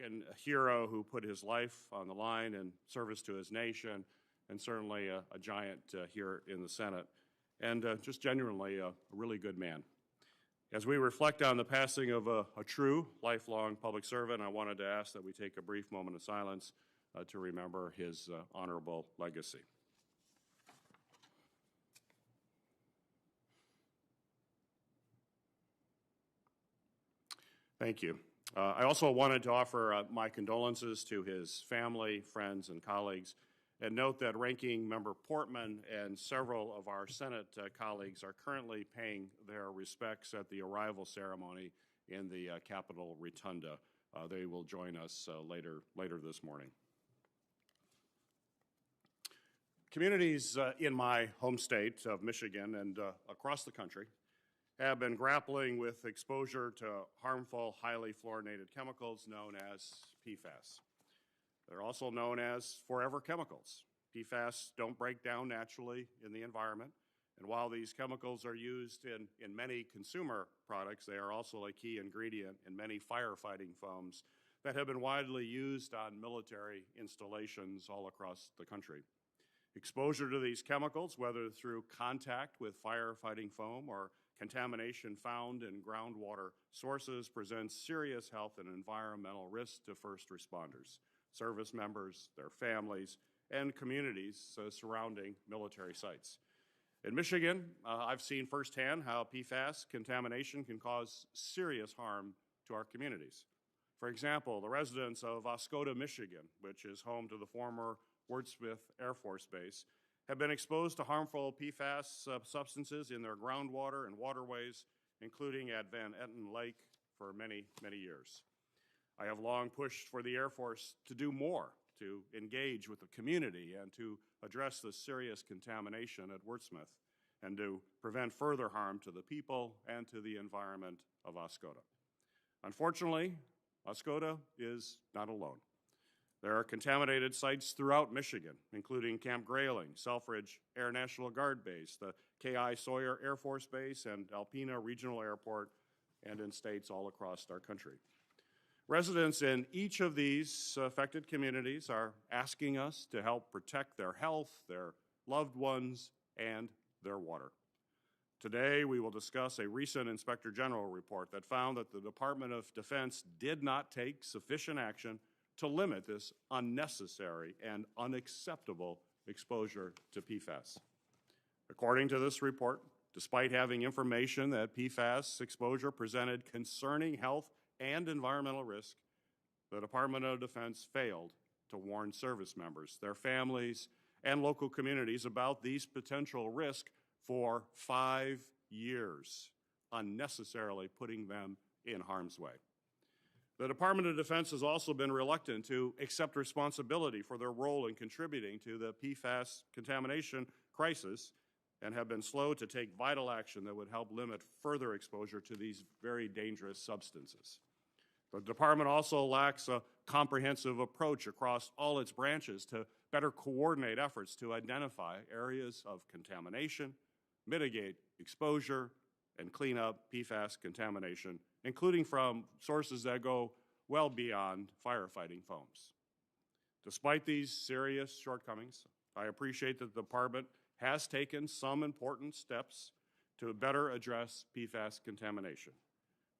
American hero who put his life on the line in service to his nation, and certainly a giant here in the Senate, and just genuinely a really good man. As we reflect on the passing of a true lifelong public servant, I wanted to ask that we take a brief moment of silence to remember his honorable legacy. Thank you. I also wanted to offer my condolences to his family, friends, and colleagues, and note that Ranking Member Portman and several of our Senate colleagues are currently paying their respects at the arrival ceremony in the Capitol Rotunda. They will join us later this morning. Communities in my home state of Michigan and across the country have been grappling with exposure to harmful, highly fluorinated chemicals known as Pfas. They're also known as forever chemicals. Pfas don't break down naturally in the environment, and while these chemicals are used in many consumer products, they are also a key ingredient in many firefighting foams that have been widely used on military installations all across the country. Exposure to these chemicals, whether through contact with firefighting foam or contamination found in groundwater sources, presents serious health and environmental risks to first responders, service members, their families, and communities surrounding military sites. In Michigan, I've seen firsthand how PFAS contamination can cause serious harm to our communities. For example, the residents of Oscoda, Michigan, which is home to the former Wordsmith Air Force Base, have been exposed to harmful PFAS substances in their groundwater and waterways, including at Van Etten Lake, for many, many years. I have long pushed for the Air Force to do more to engage with the community and to address the serious contamination at Wordsmith and to prevent further harm to the people and to the environment of Oscoda. Unfortunately, Oscoda is not alone. There are contaminated sites throughout Michigan, including Camp Grayling, Selfridge Air National Guard Base, the K.I. Sawyer Air Force Base, and Alpena Regional Airport, and in states all across our country. Residents in each of these affected communities are asking us to help protect their health, their loved ones, and their water. Today, we will discuss a recent Inspector General report that found that the Department of Defense did not take sufficient action to limit this unnecessary and unacceptable exposure to PFAS. According to this report, despite having information that PFAS exposure presented concerning health and environmental risk, the Department of Defense failed to warn service members, their families, and local communities about these potential risks for 5 years, unnecessarily putting them in harm's way. The Department of Defense has also been reluctant to accept responsibility for their role in contributing to the PFAS contamination crisis and have been slow to take vital action that would help limit further exposure to these very dangerous substances. The department also lacks a comprehensive approach across all its branches to better coordinate efforts to identify areas of contamination, mitigate exposure, and clean up PFAS contamination, including from sources that go well beyond firefighting foams. Despite these serious shortcomings, I appreciate that the department has taken some important steps to better address PFAS contamination.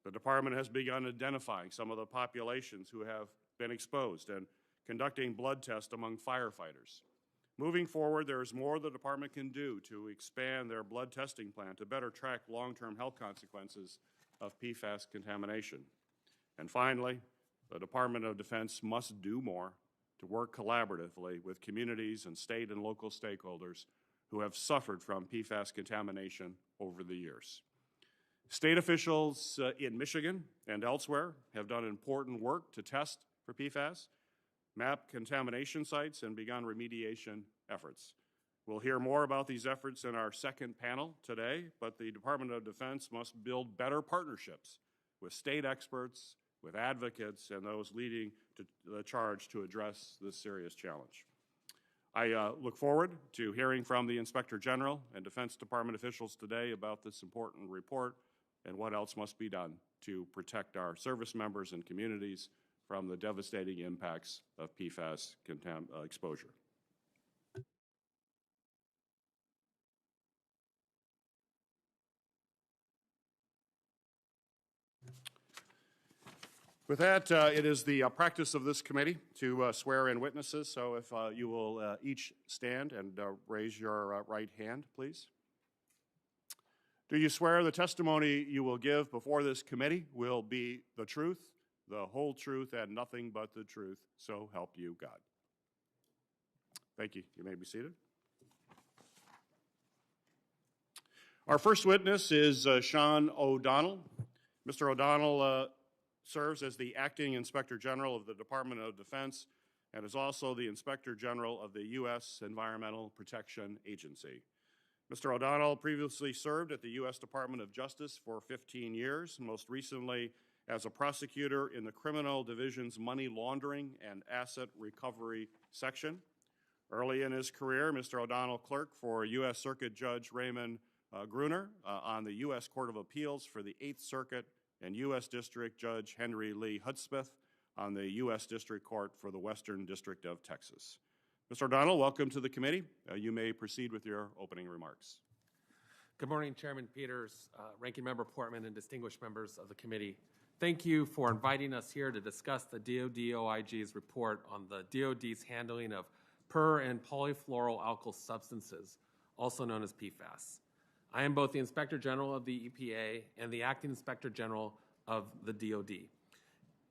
The department has begun identifying some of the populations who have been exposed and conducting blood tests among firefighters. Moving forward, there is more the department can do to expand their blood testing plan to better track long-term health consequences of PFAS contamination. And finally, the Department of Defense must do more to work collaboratively with communities and state and local stakeholders who have suffered from PFAS contamination over the years. State officials in Michigan and elsewhere have done important work to test for PFAS, map contamination sites, and begun remediation efforts. We'll hear more about these efforts in our second panel today, but the Department of Defense must build better partnerships with state experts, with advocates, and those leading to the charge to address this serious challenge. I look forward to hearing from the Inspector General and Defense Department officials today about this important report and what else must be done to protect our service members and communities from the devastating impacts of PFAS exposure. With that, it is the practice of this committee to swear in witnesses. So if you will each stand and raise your right hand, please. Do you swear the testimony you will give before this committee will be the truth, the whole truth, and nothing but the truth? So help you God. Thank you. You may be seated. Our first witness is Sean O'Donnell. Mr. O'Donnell serves as the Acting Inspector General of the Department of Defense and is also the Inspector General of the U.S. Environmental Protection Agency. Mr. O'Donnell previously served at the U.S. Department of Justice for 15 years, most recently as a prosecutor in the Criminal Division's Money Laundering and Asset Recovery Section. Early in his career, Mr. O'Donnell clerked for U.S. Circuit Judge Raymond Gruner on the U.S. Court of Appeals for the 8th Circuit and U.S. District Judge Henry Lee Hudspeth on the U.S. District Court for the Western District of Texas. Mr. O'Donnell, welcome to the committee. You may proceed with your opening remarks. Good morning, Chairman Peters, Ranking Member Portman, and distinguished members of the committee. Thank you for inviting us here to discuss the DoD OIG's report on the DoD's handling of per- and polyfluoroalkyl substances, also known as PFAS. I am both the Inspector General of the EPA and the Acting Inspector General of the DoD.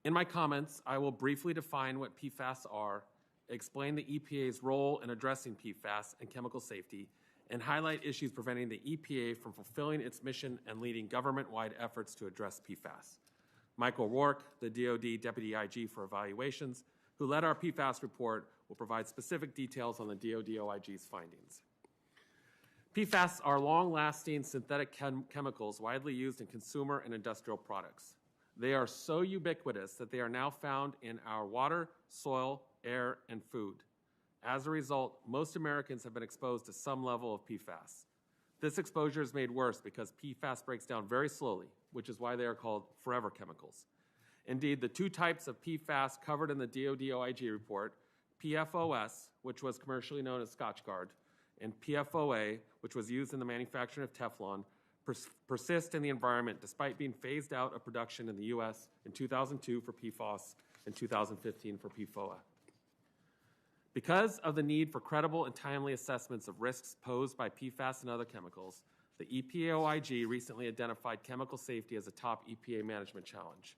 In my comments, I will briefly define what PFAS are, explain the EPA's role in addressing PFAS and chemical safety, and highlight issues preventing the EPA from fulfilling its mission and leading government-wide efforts to address PFAS. Michael Rourke, the DoD Deputy IG for Evaluations, who led our PFAS report, will provide specific details on the DoD OIG's findings. PFAS are long-lasting synthetic chemicals widely used in consumer and industrial products. They are so ubiquitous that they are now found in our water, soil, air, and food. As a result, most Americans have been exposed to some level of PFAS. This exposure is made worse because PFAS breaks down very slowly, which is why they are called forever chemicals. Indeed, the two types of PFAS covered in the DoD OIG report, PFOS, which was commercially known as Scotchgard, and PFOA, which was used in the manufacturing of Teflon, persist in the environment despite being phased out of production in the U.S. in 2002 for PFOS and 2015 for PFOA. Because of the need for credible and timely assessments of risks posed by PFAS and other chemicals, the EPA OIG recently identified chemical safety as a top EPA management challenge.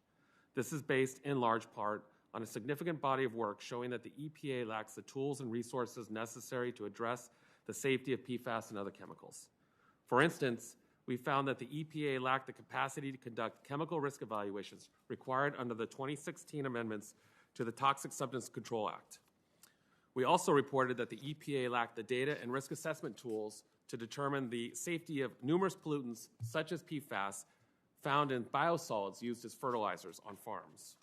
This is based in large part on a significant body of work showing that the EPA lacks the tools and resources necessary to address the safety of PFAS and other chemicals. For instance, we found that the EPA lacked the capacity to conduct chemical risk evaluations required under the 2016 amendments to the Toxic Substance Control Act. We also reported that the EPA lacked the data and risk assessment tools to determine the safety of numerous pollutants, such as PFAS, found in biosolids used as fertilizers on farms.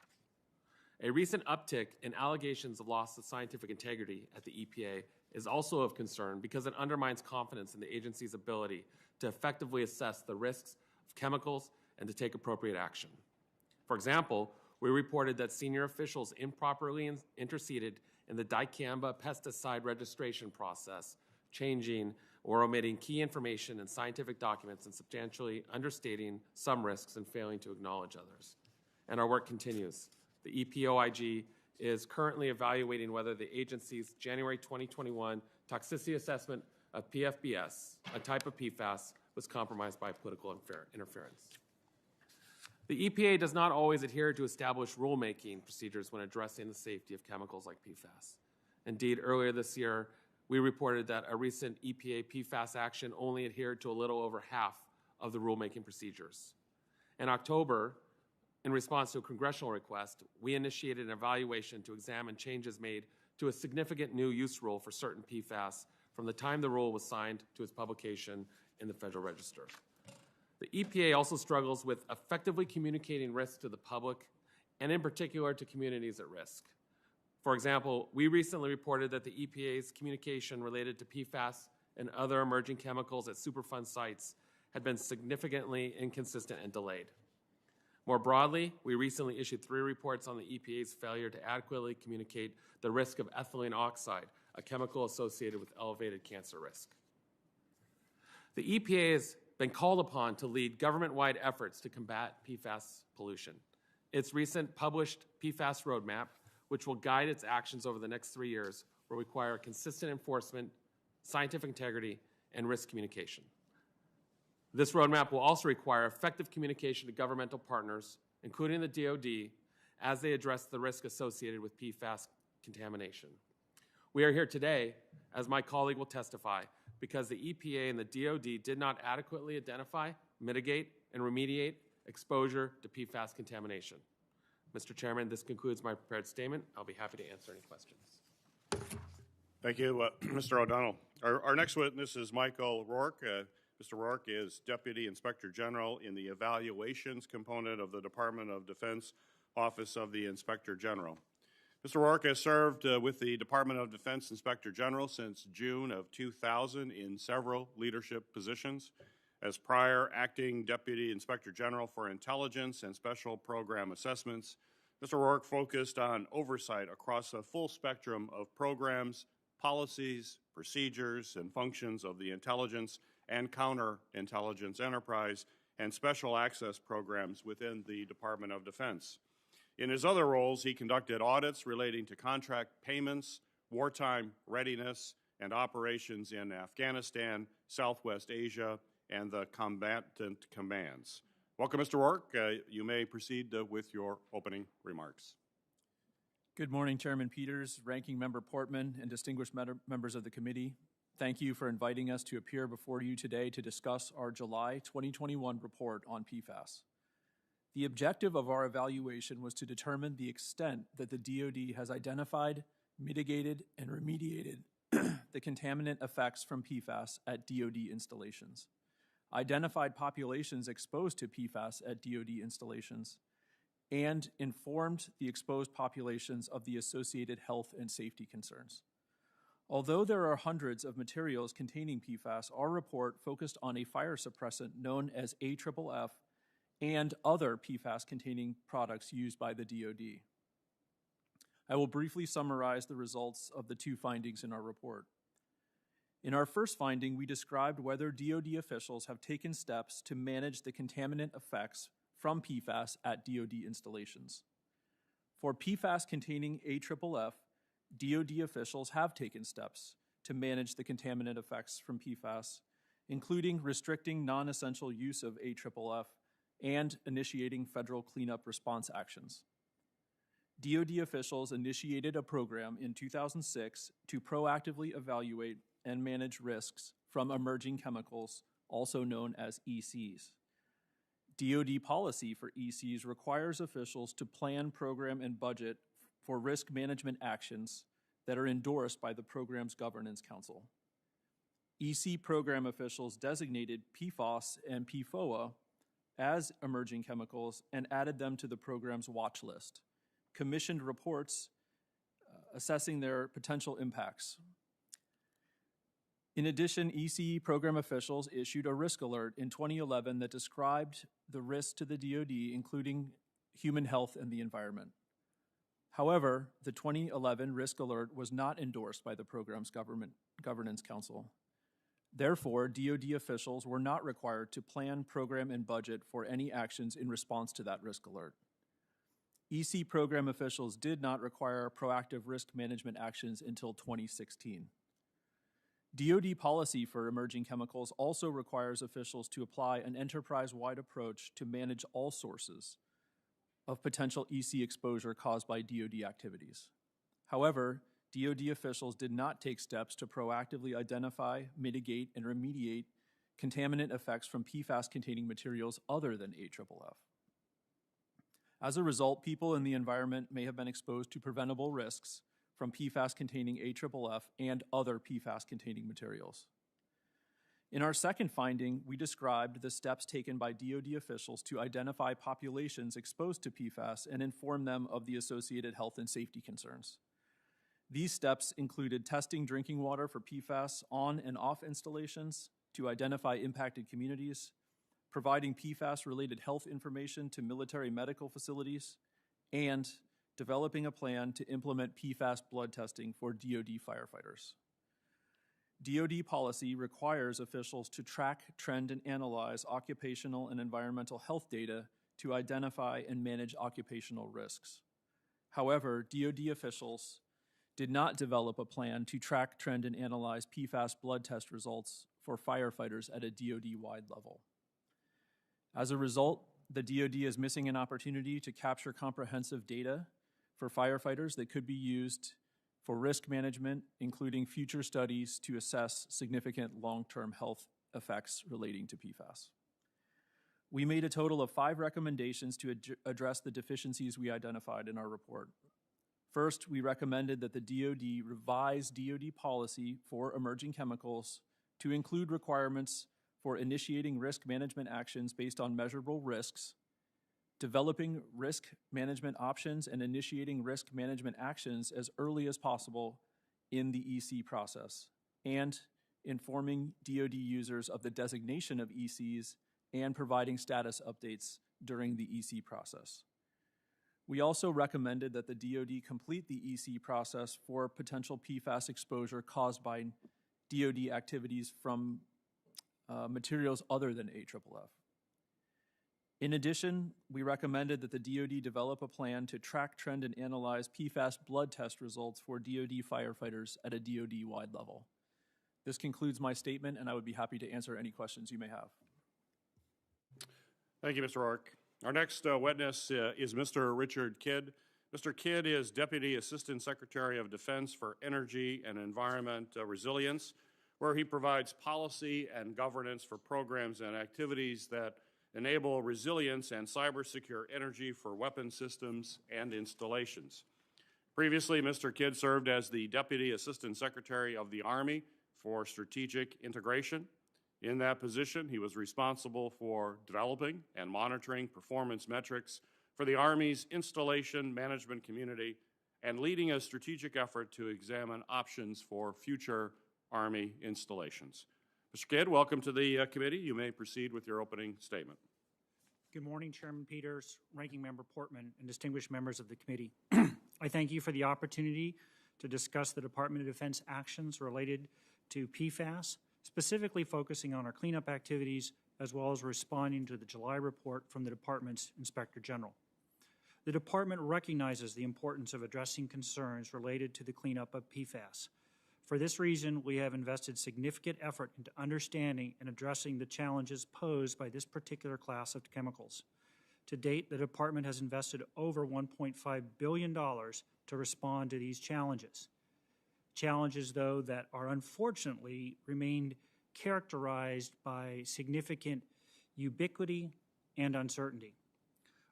A recent uptick in allegations of loss of scientific integrity at the EPA is also of concern because it undermines confidence in the agency's ability to effectively assess the risks of chemicals and to take appropriate action. For example, we reported that senior officials improperly interceded in the dicamba pesticide registration process, changing or omitting key information in scientific documents and substantially understating some risks and failing to acknowledge others. And our work continues. The EPOIG is currently evaluating whether the agency's January 2021 toxicity assessment of PFBS, a type of PFAS, was compromised by political interference. The EPA does not always adhere to established rulemaking procedures when addressing the safety of chemicals like PFAS. Indeed, earlier this year, we reported that a recent EPA PFAS action only adhered to a little over half of the rulemaking procedures. In October, in response to a congressional request, we initiated an evaluation to examine changes made to a significant new use rule for certain PFAS from the time the rule was signed to its publication in the Federal Register. The EPA also struggles with effectively communicating risks to the public and in particular to communities at risk. For example, we recently reported that the EPA's communication related to PFAS and other emerging chemicals at Superfund sites had been significantly inconsistent and delayed. More broadly, we recently issued 3 reports on the EPA's failure to adequately communicate the risk of ethylene oxide, a chemical associated with elevated cancer risk. The EPA has been called upon to lead government-wide efforts to combat PFAS pollution. Its recent published PFAS roadmap, which will guide its actions over the next 3 years, will require consistent enforcement, scientific integrity, and risk communication. This roadmap will also require effective communication to governmental partners, including the DoD, as they address the risk associated with PFAS contamination. We are here today, as my colleague will testify, because the EPA and the DoD did not adequately identify, mitigate, and remediate exposure to PFAS contamination. Mr. Chairman, this concludes my prepared statement. I'll be happy to answer any questions. Thank you, Mr. O'Donnell. Our next witness is Michael Rourke. Mr. Rourke is Deputy Inspector General in the Evaluations component of the Department of Defense Office of the Inspector General. Mr. Rourke has served with the Department of Defense Inspector General since June of 2000 in several leadership positions. As prior Acting Deputy Inspector General for Intelligence and Special Program Assessments, Mr. Rourke focused on oversight across a full spectrum of programs, policies, procedures, and functions of the intelligence and counterintelligence enterprise and special access programs within the Department of Defense. In his other roles, he conducted audits relating to contract payments, wartime readiness, and operations in Afghanistan, Southwest Asia, and the combatant commands. Welcome, Mr. Rourke. You may proceed with your opening remarks. Good morning, Chairman Peters, Ranking Member Portman, and distinguished members of the committee. Thank you for inviting us to appear before you today to discuss our July 2021 report on PFAS. The objective of our evaluation was to determine the extent that the DoD has identified, mitigated, and remediated the contaminant effects from PFAS at DoD installations, identified populations exposed to PFAS at DoD installations, and informed the exposed populations of the associated health and safety concerns. Although there are hundreds of materials containing PFAS, our report focused on a fire suppressant known as AFFF and other PFAS-containing products used by the DoD. I will briefly summarize the results of the 2 findings in our report. In our first finding, we described whether DoD officials have taken steps to manage the contaminant effects from PFAS at DoD installations. For PFAS containing AFFF, DoD officials have taken steps to manage the contaminant effects from PFAS, including restricting non-essential use of AFFF and initiating federal cleanup response actions. DoD officials initiated a program in 2006 to proactively evaluate and manage risks from emerging chemicals, also known as ECs. DoD policy for ECs requires officials to plan, program, and budget for risk management actions that are endorsed by the program's governance council. EC program officials designated PFOS and PFOA as emerging chemicals and added them to the program's watch list, commissioned reports assessing their potential impacts. In addition, ECE program officials issued a risk alert in 2011 that described the risks to the DoD, including human health and the environment. However, the 2011 risk alert was not endorsed by the program's governance council. Therefore, DoD officials were not required to plan, program, and budget for any actions in response to that risk alert. EC program officials did not require proactive risk management actions until 2016. DoD policy for emerging chemicals also requires officials to apply an enterprise-wide approach to manage all sources of potential EC exposure caused by DoD activities. However, DoD officials did not take steps to proactively identify, mitigate, and remediate contaminant effects from PFAS-containing materials other than AFFF. As a result, people in the environment may have been exposed to preventable risks from PFAS-containing AFFF and other PFAS-containing materials. In our second finding, we described the steps taken by DoD officials to identify populations exposed to PFAS and inform them of the associated health and safety concerns. These steps included testing drinking water for PFAS on and off installations to identify impacted communities, providing PFAS-related health information to military medical facilities, and developing a plan to implement PFAS blood testing for DoD firefighters. DoD policy requires officials to track, trend, and analyze occupational and environmental health data to identify and manage occupational risks. However, DoD officials did not develop a plan to track, trend, and analyze PFAS blood test results for firefighters at a DoD-wide level. As a result, the DoD is missing an opportunity to capture comprehensive data for firefighters that could be used for risk management, including future studies to assess significant long-term health effects relating to PFAS. We made a total of 5 recommendations to address the deficiencies we identified in our report. First, we recommended that the DoD revise DoD policy for emerging chemicals to include requirements for initiating risk management actions based on measurable risks, developing risk management options, and initiating risk management actions as early as possible in the EC process, and informing DoD users of the designation of ECs and providing status updates during the EC process. We also recommended that the DoD complete the EC process for potential PFAS exposure caused by DoD activities from materials other than AFFF. In addition, we recommended that the DoD develop a plan to track, trend, and analyze PFAS blood test results for DoD firefighters at a DoD-wide level. This concludes my statement, and I would be happy to answer any questions you may have. Thank you, Mr. Rourke. Our next witness is Mr. Richard Kidd. Mr. Kidd is Deputy Assistant Secretary of Defense for Energy and Environment Resilience, where he provides policy and governance for programs and activities that enable resilience and cyber-secure energy for weapon systems and installations. Previously, Mr. Kidd served as the Deputy Assistant Secretary of the Army for Strategic Integration. In that position, he was responsible for developing and monitoring performance metrics for the Army's installation management community and leading a strategic effort to examine options for future Army installations. Mr. Kidd, welcome to the committee. You may proceed with your opening statement. Good morning, Chairman Peters, Ranking Member Portman, and distinguished members of the committee. I thank you for the opportunity to discuss the Department of Defense actions related to PFAS, specifically focusing on our cleanup activities as well as responding to the July report from the Department's Inspector General. The Department recognizes the importance of addressing concerns related to the cleanup of PFAS. For this reason, we have invested significant effort into understanding and addressing the challenges posed by this particular class of chemicals. To date, the Department has invested over $1.5 billion to respond to these challenges. Challenges, though, that are unfortunately remained characterized by significant ubiquity and uncertainty.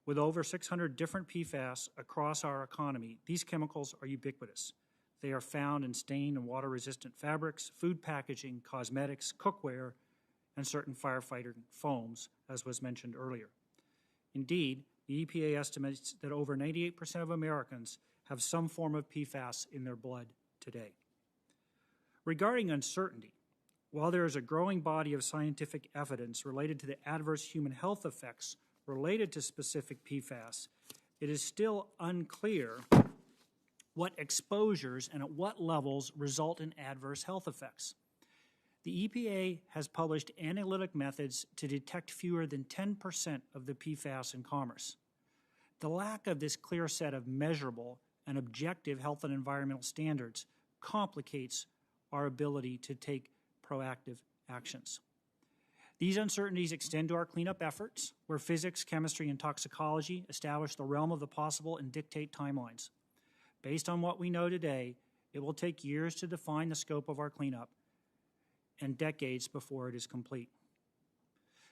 With over 600 different PFAS across our economy, these chemicals are ubiquitous. They are found in stain and water-resistant fabrics, food packaging, cosmetics, cookware, and certain firefighter foams, as was mentioned earlier. Indeed, the EPA estimates that over 98% of Americans have some form of PFAS in their blood today. Regarding uncertainty, while there is a growing body of scientific evidence related to the adverse human health effects related to specific PFAS, it is still unclear what exposures and at what levels result in adverse health effects. The EPA has published analytic methods to detect fewer than 10% of the PFAS in commerce. The lack of this clear set of measurable and objective health and environmental standards complicates our ability to take proactive actions. These uncertainties extend to our cleanup efforts, where physics, chemistry, and toxicology establish the realm of the possible and dictate timelines. Based on what we know today, it will take years to define the scope of our cleanup and decades before it is complete.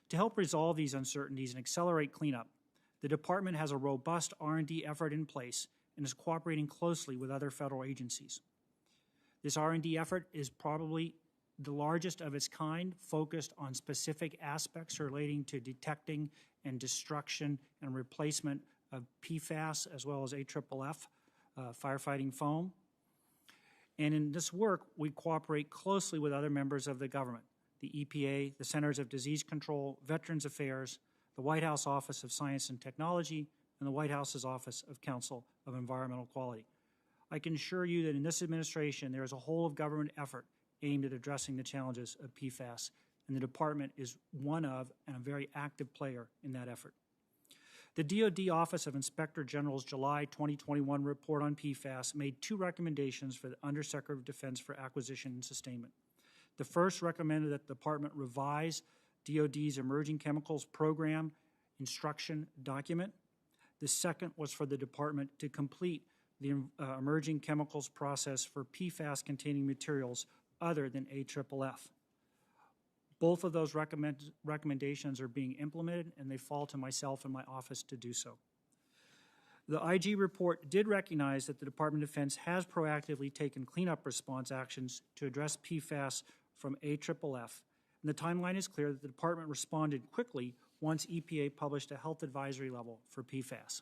To help resolve these uncertainties and accelerate cleanup, the Department has a robust R&D effort in place and is cooperating closely with other federal agencies. This R&D effort is probably the largest of its kind, focused on specific aspects relating to detecting and destruction and replacement of PFAS as well as AFFF, firefighting foam. And in this work, we cooperate closely with other members of the government. The the EPA, the Centers of Disease Control, Veterans Affairs, the White House Office of Science and Technology, and the White House's Office of Council of Environmental Quality. I can assure you that in this administration, there is a whole of government effort aimed at addressing the challenges of PFAS, and the department is one of and a very active player in that effort. The DoD Office of Inspector General's July 2021 report on PFAS made 2 recommendations for the Undersecretary of Defense for Acquisition and Sustainment. The first recommended that the department revise DoD's Emerging Chemicals Program instruction document. The second was for the department to complete the emerging chemicals process for PFAS-containing materials other than AFFF. Both of those recommendations are being implemented, and they fall to myself and my office to do so. The IG report did recognize that the Department of Defense has proactively taken cleanup response actions to address PFAS from AFFF, and the timeline is clear that the department responded quickly once EPA published a health advisory level for PFAS.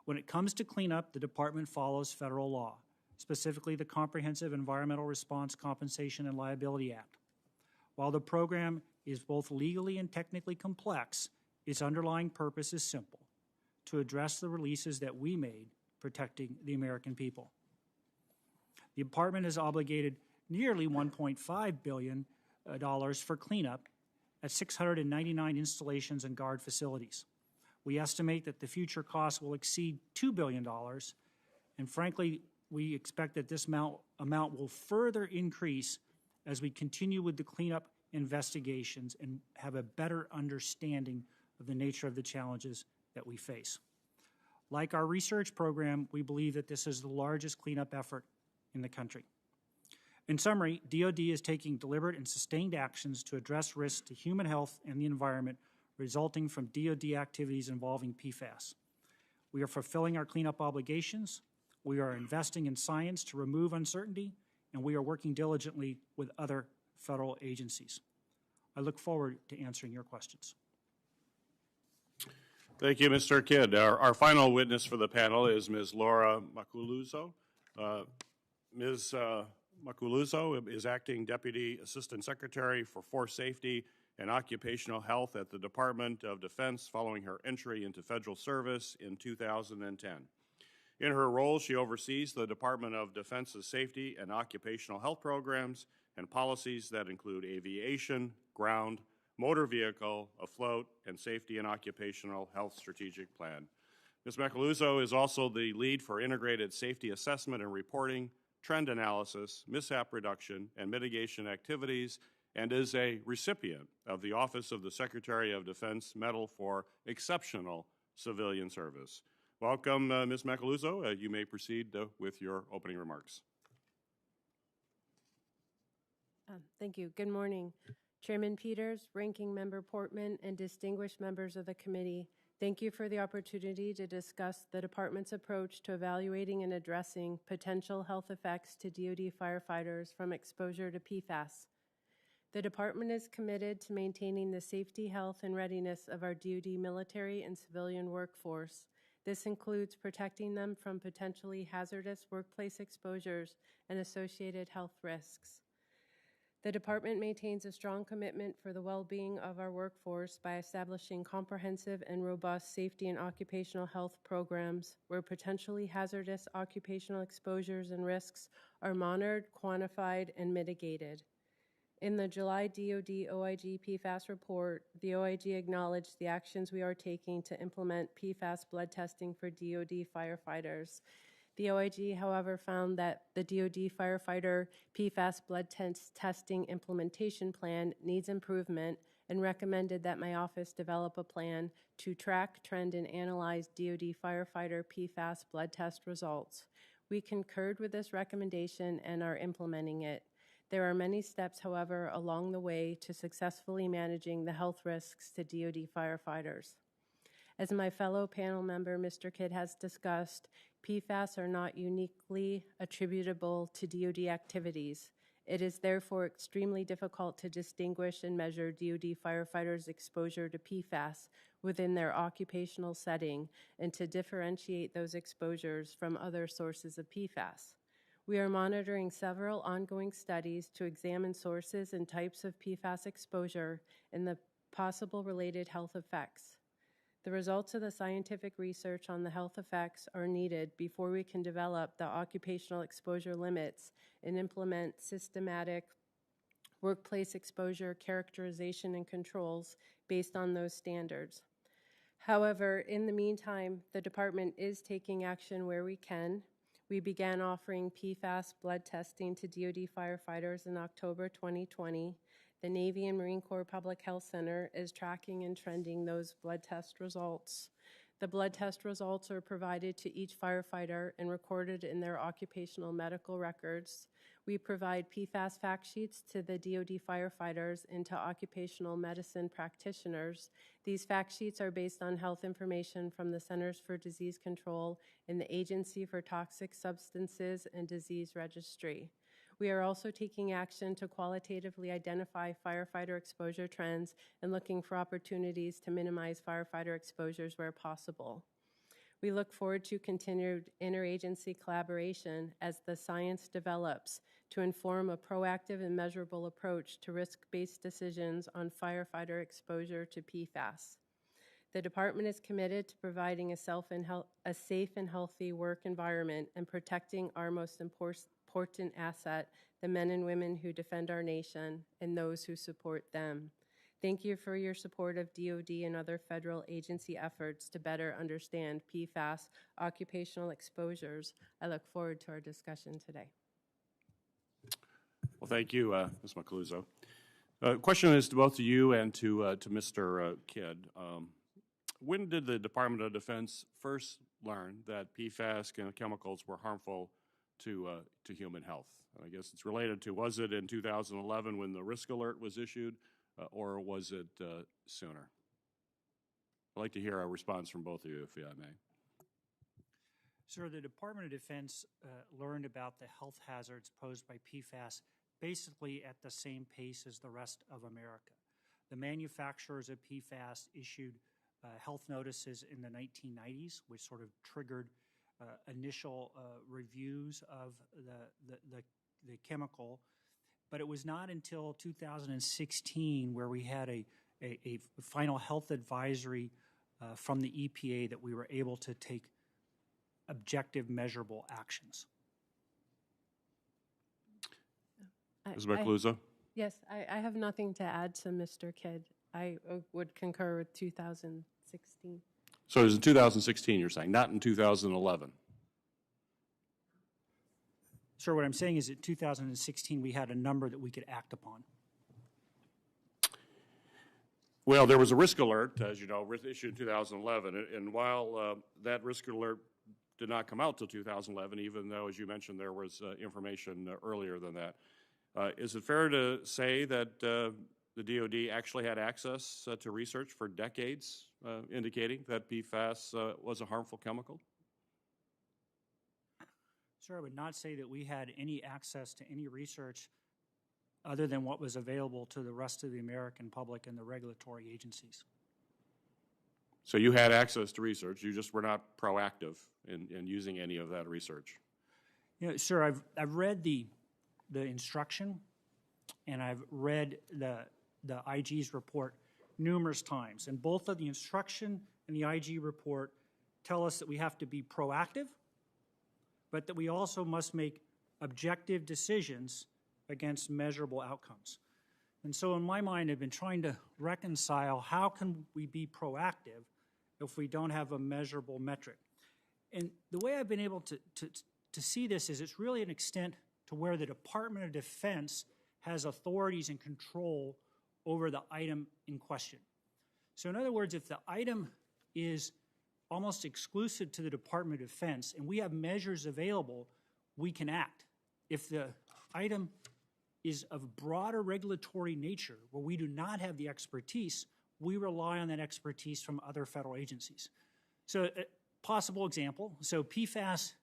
When it comes to cleanup, the department follows federal law, specifically the Comprehensive Environmental Response Compensation and Liability Act. While the program is both legally and technically complex, its underlying purpose is simple: to address the releases that we made protecting the American people. The department has obligated nearly $1.5 billion for cleanup at 699 installations and guard facilities. We estimate that the future costs will exceed $2 billion, and frankly, we expect that this amount will further increase as we continue with the cleanup investigations and have a better understanding of the nature of the challenges that we face. Like our research program, we believe that this is the largest cleanup effort in the country. In summary, DoD is taking deliberate and sustained actions to address risks to human health and the environment resulting from DoD activities involving PFAS. We are fulfilling our cleanup obligations, we are investing in science to remove uncertainty, and we are working diligently with other federal agencies. I look forward to answering your questions. Thank you, Mr. Kidd. Our final witness for the panel is Ms. Laura Makuluzo. Ms. Makuluzo is Acting Deputy Assistant Secretary for Force Safety and Occupational Health at the Department of Defense following her entry into federal service in 2010. In her role, she oversees the Department of Defense's safety and occupational health programs and policies that include aviation, ground, motor vehicle, afloat, and safety and occupational health strategic plan. Ms. Makuluzo is also the lead for integrated safety assessment and reporting, trend analysis, mishap reduction, and mitigation activities, and is a recipient of the Office of the Secretary of Defense Medal for Exceptional Civilian Service. Welcome, Ms. Makuluzo. You may proceed with your opening remarks. Thank you. Good morning, Chairman Peters, Ranking Member Portman, and distinguished members of the committee. Thank you for the opportunity to discuss the department's approach to evaluating and addressing potential health effects to DoD firefighters from exposure to PFAS. The department is committed to maintaining the safety, health, and readiness of our DoD military and civilian workforce. This includes protecting them from potentially hazardous workplace exposures and associated health risks. The department maintains a strong commitment for the well-being of our workforce by establishing comprehensive and robust safety and occupational health programs where potentially hazardous occupational exposures and risks are monitored, quantified, and mitigated. In the July DoD OIG PFAS report, the OIG acknowledged the actions we are taking to implement PFAS blood testing for DoD firefighters. The OIG, however, found that the DoD firefighter PFAS blood testing implementation plan needs improvement and recommended that my office develop a plan to track, trend, and analyze DoD firefighter PFAS blood test results. We concurred with this recommendation and are implementing it. There are many steps, however, along the way to successfully managing the health risks to DoD firefighters. As my fellow panel member, Mr. Kidd, has discussed, PFAS are not uniquely attributable to DoD activities. It is therefore extremely difficult to distinguish and measure DoD firefighters' exposure to PFAS within their occupational setting and to differentiate those exposures from other sources of PFAS. We are monitoring several ongoing studies to examine sources and types of PFAS exposure and the possible related health effects. The results of the scientific research on the health effects are needed before we can develop the occupational exposure limits and implement systematic workplace exposure characterization and controls based on those standards. However, in the meantime, the department is taking action where we can. We began offering PFAS blood testing to DoD firefighters in October 2020. The Navy and Marine Corps Public Health Center is tracking and trending those blood test results. The blood test results are provided to each firefighter and recorded in their occupational medical records. We provide PFAS fact sheets to the DoD firefighters and to occupational medicine practitioners. These fact sheets are based on health information from the Centers for Disease Control and the Agency for Toxic Substances and Disease Registry. We are also taking action to qualitatively identify firefighter exposure trends and looking for opportunities to minimize firefighter exposures where possible. We look forward to continued interagency collaboration as the science develops to inform a proactive and measurable approach to risk-based decisions on firefighter exposure to PFAS. The department is committed to providing a safe and healthy work environment and protecting our most important asset, the men and women who defend our nation and those who support them. Thank you for your support of DoD and other federal agency efforts to better understand PFAS occupational exposures. I look forward to our discussion today. Well, thank you, Ms. Makuluzo. Question is to both of you and to Mr. Kidd. When did the Department of Defense first learn that PFAS chemicals were harmful to human health? I guess it's related to, was it in 2011 when the risk alert was issued, or was it sooner? I'd like to hear a response from both of you, if I may. Sir, the Department of Defense learned about the health hazards posed by PFAS basically at the same pace as the rest of America. The manufacturers of PFAS issued health notices in the 1990s, which sort of triggered initial reviews of the chemical. But it was not until 2016 where we had a final health advisory from the EPA that we were able to take objective, measurable actions. Ms. Makuluzo? Yes, I have nothing to add to Mr. Kidd. I would concur with 2016. So it was in 2016, you're saying, not in 2011? Sir, what I'm saying is that 2016 we had a number that we could act upon. Well, there was a risk alert, as you know, issued in 2011, and while that risk alert did not come out till 2011, even though, as you mentioned, there was information earlier than that. Is it fair to say that the DoD actually had access to research for decades indicating that PFAS was a harmful chemical? Sir, I would not say that we had any access to any research other than what was available to the rest of the American public and the regulatory agencies. So you had access to research, you just were not proactive in using any of that research? You know, sir, I've read the instruction, and I've read the IG's report numerous times, and both of the instruction and the IG report tell us that we have to be proactive, but that we also must make objective decisions against measurable outcomes. And so in my mind, I've been trying to reconcile how can we be proactive if we don't have a measurable metric. And the way I've been able to see this is it's really an extent to where the Department of Defense has authorities and control over the item in question. So in other words, if the item is almost exclusive to the Department of Defense and we have measures available, we can act. If the item is of broader regulatory nature where we do not have the expertise, we rely on that expertise from other federal agencies. So a possible example, so PFAS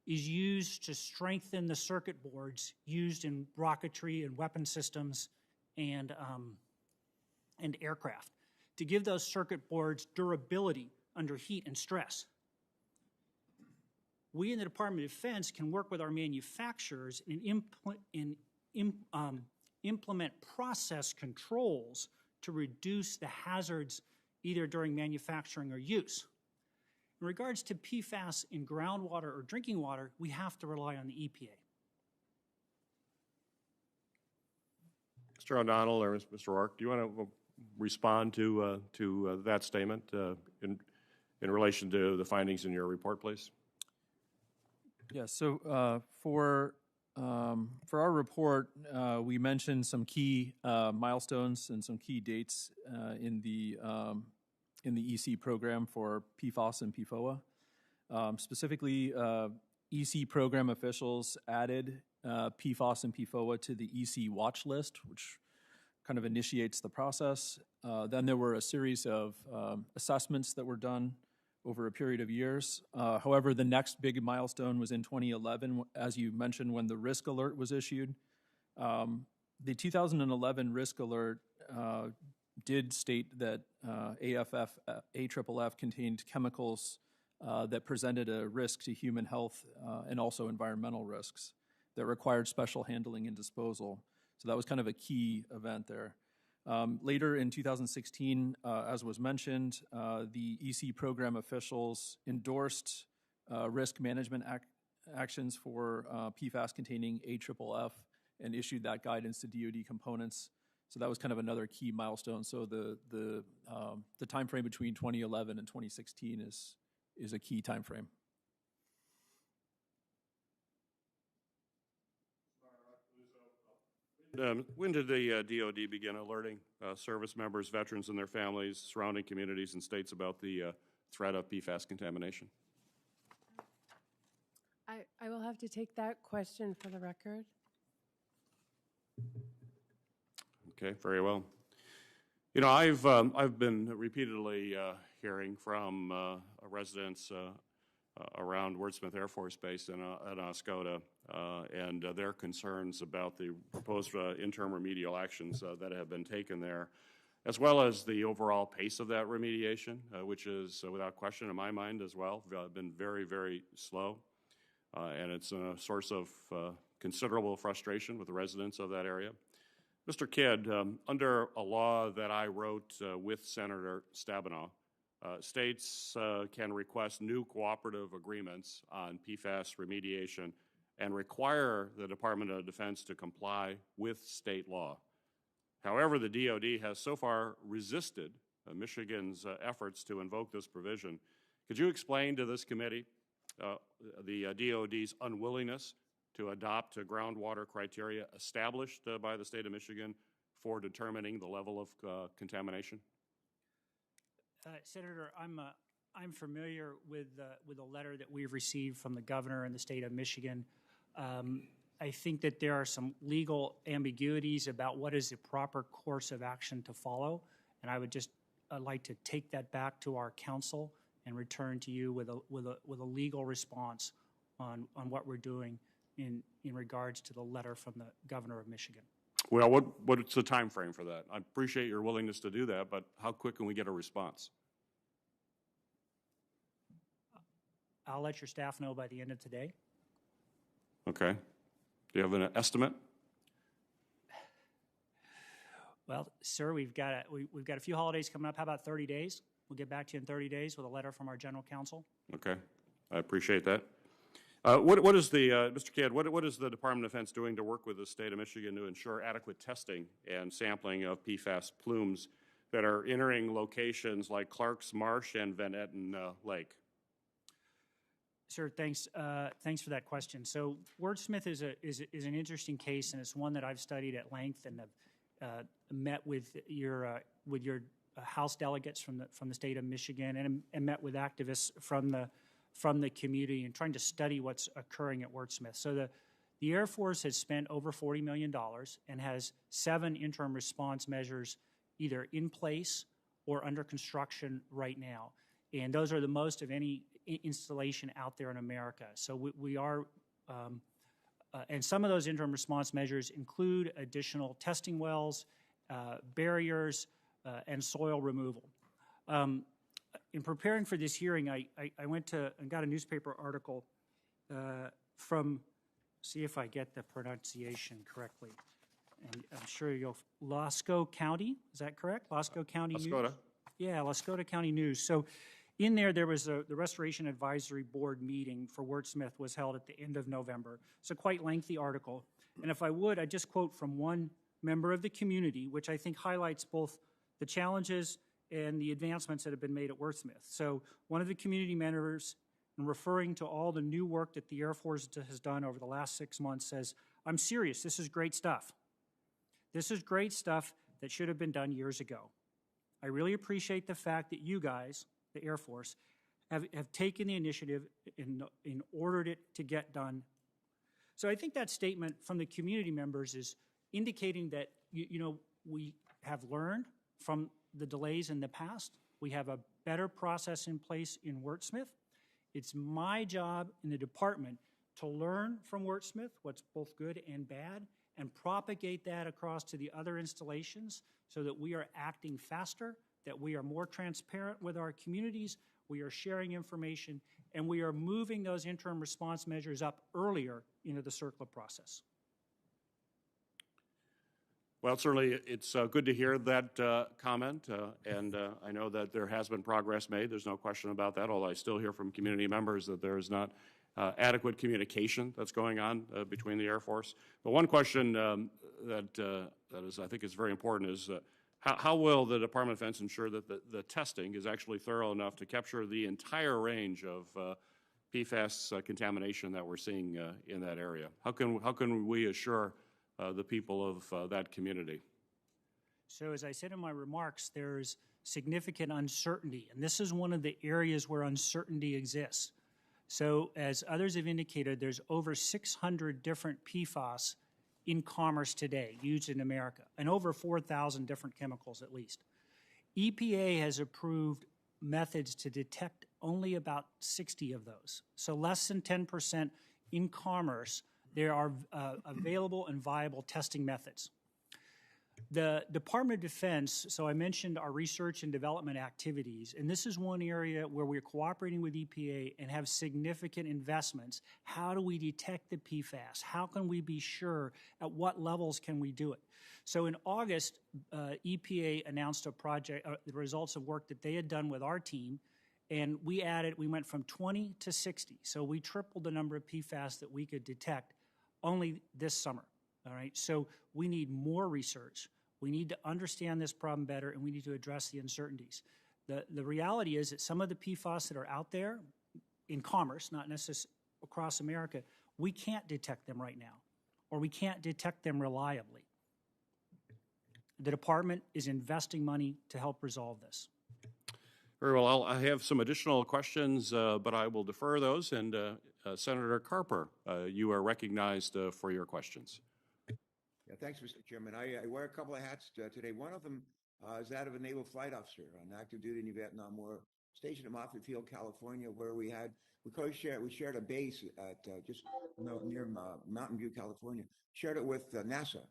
is used to strengthen the circuit boards used in rocketry and weapon systems and aircraft to give those circuit boards durability under heat and stress. we in the Department of Defense can work with our manufacturers and implement process controls to reduce the hazards either during manufacturing or use. In regards to PFAS in groundwater or drinking water, we have to rely on the EPA. Mr. O'Donnell or Mr. Rourke, do you want to respond to that statement in relation to the findings in your report, please? Yeah, so for our report, we mentioned some key milestones and some key dates in the EC program for PFOS and PFOA. Specifically, EC program officials added PFOS and PFOA to the EC watch list, which kind of initiates the process. Then there were a series of assessments that were done over a period of years. However, the next big milestone was in 2011, as you mentioned, when the risk alert was issued. The 2011 risk alert did state that AFFF contained chemicals that presented a risk to human health and also environmental risks that required special handling and disposal. So that was kind of a key event there. Later in 2016, as was mentioned, the EC program officials endorsed risk management actions for PFAS containing AFFF and issued that guidance to DoD components. So that was kind of another key milestone. So the time frame between 2011 and 2016 is a key time frame. When did the DoD begin alerting service members, veterans, and their families, surrounding communities, and states about the threat of PFAS contamination? I will have to take that question for the record. Okay, very well. You know, I've been repeatedly hearing from residents around Wordsmith Air Force Base in Oscoda and their concerns about the proposed interim remedial actions that have been taken there, as well as the overall pace of that remediation, which is without question in my mind as well, been very, very slow. And it's a source of considerable frustration with the residents of that area. Mr. Kidd, under a law that I wrote with Senator Stabenow, states can request new cooperative agreements on PFAS remediation and require the Department of Defense to comply with state law. However, the DoD has so far resisted Michigan's efforts to invoke this provision. Could you explain to this committee the DoD's unwillingness to adopt groundwater criteria established by the state of Michigan for determining the level of contamination? Senator, I'm familiar with a letter that we've received from the governor in the state of Michigan. I think that there are some legal ambiguities about what is the proper course of action to follow, and I would just like to take that back to our council and return to you with a legal response on what we're doing in regards to the letter from the governor of Michigan. Well, what's the time frame for that? I appreciate your willingness to do that, but how quick can we get a response? I'll let your staff know by the end of today. Okay. Do you have an estimate? Well, sir, we've got a few holidays coming up. How about 30 days? We'll get back to you in 30 days with a letter from our general counsel. Okay, I appreciate that. What is the, Mr. Kidd, what is the Department of Defense doing to work with the state of Michigan to ensure adequate testing and sampling of PFAS plumes that are entering locations like Clark's Marsh and Venetian Lake? Sir, thanks for that question. So Wordsmith is an interesting case, and it's one that I've studied at length and have met with your House delegates from the state of Michigan and met with activists from the community and trying to study what's occurring at Wordsmith. So the Air Force has spent over $40 million and has 7 interim response measures either in place or under construction right now. And those are the most of any installation out there in America. So we are, and some of those interim response measures include additional testing wells, barriers, and soil removal. In preparing for this hearing, I went to and got a newspaper article from, see if I get the pronunciation correctly. And I'm sure you'll, Lasco County, is that correct? Lasco County News? Lascota. Yeah, Lascota County News. So in there was the Restoration Advisory Board meeting for Wordsmith was held at the end of November. It's a quite lengthy article. And if I would, I just quote from one member of the community, which I think highlights both the challenges and the advancements that have been made at Wordsmith. So one of the community members, in referring to all the new work that the Air Force has done over the last 6 months, says, "I'm serious, this is great stuff. This is great stuff that should have been done years ago. I really appreciate the fact that you guys, the Air Force, have taken the initiative and ordered it to get done." So I think that statement from the community members is indicating that, we have learned from the delays in the past. We have a better process in place in Wordsmith. It's my job in the department to learn from Wordsmith what's both good and bad and propagate that across to the other installations so that we are acting faster, that we are more transparent with our communities, we are sharing information, and we are moving those interim response measures up earlier into the CERCLA process. Well, certainly it's good to hear that comment, and I know that there has been progress made. There's no question about that, although I still hear from community members that there is not adequate communication that's going on between the Air Force. But one question that is, I think is very important is how will the Department of Defense ensure that the testing is actually thorough enough to capture the entire range of PFAS contamination that we're seeing in that area? How can we assure the people of that community? So as I said in my remarks, there's significant uncertainty, and this is one of the areas where uncertainty exists. So as others have indicated, there's over 600 different PFAS in commerce today used in America, and over 4,000 different chemicals at least. EPA has approved methods to detect only about 60 of those. So less than 10% in commerce, there are available and viable testing methods. The Department of Defense, so I mentioned our research and development activities, and this is one area where we're cooperating with EPA and have significant investments. How do we detect the PFAS? How can we be sure? At what levels can we do it? So in August, EPA announced a project, the results of work that they had done with our team, and we went from 20 to 60. So we tripled the number of PFAS that we could detect only this summer. All right, so we need more research. We need to understand this problem better, and we need to address the uncertainties. The reality is that some of the PFAS that are out there in commerce, not necessarily across America, we can't detect them right now, or we can't detect them reliably. The department is investing money to help resolve this. Very well. I have some additional questions, but I will defer those. And Senator Carper, you are recognized for your questions. Yeah, thanks, Mr. Chairman. I wear a couple of hats today. One of them is that of a naval flight officer on active duty in the Vietnam War, stationed at Moffett Field, California, where we shared a base at just near Mountain View, California. Shared it with NASA,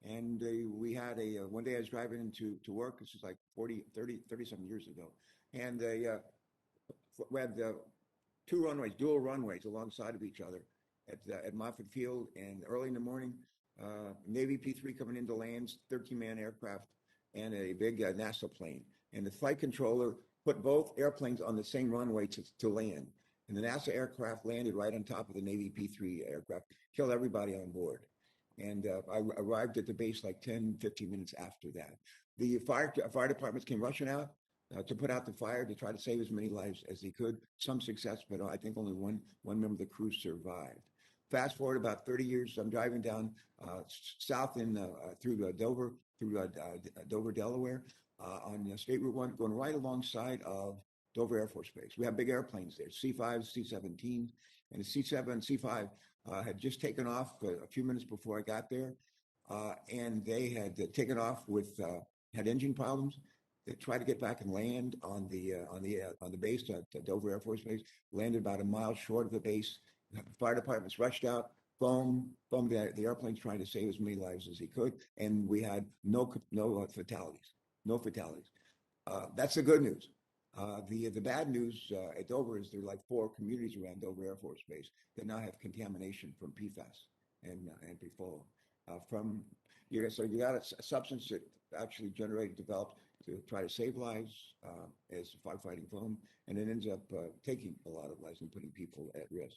and we had one day I was driving into work. This is like 30-some years ago, and we had two runways, dual runways alongside of each other at Moffett Field, and early in the morning. Navy P-3 coming into lands, 13-man aircraft, and a big NASA plane. And the flight controller put both airplanes on the same runway to land. And the NASA aircraft landed right on top of the Navy P-3 aircraft, killed everybody on board. And I arrived at the base like 10, 15 minutes after that. The fire departments came rushing out to put out the fire to try to save as many lives as they could. Some success, but I think only one member of the crew survived. Fast forward about 30 years, I'm driving down south through Dover, Delaware, on State Route 1, going right alongside of Dover Air Force Base. We have big airplanes there, C-5s, C-17s, and the C-7, C-5 had just taken off a few minutes before I got there, and they had taken off had engine problems. They tried to get back and land on the base at Dover Air Force Base, landed about a mile short of the base. The fire departments rushed out, bombed the airplanes, trying to save as many lives as he could, and we had no fatalities. No fatalities. That's the good news. The bad news at Dover is there are like 4 communities around Dover Air Force Base that now have contamination from PFAS and PFOA. So you got a substance that actually generated, developed to try to save lives as firefighting foam, and it ends up taking a lot of lives and putting people at risk.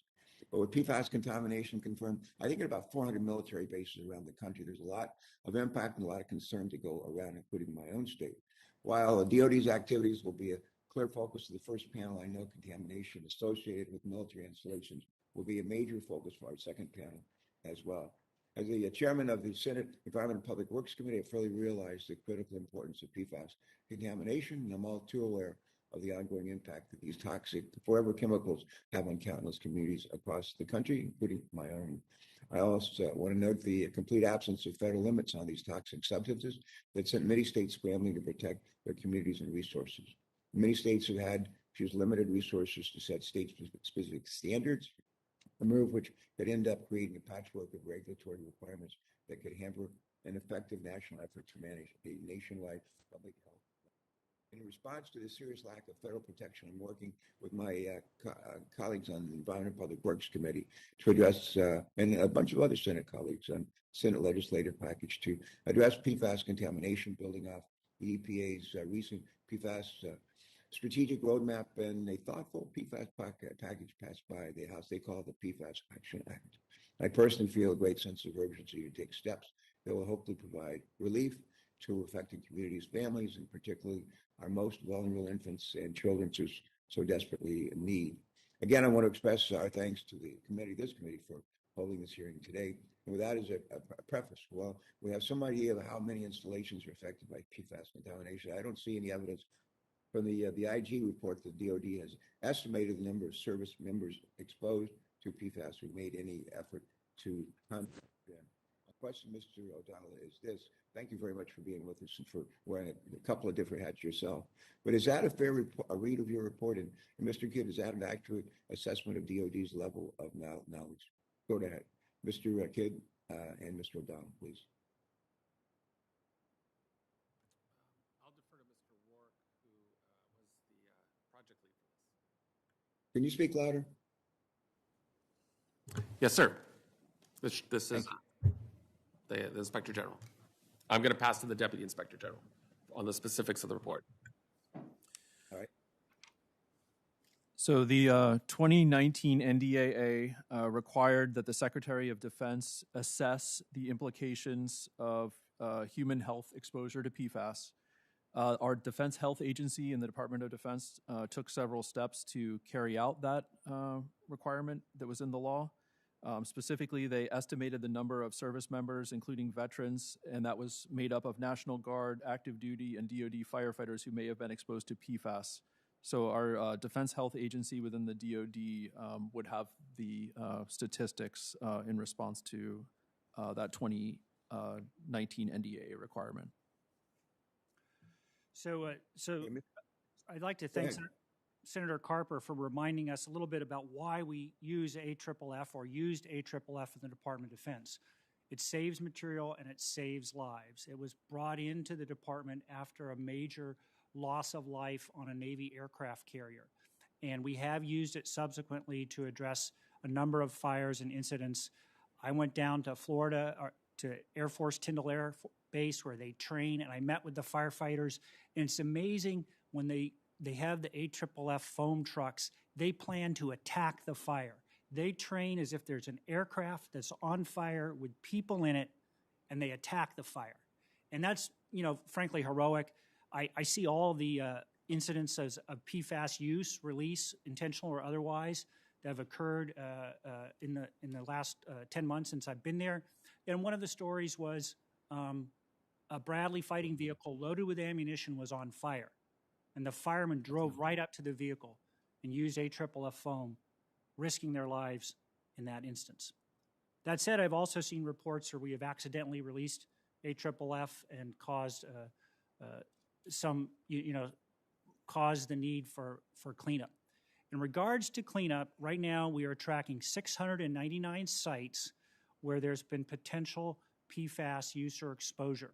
But with PFAS contamination confirmed, I think at about 400 military bases around the country, there's a lot of impact and a lot of concern to go around, including my own state. While DOD's activities will be a clear focus of the first panel, I know contamination associated with military installations will be a major focus for our second panel as well. As the chairman of the Senate Environment and Public Works Committee, I fully realize the critical importance of PFAS contamination, and I'm all too aware of the ongoing impact that these toxic forever chemicals have on countless communities across the country, including my own. I also want to note the complete absence of federal limits on these toxic substances that sent many states scrambling to protect their communities and resources. Many states have had to use limited resources to set state-specific standards, a move which could end up creating a patchwork of regulatory requirements that could hamper an effective national effort to manage a nationwide public health. In response to the serious lack of federal protection, I'm working with my colleagues on the Environment and Public Works Committee to address, and a bunch of other Senate colleagues on Senate legislative package to address PFAS contamination, building off the EPA's recent PFAS strategic roadmap and a thoughtful PFAS package passed by the House. They call it the PFAS Action Act. I personally feel a great sense of urgency to take steps that will hopefully provide relief to affected communities, families, and particularly our most vulnerable infants and children who so desperately need. Again, I want to express our thanks to the committee, this committee, for holding this hearing today. And with that as a preface, well, we have some idea of how many installations are affected by PFAS contamination. I don't see any evidence from the IG report. The DOD has estimated the number of service members exposed to PFAS who made any effort to contact them. My question, Mr. O'Donnell, is this. Thank you very much for being with us and for wearing a couple of different hats yourself. But is that a fair read of your report? And Mr. Kidd, is that an accurate assessment of DOD's level of knowledge? Go ahead. Mr. Kidd and Mr. O'Donnell, please. I'll defer to Mr. Rourke, who was the project lead for this. Can you speak louder? Yes, sir. This is the Inspector General. I'm going to pass to the Deputy Inspector General on the specifics of the report. All right. So the 2019 NDAA required that the Secretary of Defense assess the implications of human health exposure to PFAS. Our Defense Health Agency and the Department of Defense took several steps to carry out that requirement that was in the law. Specifically, they estimated the number of service members, including veterans, and that was made up of National Guard, active duty, and DoD firefighters who may have been exposed to PFAS. So our Defense Health Agency within the DoD would have the statistics in response to that 2019 NDAA requirement. So I'd like to thank Senator Carper for reminding us a little bit about why we use AFFF or used AFFF in the Department of Defense. It saves material and it saves lives. It was brought into the department after a major loss of life on a Navy aircraft carrier. And we have used it subsequently to address a number of fires and incidents. I went down to Florida, to Air Force Tyndall Air Base, where they train, and I met with the firefighters. And it's amazing when they have the AFFF foam trucks, they plan to attack the fire. They train as if there's an aircraft that's on fire with people in it, and they attack the fire. And that's, frankly heroic. I see all the incidences of PFAS use, release, intentional or otherwise, that have occurred in the last 10 months since I've been there. And one of the stories was a Bradley fighting vehicle loaded with ammunition was on fire. And the firemen drove right up to the vehicle and used AFFF foam, risking their lives in that instance. That said, I've also seen reports where we have accidentally released AFFF and caused caused the need for cleanup. In regards to cleanup, right now we are tracking 699 sites where there's been potential PFAS use or exposure.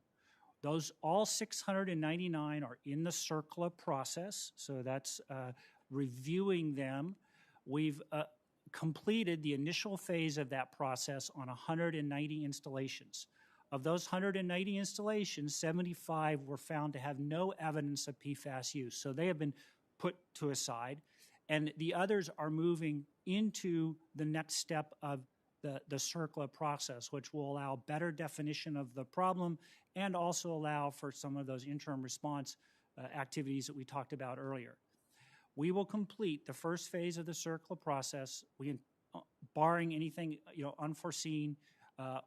Those, all 699 are in the CERCLA process, so that's reviewing them. We've completed the initial phase of that process on 190 installations. Of those 190 installations, 75 were found to have no evidence of PFAS use, so they have been put to a side. And the others are moving into the next step of the CERCLA process, which will allow better definition of the problem and also allow for some of those interim response activities that we talked about earlier. We will complete the first phase of the CERCLA process, barring anything unforeseen,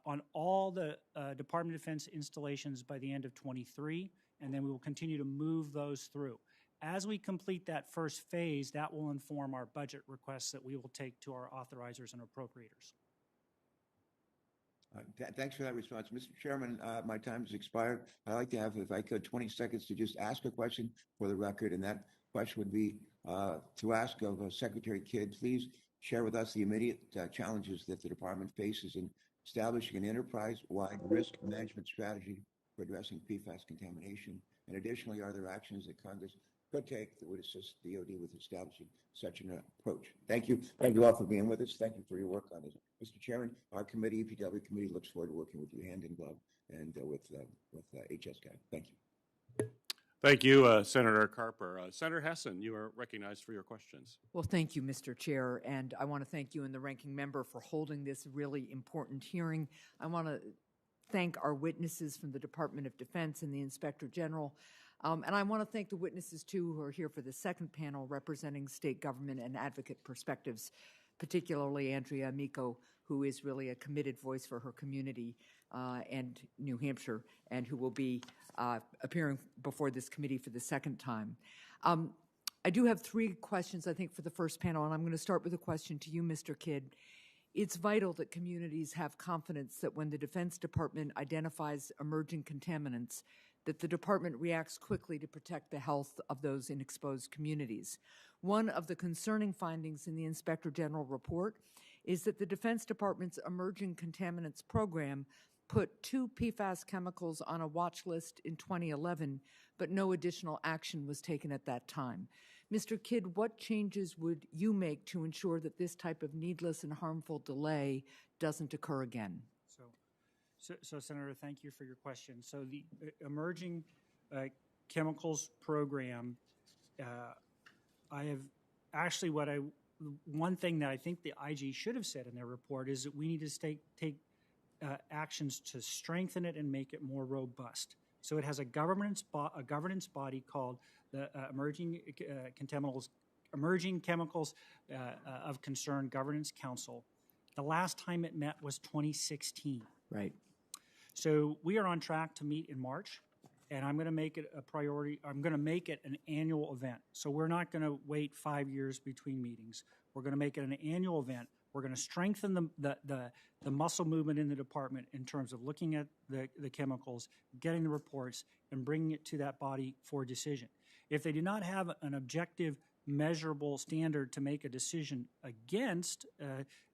on all the Department of Defense installations by the end of '23, and then we will continue to move those through. As we complete that first phase, that will inform our budget requests that we will take to our authorizers and appropriators. Thanks for that response. Mr. Chairman, my time has expired. I'd like to have, if I could, 20 seconds to just ask a question for the record, and that question would be to ask of Secretary Kidd, please share with us the immediate challenges that the department faces in establishing an enterprise-wide risk management strategy for addressing PFAS contamination, and additionally, are there actions that Congress could take that would assist DOD with establishing such an approach? Thank you. Thank you all for being with us. Thank you for your work on this. Mr. Chairman, our committee, EPW committee, looks forward to working with you hand in glove and with HSCAG. Thank you. Thank you, Senator Carper. Senator Hessen, you are recognized for your questions. Well, thank you, Mr. Chair, and I want to thank you and the ranking member for holding this really important hearing. I want to thank our witnesses from the Department of Defense and the Inspector General. And I want to thank the witnesses, too, who are here for the second panel representing state government and advocate perspectives, particularly Andrea Amico, who is really a committed voice for her community and New Hampshire, and who will be appearing before this committee for the second time. I do have three questions, I think, for the first panel, and I'm going to start with a question to you, Mr. Kidd. It's vital that communities have confidence that when the Defense Department identifies emerging contaminants, that the department reacts quickly to protect the health of those in exposed communities. One of the concerning findings in the Inspector General report is that the Defense Department's Emerging Contaminants Program put 2 PFAS chemicals on a watch list in 2011, but no additional action was taken at that time. Mr. Kidd, what changes would you make to ensure that this type of needless and harmful delay doesn't occur again? So, Senator, thank you for your question. So the Emerging Chemicals Program, I have actually one thing that I think the IG should have said in their report is that we need to take actions to strengthen it and make it more robust. So it has a governance body called the Emerging Chemicals of Concern Governance Council. The last time it met was 2016. Right. So we are on track to meet in March, and I'm going to make it a priority. I'm going to make it an annual event. So we're not going to wait 5 years between meetings. We're going to make it an annual event. We're going to strengthen the muscle movement in the department in terms of looking at the chemicals, getting the reports, and bringing it to that body for decision. If they do not have an objective, measurable standard to make a decision against,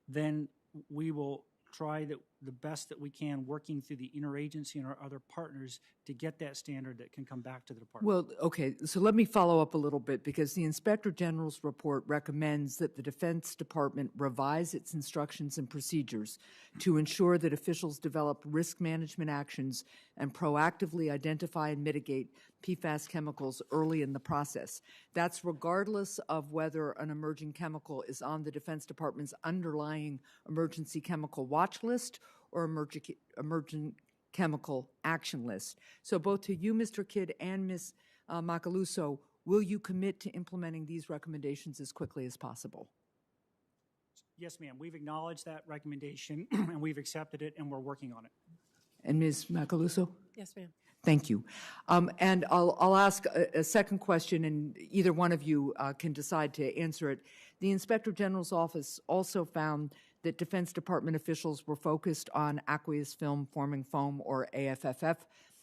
then we will try the best that we can, working through the interagency and our other partners to get that standard that can come back to the department. Well, okay, so let me follow up a little bit, because the Inspector General's report recommends that the Defense Department revise its instructions and procedures to ensure that officials develop risk management actions and proactively identify and mitigate PFAS chemicals early in the process. That's regardless of whether an emerging chemical is on the Defense Department's underlying emergency chemical watch list or emerging chemical action list. So both to you, Mr. Kidd, and Ms. Makuluzo, will you commit to implementing these recommendations as quickly as possible? Yes, ma'am. We've acknowledged that recommendation, and we've accepted it, and we're working on it. And Ms. Makuluzo? Yes, ma'am. Thank you. And I'll ask a second question, and either one of you can decide to answer it. The Inspector General's office also found that Defense Department officials were focused on aqueous film forming foam, or AFFF,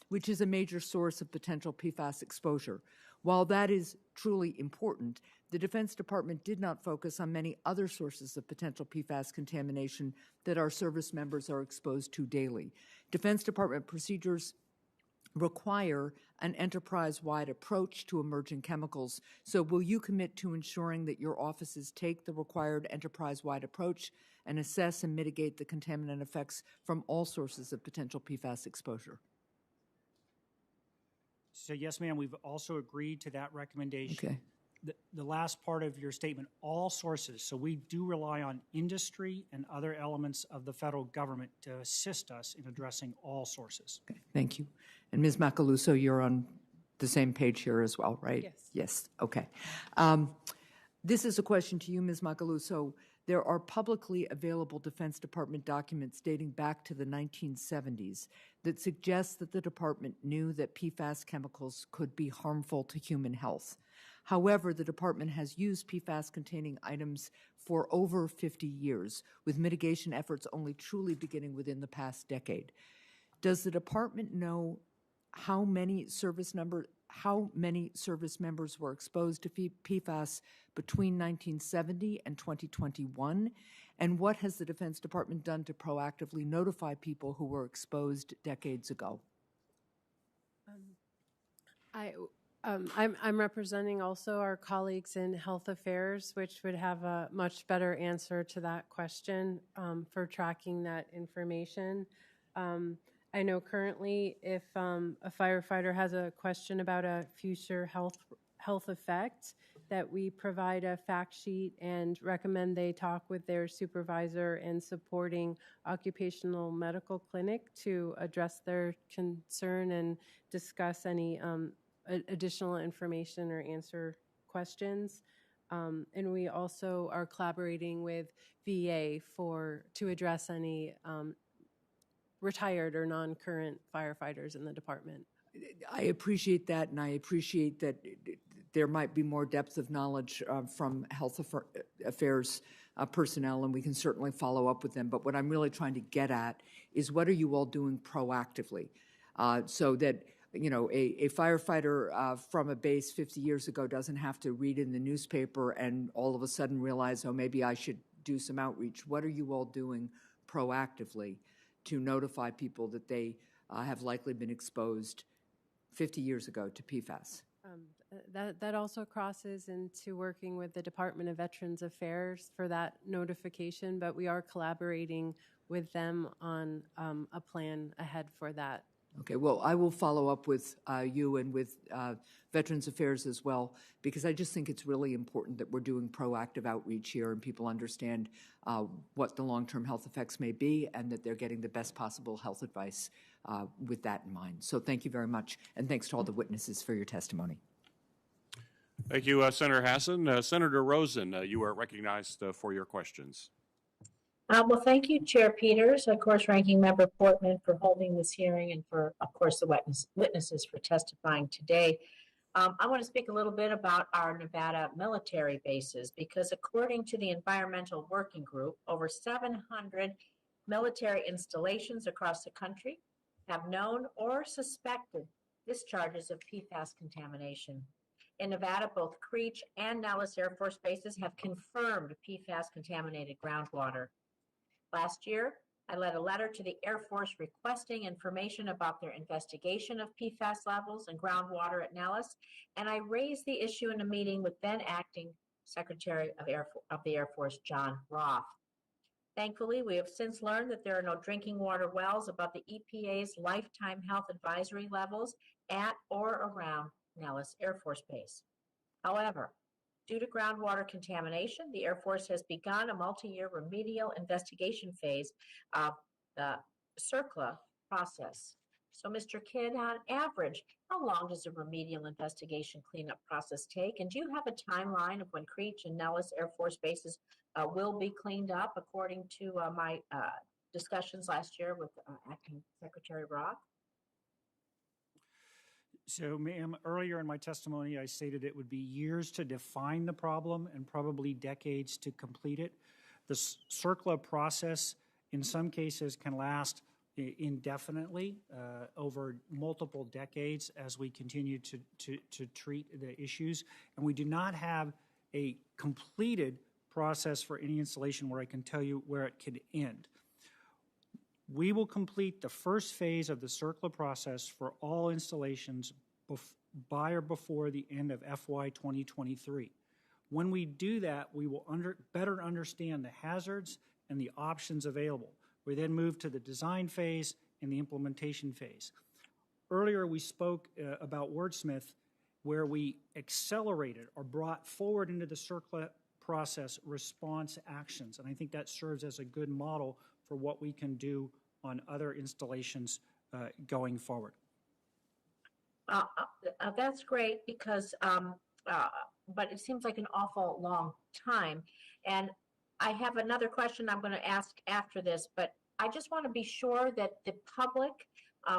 which is a major source of potential PFAS exposure. While that is truly important, the Defense Department did not focus on many other sources of potential PFAS contamination that our service members are exposed to daily. Defense Department procedures require an enterprise-wide approach to emerging chemicals. So will you commit to ensuring that your offices take the required enterprise-wide approach and assess and mitigate the contaminant effects from all sources of potential PFAS exposure? So yes, ma'am, we've also agreed to that recommendation. Okay. The last part of your statement, all sources. So we do rely on industry and other elements of the federal government to assist us in addressing all sources. Okay, thank you. And Ms. Makuluzo, you're on the same page here as well, right? Yes. Yes, okay. This is a question to you, Ms. Makuluzo. There are publicly available Defense Department documents dating back to the 1970s that suggest that the department knew that PFAS chemicals could be harmful to human health. However, the department has used PFAS-containing items for over 50 years, with mitigation efforts only truly beginning within the past decade. Does the department know how many service members were exposed to PFAS between 1970 and 2021? And what has the Defense Department done to proactively notify people who were exposed decades ago? I'm representing also our colleagues in Health Affairs, which would have a much better answer to that question for tracking that information. I know currently if a firefighter has a question about a future health effect, that we provide a fact sheet and recommend they talk with their supervisor and supporting occupational medical clinic to address their concern and discuss any additional information or answer questions. And we also are collaborating with VA to address any retired or non-current firefighters in the department. I appreciate that, and I appreciate that there might be more depth of knowledge from Health Affairs personnel, and we can certainly follow up with them. But what I'm really trying to get at is, what are you all doing proactively so that a firefighter from a base 50 years ago doesn't have to read in the newspaper and all of a sudden realize, oh, maybe I should do some outreach. What are you all doing proactively to notify people that they have likely been exposed 50 years ago to PFAS? That also crosses into working with the Department of Veterans Affairs for that notification, but we are collaborating with them on a plan ahead for that. Okay, well, I will follow up with you and with Veterans Affairs as well, because I just think it's really important that we're doing proactive outreach here and people understand what the long-term health effects may be and that they're getting the best possible health advice with that in mind. So thank you very much, and thanks to all the witnesses for your testimony. Thank you, Senator Hassan. Senator Rosen, you are recognized for your questions. Well, thank you, Chair Peters, of course, Ranking Member Portman, for holding this hearing and for, of course, the witnesses for testifying today. I want to speak a little bit about our Nevada military bases, because according to the Environmental Working Group, over 700 military installations across the country have known or suspected discharges of PFAS contamination. In Nevada, both Creech and Nellis Air Force bases have confirmed PFAS-contaminated groundwater. Last year, I led a letter to the Air Force requesting information about their investigation of PFAS levels in groundwater at Nellis, and I raised the issue in a meeting with then Acting Secretary of the Air Force, John Roth. Thankfully, we have since learned that there are no drinking water wells above the EPA's lifetime health advisory levels at or around Nellis Air Force Base. However, due to groundwater contamination, the Air Force has begun a multi-year remedial investigation phase of the CERCLA process. So, Mr. Kidd, on average, how long does a remedial investigation cleanup process take? And do you have a timeline of when Creech and Nellis Air Force bases will be cleaned up, according to my discussions last year with Acting Secretary Roth? So, ma'am, earlier in my testimony, I stated it would be years to define the problem and probably decades to complete it. The CERCLA process, in some cases, can last indefinitely over multiple decades as we continue to treat the issues. And we do not have a completed process for any installation where I can tell you where it could end. We will complete the first phase of the CERCLA process for all installations by or before the end of FY 2023. When we do that, we will better understand the hazards and the options available. We then move to the design phase and the implementation phase. Earlier, we spoke about Wordsmith, where we accelerated or brought forward into the CERCLA process response actions. And I think that serves as a good model for what we can do on other installations going forward. That's great because, but it seems like an awful long time. And I have another question I'm going to ask after this, but I just want to be sure that the public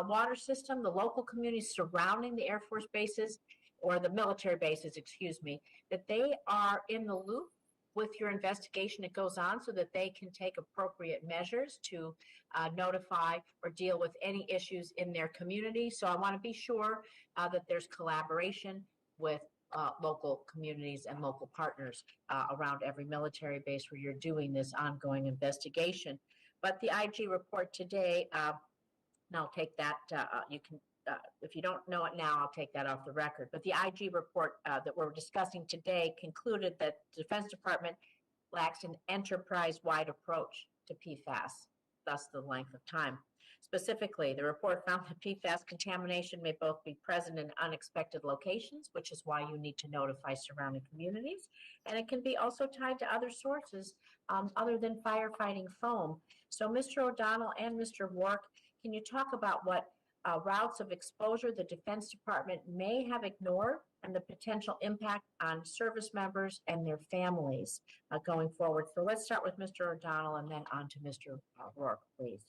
water system, the local communities surrounding the Air Force bases, or the military bases, excuse me, that they are in the loop with your investigation that goes on so that they can take appropriate measures to notify or deal with any issues in their community. So I want to be sure that there's collaboration with local communities and local partners around every military base where you're doing this ongoing investigation. But the IG report today, and I'll take that, you can, if you don't know it now, I'll take that off the record. But the IG report that we're discussing today concluded that the Defense Department lacks an enterprise-wide approach to PFAS, thus the length of time. Specifically, the report found that PFAS contamination may both be present in unexpected locations, which is why you need to notify surrounding communities, and it can be also tied to other sources other than firefighting foam. So Mr. O'Donnell and Mr. Rourke, can you talk about what routes of exposure the Defense Department may have ignored and the potential impact on service members and their families going forward? So let's start with Mr. O'Donnell and then on to Mr. Rourke, please.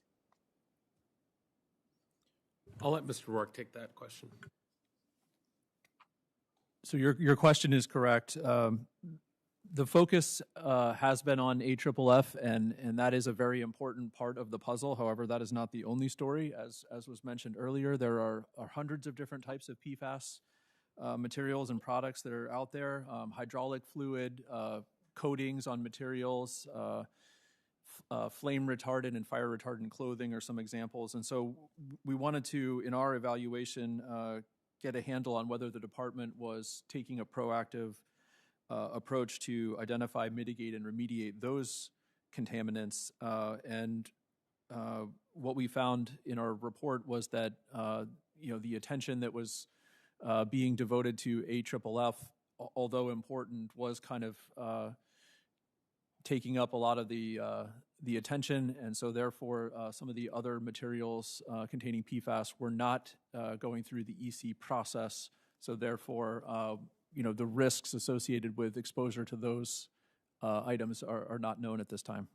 I'll let Mr. Rourke take that question. So your question is correct. The focus has been on AFFF, and that is a very important part of the puzzle. However, that is not the only story. As was mentioned earlier, there are hundreds of different types of PFAS materials and products that are out there. Hydraulic fluid, coatings on materials, flame retardant and fire retardant clothing are some examples. And so we wanted to, in our evaluation, get a handle on whether the department was taking a proactive approach to identify, mitigate, and remediate those contaminants. And what we found in our report was that the attention that was being devoted to AFFF, although important, was kind of taking up a lot of the attention, and so therefore some of the other materials containing PFAS were not going through the EC process. So therefore, the risks associated with exposure to those items are not known at this time.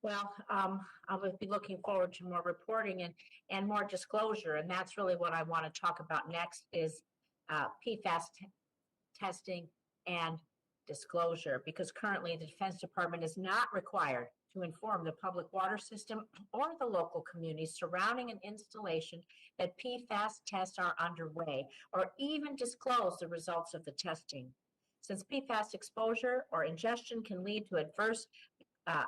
Well, I would be looking forward to more reporting and more disclosure, and that's really what I want to talk about next is PFAS testing and disclosure, because currently the Defense Department is not required to inform the public water system or the local communities surrounding an installation that PFAS tests are underway, or even disclose the results of the testing. Since PFAS exposure or ingestion can lead to adverse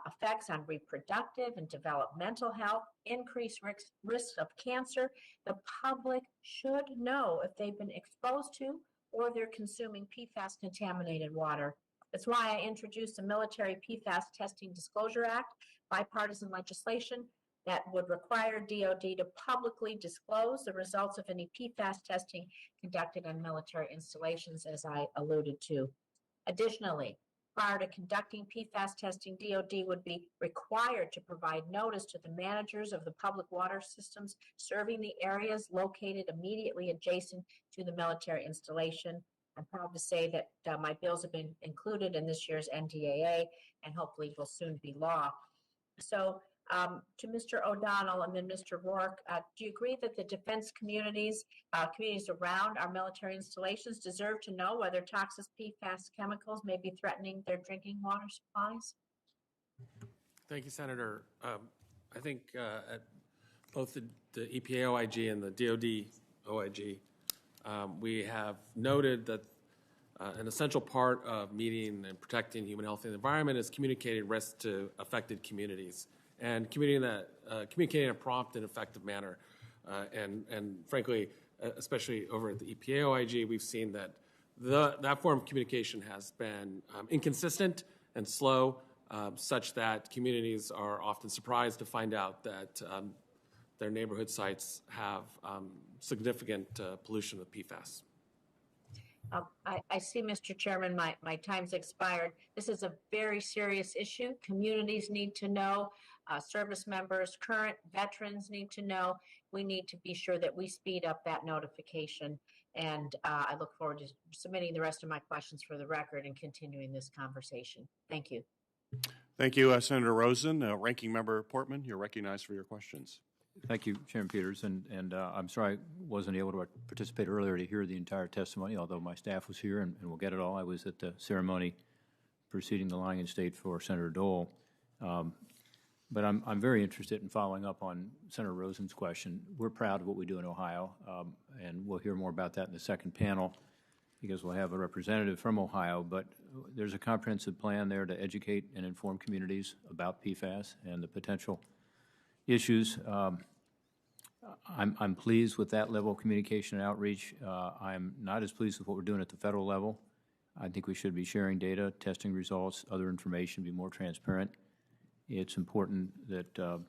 effects on reproductive and developmental health, increased risks of cancer, the public should know if they've been exposed to or they're consuming PFAS contaminated water. That's why I introduced the Military PFAS Testing Disclosure Act, bipartisan legislation that would require DoD to publicly disclose the results of any PFAS testing conducted on military installations, as I alluded to. Additionally, prior to conducting PFAS testing, DoD would be required to provide notice to the managers of the public water systems serving the areas located immediately adjacent to the military installation. I'm proud to say that my bills have been included in this year's NDAA and hopefully will soon be law. So to Mr. O'Donnell and then Mr. Rourke, do you agree that the defense communities around our military installations deserve to know whether toxic PFAS chemicals may be threatening their drinking water supplies? Thank you, Senator. I think at both the EPA OIG and the DoD OIG, we have noted that an essential part of meeting and protecting human health and the environment is communicating risks to affected communities. and communicating in a prompt and effective manner. And frankly, especially over at the EPA OIG, we've seen that that form of communication has been inconsistent and slow, such that communities are often surprised to find out that their neighborhood sites have significant pollution with PFAS. I see, Mr. Chairman, my time's expired. This is a very serious issue. Communities need to know. Service members, current veterans need to know. We need to be sure that we speed up that notification. And I look forward to submitting the rest of my questions for the record and continuing this conversation. Thank you. Thank you, Senator Rosen. Ranking Member Portman, you're recognized for your questions. Thank you, Chairman Peters, and I'm sorry I wasn't able to participate earlier to hear the entire testimony, although my staff was here and we'll get it all. I was at the ceremony preceding the lying in state for Senator Dole. But I'm very interested in following up on Senator Rosen's question. We're proud of what we do in Ohio, and we'll hear more about that in the second panel because we'll have a representative from Ohio, but there's a comprehensive plan there to educate and inform communities about PFAS and the potential issues. I'm pleased with that level of communication and outreach. I'm not as pleased with what we're doing at the federal level. I think we should be sharing data, testing results, other information, be more transparent. It's important that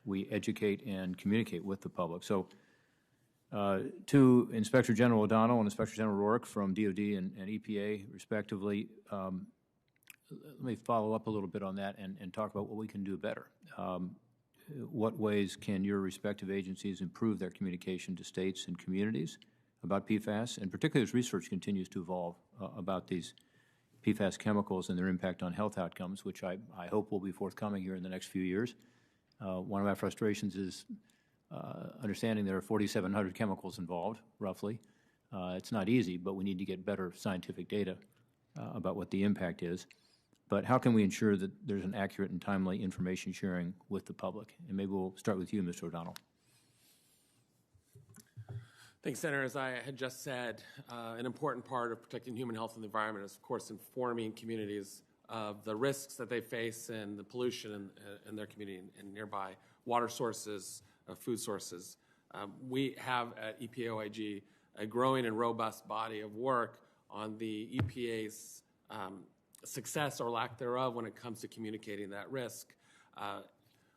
we educate and communicate with the public. So to Inspector General O'Donnell and Inspector General Rourke from DOD and EPA, respectively, let me follow up a little bit on that and talk about what we can do better. What ways can your respective agencies improve their communication to states and communities about PFAS, and particularly as research continues to evolve about these PFAS chemicals and their impact on health outcomes, which I hope will be forthcoming here in the next few years. One of my frustrations is understanding there are 4,700 chemicals involved, roughly. It's not easy, but we need to get better scientific data about what the impact is. But how can we ensure that there's an accurate and timely information sharing with the public? And maybe we'll start with you, Mr. O'Donnell. Thanks, Senator. As I had just said, an important part of protecting human health and the environment is, of course, informing communities of the risks that they face and the pollution in their community and nearby water sources, food sources. We have at EPA OIG a growing and robust body of work on the EPA's success or lack thereof when it comes to communicating that risk.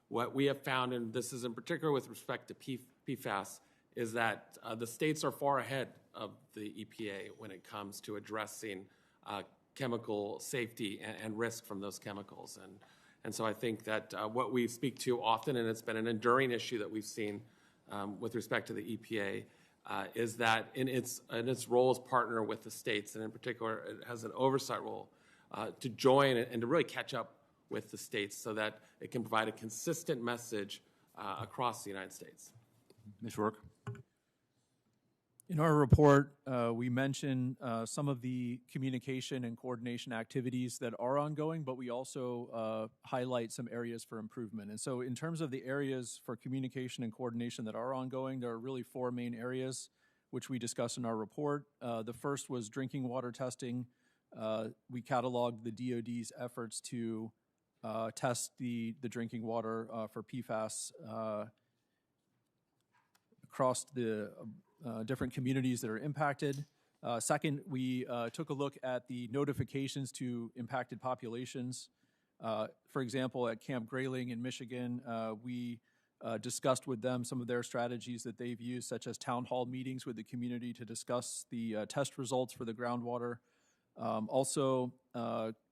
What we have found, and this is in particular with respect to PFAS, is that the states are far ahead of the EPA when it comes to addressing chemical safety and risk from those chemicals. And so I think that what we speak to often, and it's been an enduring issue that we've seen with respect to the EPA, is that in its role as partner with the states, and in particular it has an oversight role, to join and to really catch up with the states so that it can provide a consistent message across the United States. Ms. Rourke. In our report, we mention some of the communication and coordination activities that are ongoing, but we also highlight some areas for improvement. And so in terms of the areas for communication and coordination that are ongoing, there are really four main areas which we discuss in our report. The first was drinking water testing. We cataloged the DOD's efforts to test the drinking water for PFAS across the different communities that are impacted. Second, we took a look at the notifications to impacted populations. For example, at Camp Grayling in Michigan, we discussed with them some of their strategies that they've used, such as town hall meetings with the community to discuss the test results for the groundwater. Also,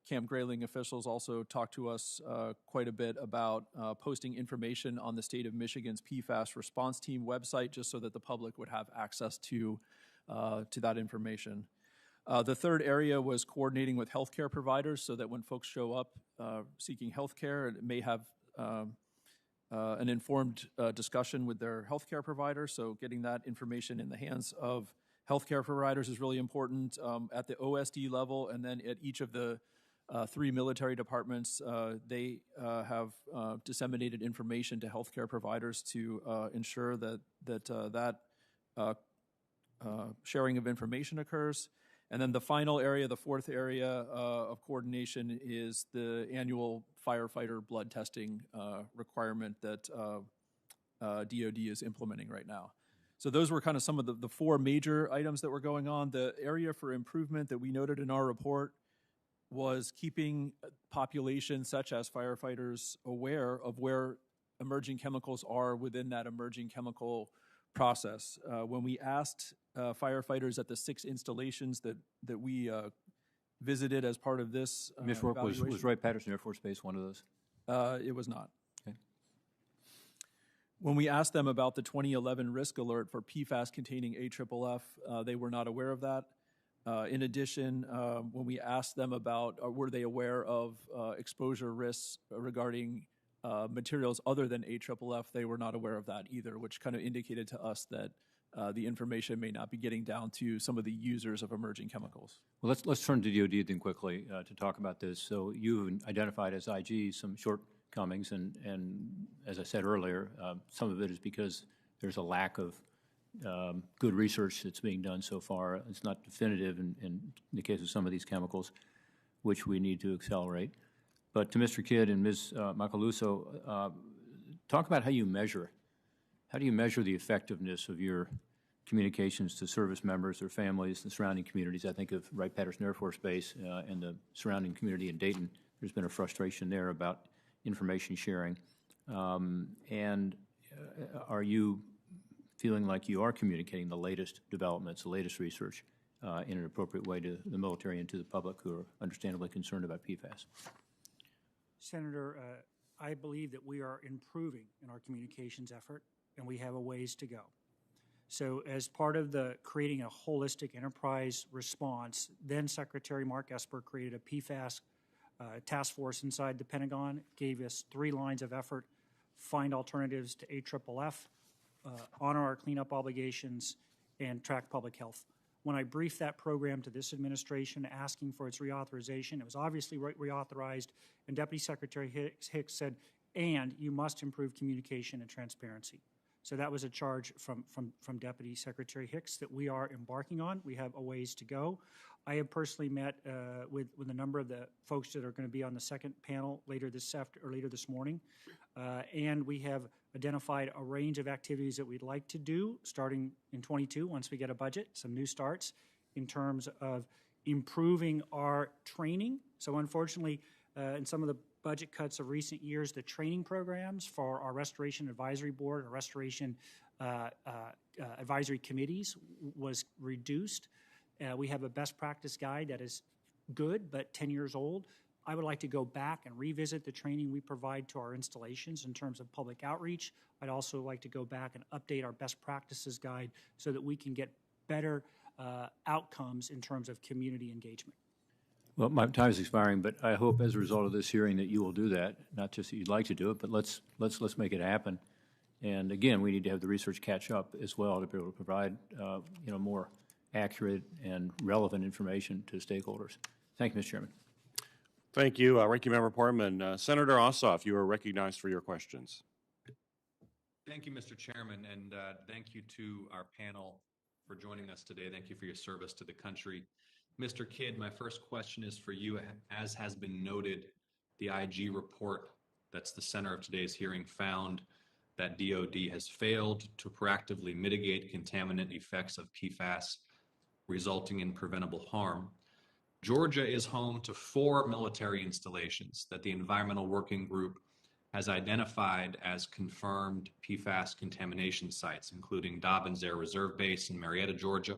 Camp Grayling officials also talked to us quite a bit about posting information on the state of Michigan's PFAS response team website, just so that the public would have access to that information. The third area was coordinating with healthcare providers so that when folks show up seeking healthcare, it may have an informed discussion with their healthcare provider. So getting that information in the hands of healthcare providers is really important at the OSD level, and then at each of the three military departments, they have disseminated information to healthcare providers to ensure that sharing of information occurs. And then the final area, the fourth area of coordination, is the annual firefighter blood testing requirement that DOD is implementing right now. So those were kind of some of the four major items that were going on. The area for improvement that we noted in our report was keeping populations such as firefighters aware of where emerging chemicals are within that emerging chemical process. When we asked firefighters at the 6 installations that we visited as part of this Ms. Rourke, was Wright-Patterson Air Force Base one of those? It was not. Okay. When we asked them about the 2011 risk alert for PFAS containing AFFF, they were not aware of that. In addition, when we asked them about were they aware of exposure risks regarding materials other than AFFF, they were not aware of that either, which kind of indicated to us that the information may not be getting down to some of the users of emerging chemicals. Well, let's turn to DOD then quickly to talk about this. So you've identified as IG some shortcomings, and as I said earlier, some of it is because there's a lack of good research that's being done so far. It's not definitive in the case of some of these chemicals, which we need to accelerate. But to Mr. Kidd and Ms. Makuluzo, talk about how do you measure the effectiveness of your communications to service members, their families, the surrounding communities. I think of Wright-Patterson Air Force Base and the surrounding community in Dayton. There's been a frustration there about information sharing. And are you feeling like you are communicating the latest developments, the latest research in an appropriate way to the military and to the public who are understandably concerned about PFAS? Senator, I believe that we are improving in our communications effort, and we have a ways to go. So as part of the creating a holistic enterprise response, then Secretary Mark Esper created a PFAS task force inside the Pentagon, gave us 3 lines of effort: find alternatives to AFFF, honor our cleanup obligations, and track public health. When I briefed that program to this administration asking for its reauthorization, it was obviously reauthorized, and Deputy Secretary Hicks said, and you must improve communication and transparency. So that was a charge from Deputy Secretary Hicks that we are embarking on. We have a ways to go. I have personally met with a number of the folks that are going to be on the second panel later this morning, and we have identified a range of activities that we'd like to do starting in 22 once we get a budget, some new starts in terms of improving our training. So unfortunately, in some of the budget cuts of recent years, the training programs for our Restoration Advisory Board, our Restoration Advisory Committees was reduced. We have a best practice guide that is good, but 10 years old. I would like to go back and revisit the training we provide to our installations in terms of public outreach. I'd also like to go back and update our best practices guide so that we can get better outcomes in terms of community engagement. Well, my time is expiring, but I hope as a result of this hearing that you will do that. Not just that you'd like to do it, but let's make it happen. And again, we need to have the research catch up as well to be able to provide more accurate and relevant information to stakeholders. Thank you, Mr. Chairman. Thank you, Ranking Member Portman. Senator Ossoff, you are recognized for your questions. Thank you, Mr. Chairman, and thank you to our panel for joining us today. Thank you for your service to the country. Mr. Kidd, my first question is for you. As has been noted, the IG report that's the center of today's hearing found that DOD has failed to proactively mitigate contaminant effects of PFAS, resulting in preventable harm. Georgia is home to 4 military installations that the Environmental Working Group has identified as confirmed PFAS contamination sites, including Dobbins Air Reserve Base in Marietta, Georgia,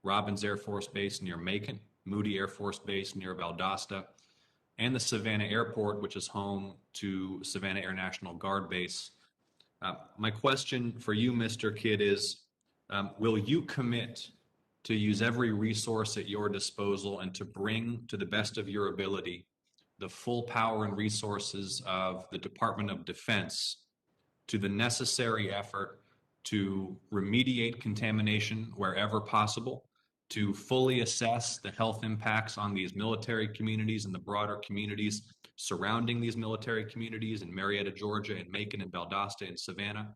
Robins Air Force Base near Macon, Moody Air Force Base near Valdosta, and the Savannah Airport, which is home to Savannah Air National Guard Base. My question for you, Mr. Kidd, is will you commit to use every resource at your disposal and to bring to the best of your ability the full power and resources of the Department of Defense to the necessary effort to remediate contamination wherever possible, to fully assess the health impacts on these military communities and the broader communities surrounding these military communities in Marietta, Georgia, and Macon and Valdosta and Savannah?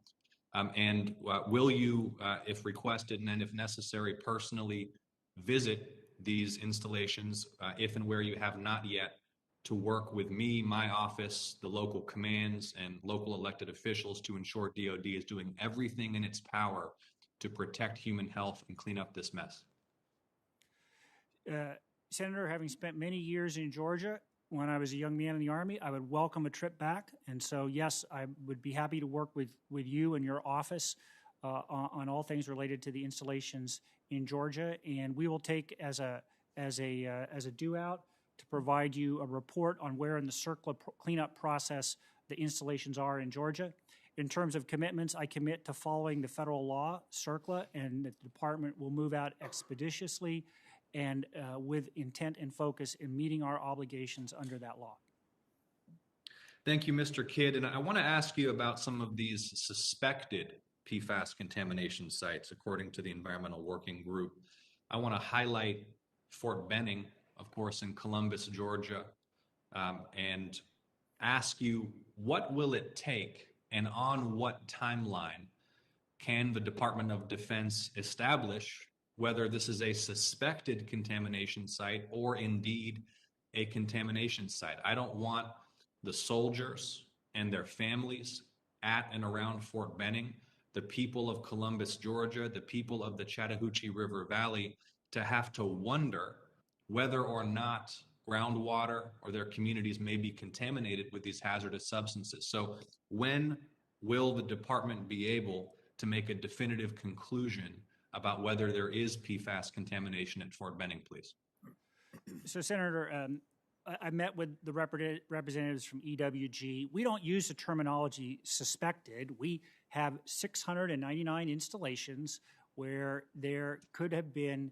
And will you, if requested and then if necessary, personally visit these installations if and where you have not yet to work with me, my office, the local commands, and local elected officials to ensure DoD is doing everything in its power to protect human health and clean up this mess? Senator, having spent many years in Georgia, when I was a young man in the Army, I would welcome a trip back. And so, yes, I would be happy to work with you and your office on all things related to the installations in Georgia. And we will take as a due out to provide you a report on where in the CERCLA cleanup process the installations are in Georgia. In terms of commitments, I commit to following the federal law, CERCLA, and the department will move out expeditiously and with intent and focus in meeting our obligations under that law. Thank you, Mr. Kidd. And I want to ask you about some of these suspected PFAS contamination sites, according to the Environmental Working Group. I want to highlight Fort Benning, of course, in Columbus, Georgia, and ask you, what will it take and on what timeline can the Department of Defense establish whether this is a suspected contamination site or indeed a contamination site? I don't want the soldiers and their families at and around Fort Benning, the people of Columbus, Georgia, the people of the Chattahoochee River Valley to have to wonder whether or not groundwater or their communities may be contaminated with these hazardous substances. So when will the department be able to make a definitive conclusion about whether there is PFAS contamination at Fort Benning, please? So, Senator, I met with the representatives from EWG. We don't use the terminology suspected. We have 699 installations where there could have been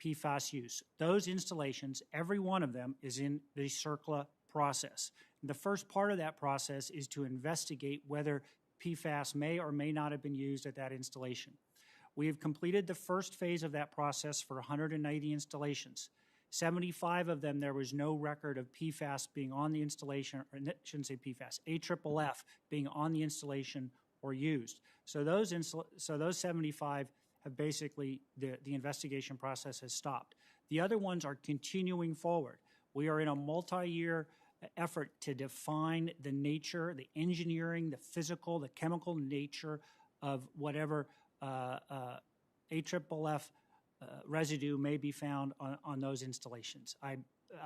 PFAS use. Those installations, every one of them is in the CERCLA process. And the first part of that process is to investigate whether PFAS may or may not have been used at that installation. We have completed the first phase of that process for 190 installations. 75 of them, there was no record of PFAS being on the installation, or I shouldn't say PFAS, AFFF being on the installation or used. So those 75 have basically, the investigation process has stopped. The other ones are continuing forward. We are in a multi-year effort to define the nature, the engineering, the physical, the chemical nature of whatever AFFF residue may be found on those installations. I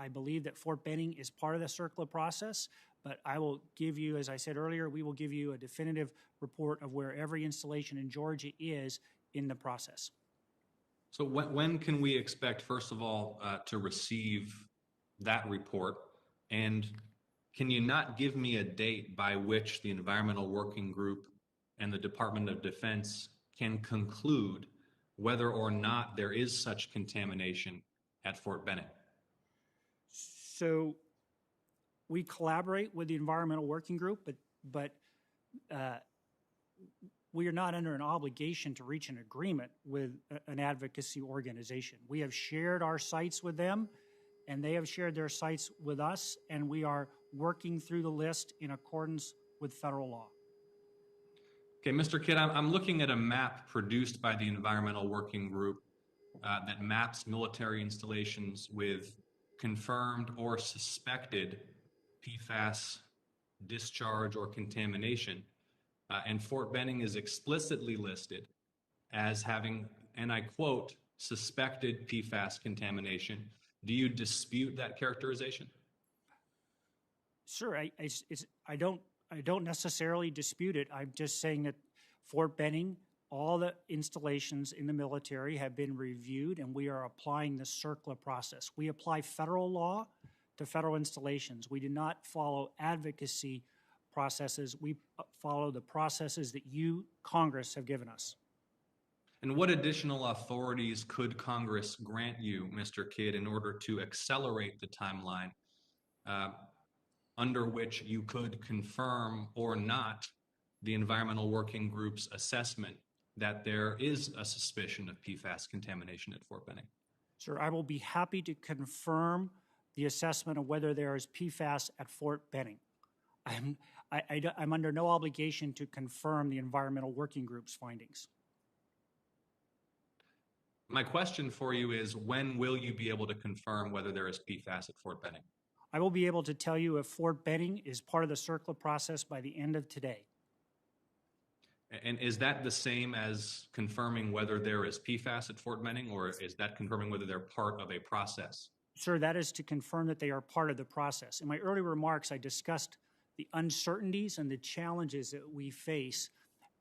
believe that Fort Benning is part of the CERCLA process, but I will give you, as I said earlier, we will give you a definitive report of where every installation in Georgia is in the process. So when can we expect, first of all, to receive that report? And can you not give me a date by which the Environmental Working Group and the Department of Defense can conclude whether or not there is such contamination at Fort Benning? So we collaborate with the Environmental Working Group, but we are not under an obligation to reach an agreement with an advocacy organization. We have shared our sites with them, and they have shared their sites with us, and we are working through the list in accordance with federal law. Okay, Mr. Kidd, I'm looking at a map produced by the Environmental Working Group that maps military installations with confirmed or suspected PFAS discharge or contamination. And Fort Benning is explicitly listed as having, and I quote, suspected PFAS contamination. Do you dispute that characterization? Sure, I don't necessarily dispute it. I'm just saying that Fort Benning, all the installations in the military have been reviewed, and we are applying the CERCLA process. We apply federal law to federal installations. We do not follow advocacy processes. We follow the processes that you, Congress, have given us. And what additional authorities could Congress grant you, Mr. Kidd, in order to accelerate the timeline under which you could confirm or not the Environmental Working Group's assessment that there is a suspicion of PFAS contamination at Fort Benning? Sir, I will be happy to confirm the assessment of whether there is PFAS at Fort Benning. I'm under no obligation to confirm the Environmental Working Group's findings. My question for you is, when will you be able to confirm whether there is PFAS at Fort Benning? I will be able to tell you if Fort Benning is part of the CERCLA process by the end of today. And is that the same as confirming whether there is PFAS at Fort Benning, or is that confirming whether they're part of a process? Sir, that is to confirm that they are part of the process. In my early remarks, I discussed the uncertainties and the challenges that we face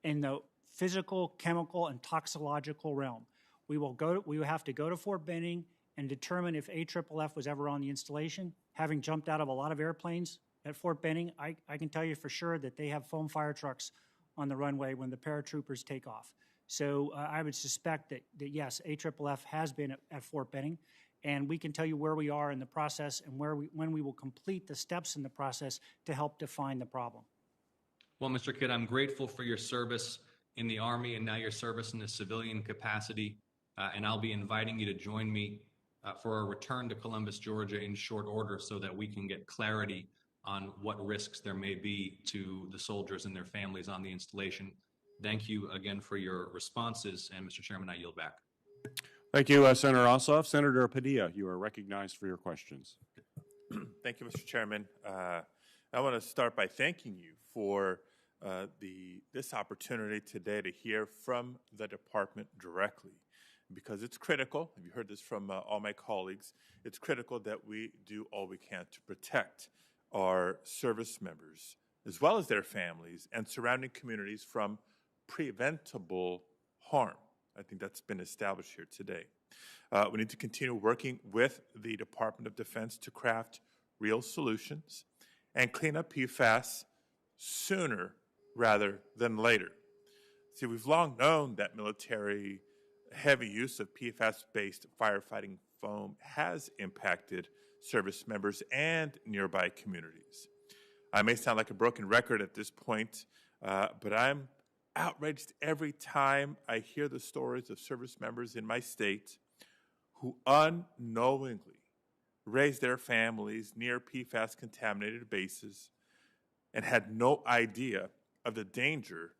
in the physical, chemical, and toxicological realm. We will have to go to Fort Benning and determine if AFFF was ever on the installation. Having jumped out of a lot of airplanes at Fort Benning, I can tell you for sure that they have foam fire trucks on the runway when the paratroopers take off. So I would suspect that yes, AFFF has been at Fort Benning, and we can tell you where we are in the process and when we will complete the steps in the process to help define the problem. Well, Mr. Kidd, I'm grateful for your service in the Army and now your service in the civilian capacity, and I'll be inviting you to join me for a return to Columbus, Georgia in short order so that we can get clarity on what risks there may be to the soldiers and their families on the installation. Thank you again for your responses, and Mr. Chairman, I yield back. Thank you, Senator Ossoff. Senator Padilla, you are recognized for your questions. Thank you, Mr. Chairman. I want to start by thanking you for this opportunity today to hear from the department directly, because it's critical. You heard this from all my colleagues. It's critical that we do all we can to protect our service members, as well as their families and surrounding communities, from preventable harm. I think that's been established here today. We need to continue working with the Department of Defense to craft real solutions and clean up PFAS sooner rather than later. See, we've long known that military heavy use of PFAS-based firefighting foam has impacted service members and nearby communities. I may sound like a broken record at this point, but I'm outraged every time I hear the stories of service members in my state who unknowingly raised their families near PFAS-contaminated bases and had no idea of the danger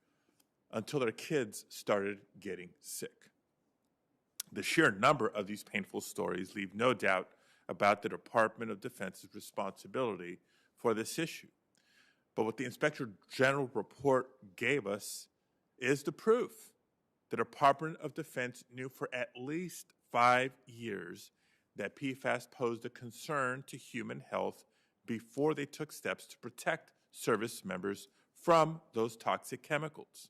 until their kids started getting sick. The sheer number of these painful stories leave no doubt about the Department of Defense's responsibility for this issue. But what the Inspector General report gave us is the proof. The Department of Defense knew for at least 5 years that PFAS posed a concern to human health before they took steps to protect service members from those toxic chemicals.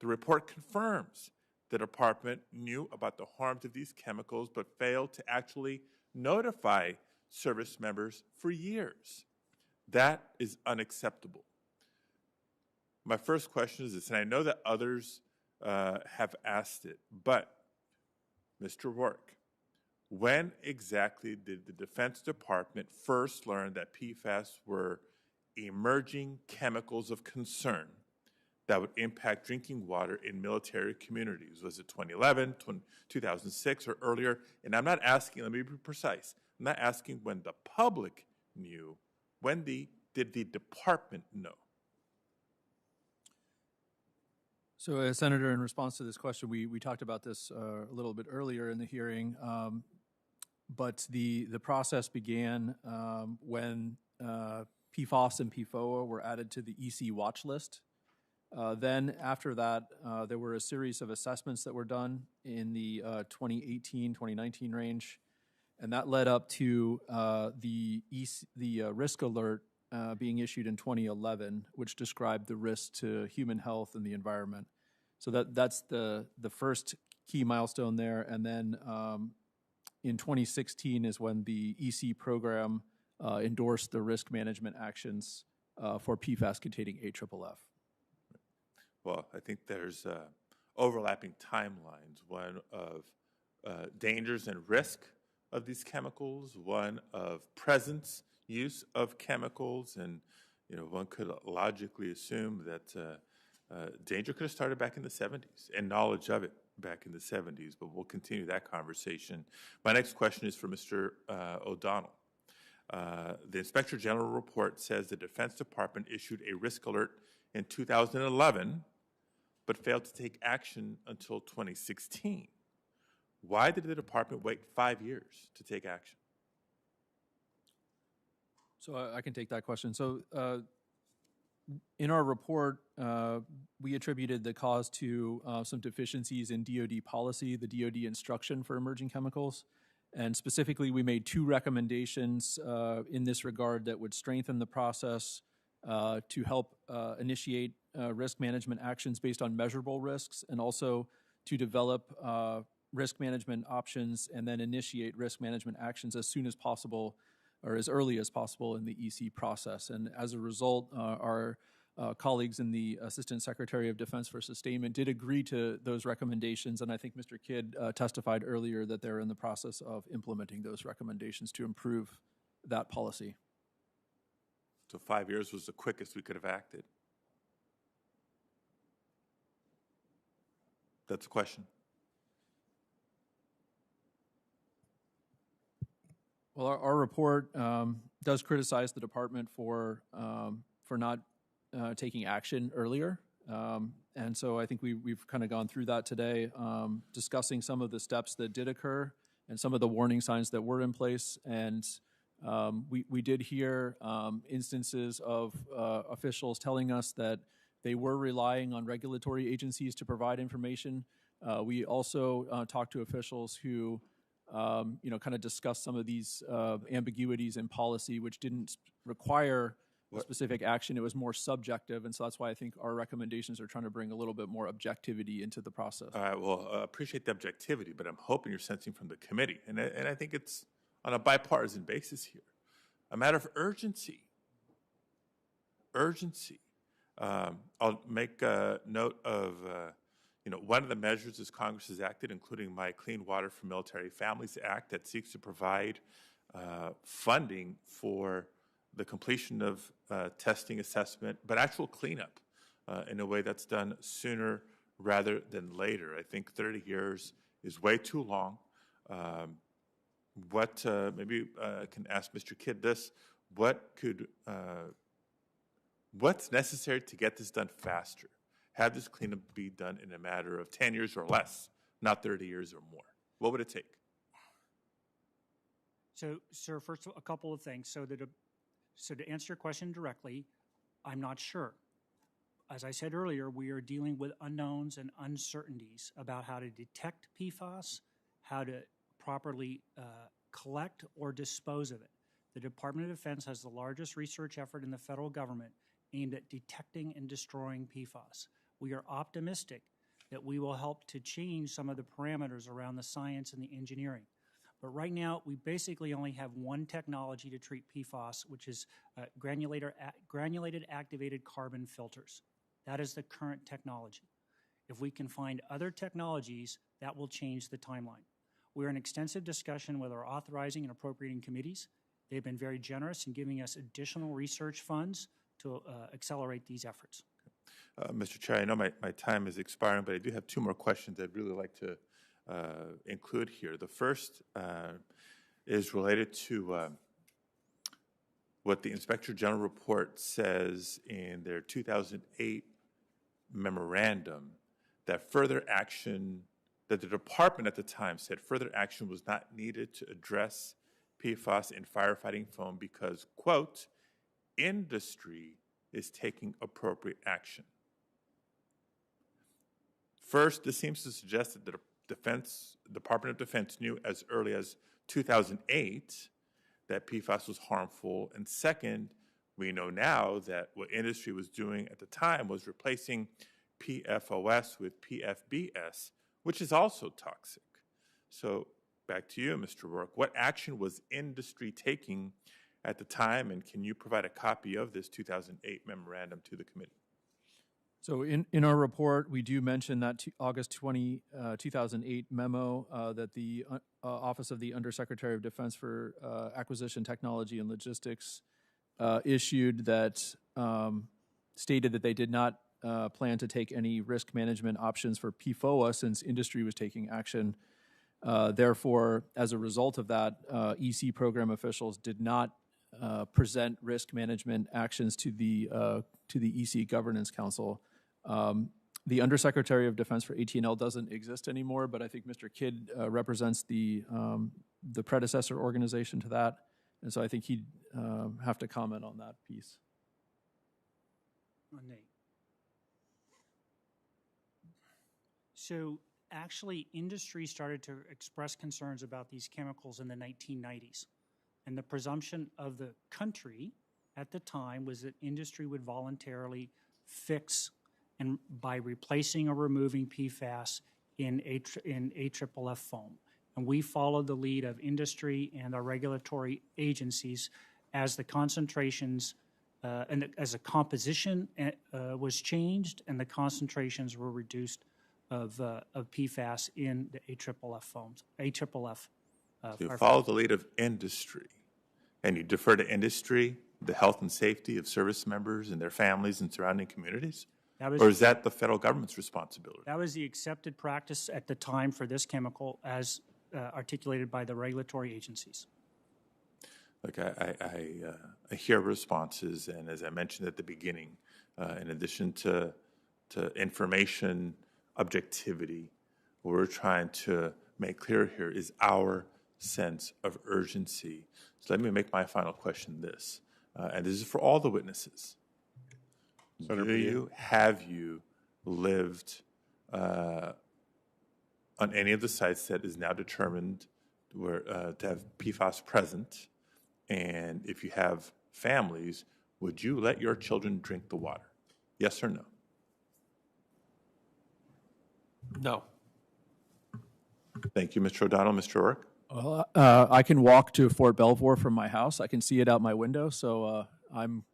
The report confirms the department knew about the harms of these chemicals but failed to actually notify service members for years. That is unacceptable. My first question is this, and I know that others have asked it, but Mr. Rourke, when exactly did the Defense Department first learn that PFAS were emerging chemicals of concern that would impact drinking water in military communities? Was it 2011, 2006, or earlier? And I'm not asking, let me be precise, I'm not asking when the public knew. When did the department know? So, Senator, in response to this question, we talked about this a little bit earlier in the hearing, but the process began when PFOS and PFOA were added to the EC watch list. Then after that, there were a series of assessments that were done in the 2018-2019 range, and that led up to the risk alert being issued in 2011, which described the risk to human health and the environment. So that's the first key milestone there. And then in 2016 is when the EC program endorsed the risk management actions for PFAS containing AFFF. Well, I think there's overlapping timelines, one of dangers and risk of these chemicals, one of presence, use of chemicals, and one could logically assume that danger could have started back in the 70s and knowledge of it back in the 70s, but we'll continue that conversation. My next question is for Mr. O'Donnell. The Inspector General report says the Defense Department issued a risk alert in 2011, but failed to take action until 2016. Why did the department wait 5 years to take action? So I can take that question. So in our report, we attributed the cause to some deficiencies in DoD policy, the DoD instruction for emerging chemicals. And specifically, we made 2 recommendations in this regard that would strengthen the process to help initiate risk management actions based on measurable risks, and also to develop risk management options and then initiate risk management actions as soon as possible or as early as possible in the EC process. And as a result, our colleagues in the Assistant Secretary of Defense for Sustainment did agree to those recommendations, and I think Mr. Kidd testified earlier that they're in the process of implementing those recommendations to improve that policy. So 5 years was the quickest we could have acted. That's a question. Well, our report does criticize the department for not taking action earlier. And so I think we've kind of gone through that today, discussing some of the steps that did occur and some of the warning signs that were in place. And we did hear instances of officials telling us that they were relying on regulatory agencies to provide information. We also talked to officials who kind of discussed some of these ambiguities in policy, which didn't require a specific action. It was more subjective, and so that's why I think our recommendations are trying to bring a little bit more objectivity into the process. All right, well, appreciate the objectivity, but I'm hoping you're sensing from the committee, and I think it's on a bipartisan basis here, a matter of urgency. Urgency. I'll make a note of one of the measures as Congress has acted, including my Clean Water for Military Families Act that seeks to provide funding for the completion of testing, assessment, but actual cleanup in a way that's done sooner rather than later. I think 30 years is way too long. Maybe I can ask Mr. Kidd this, what's necessary to get this done faster? Have this cleanup be done in a matter of 10 years or less, not 30 years or more? What would it take? So, sir, first, a couple of things. So to answer your question directly, I'm not sure. As I said earlier, we are dealing with unknowns and uncertainties about how to detect PFAS, how to properly collect or dispose of it. The Department of Defense has the largest research effort in the federal government aimed at detecting and destroying PFAS. We are optimistic that we will help to change some of the parameters around the science and the engineering. But right now, we basically only have one technology to treat PFAS, which is granulated activated carbon filters. That is the current technology. If we can find other technologies, that will change the timeline. We're in extensive discussion with our authorizing and appropriating committees. They've been very generous in giving us additional research funds to accelerate these efforts. Mr. Chair, I know my time is expiring, but I do have 2 more questions I'd really like to include here. The first is related to what the Inspector General report says in their 2008 memorandum, that further action, that the department at the time said further action was not needed to address PFAS in firefighting foam because, quote, industry is taking appropriate action. First, this seems to suggest that the Department of Defense knew as early as 2008 that PFAS was harmful. And second, we know now that what industry was doing at the time was replacing PFOS with PFBS, which is also toxic. So back to you, Mr. Rourke. What action was industry taking at the time, and can you provide a copy of this 2008 memorandum to the committee? So in our report, we do mention that August 2008 memo that the Office of the Undersecretary of Defense for Acquisition, Technology, and Logistics issued that stated that they did not plan to take any risk management options for PFOA since industry was taking action. Therefore, as a result of that, EC program officials did not present risk management actions to the EC Governance Council. The Undersecretary of Defense for AT&L doesn't exist anymore, but I think Mr. Kidd represents the predecessor organization to that, And so I think he'd have to comment on that piece. Nate. So actually, industry started to express concerns about these chemicals in the 1990s. And the presumption of the country at the time was that industry would voluntarily fix and by replacing or removing PFAS in AFFF foam. And we followed the lead of industry and our regulatory agencies as the concentrations and as the composition was changed and the concentrations were reduced of PFAS in the AFFF foams. AFFF. So you follow the lead of industry, and you defer to industry, the health and safety of service members and their families and surrounding communities? Or is that the federal government's responsibility? That was the accepted practice at the time for this chemical as articulated by the regulatory agencies. Look, I hear responses, and as I mentioned at the beginning, in addition to information objectivity, what we're trying to make clear here is our sense of urgency. So let me make my final question this, and this is for all the witnesses. Have you lived on any of the sites that is now determined where, to have PFAS present? And if you have families, would you let your children drink the water? Yes or no? No. Thank you, Mr. O'Donnell. Mr. O'Rourke? Well, I can walk to Fort Belvoir from my house. I can see it out my window, so I'm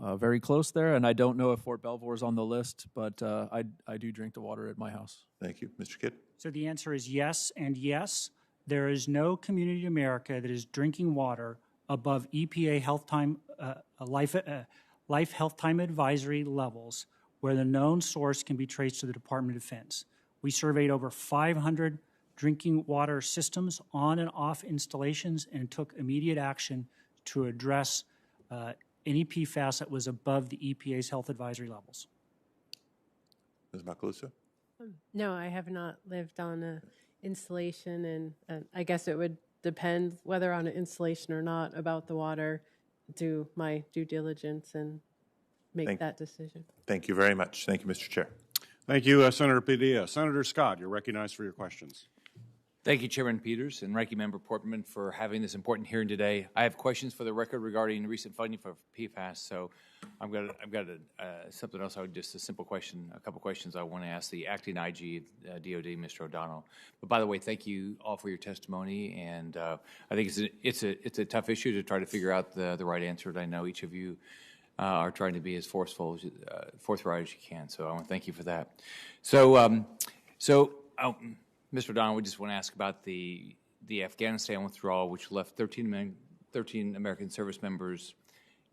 very close there. And I don't know if Fort Belvoir is on the list, but I do drink the water at my house. Thank you. Mr. Kidd? So the answer is yes and yes. There is no community in America that is drinking water above EPA health time, life health time advisory levels where the known source can be traced to the Department of Defense. We surveyed over 500 drinking water systems on and off installations and took immediate action to address any PFAS that was above the EPA's health advisory levels. Ms. Makuluzo? No, I have not lived on an installation, and I guess it would depend whether on an installation or not about the water, do my due diligence and make that decision. Thank you very much. Thank you, Mr. Chair. Thank you, Senator Padilla. Senator Scott, you're recognized for your questions. Thank you, Chairman Peters and Ranking Member Portman, for having this important hearing today. I have questions for the record regarding recent funding for PFAS. So I've got something else. Just a simple question, a couple questions I want to ask the acting IG DOD, Mr. O'Donnell. But by the way, thank you all for your testimony, and I think it's a tough issue to try to figure out the right answer. And I know each of you are trying to be as forthright as you can. So I want to thank you for that. Mr. O'Donnell, we just want to ask about the Afghanistan withdrawal, which left 13 American service members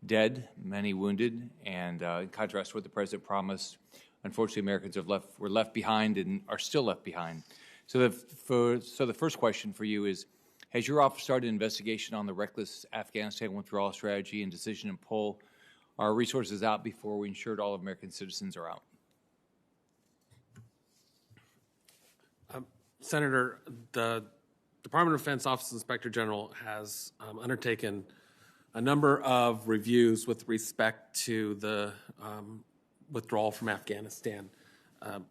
dead, many wounded, and in contrast to what the President promised, unfortunately, Americans were left behind and are still left behind. So the first question for you is, has your office started an investigation on the reckless Afghanistan withdrawal strategy and decision to pull our resources out before we ensured all American citizens are out? Senator, the Department of Defense Office Inspector General has undertaken a number of reviews with respect to the withdrawal from Afghanistan.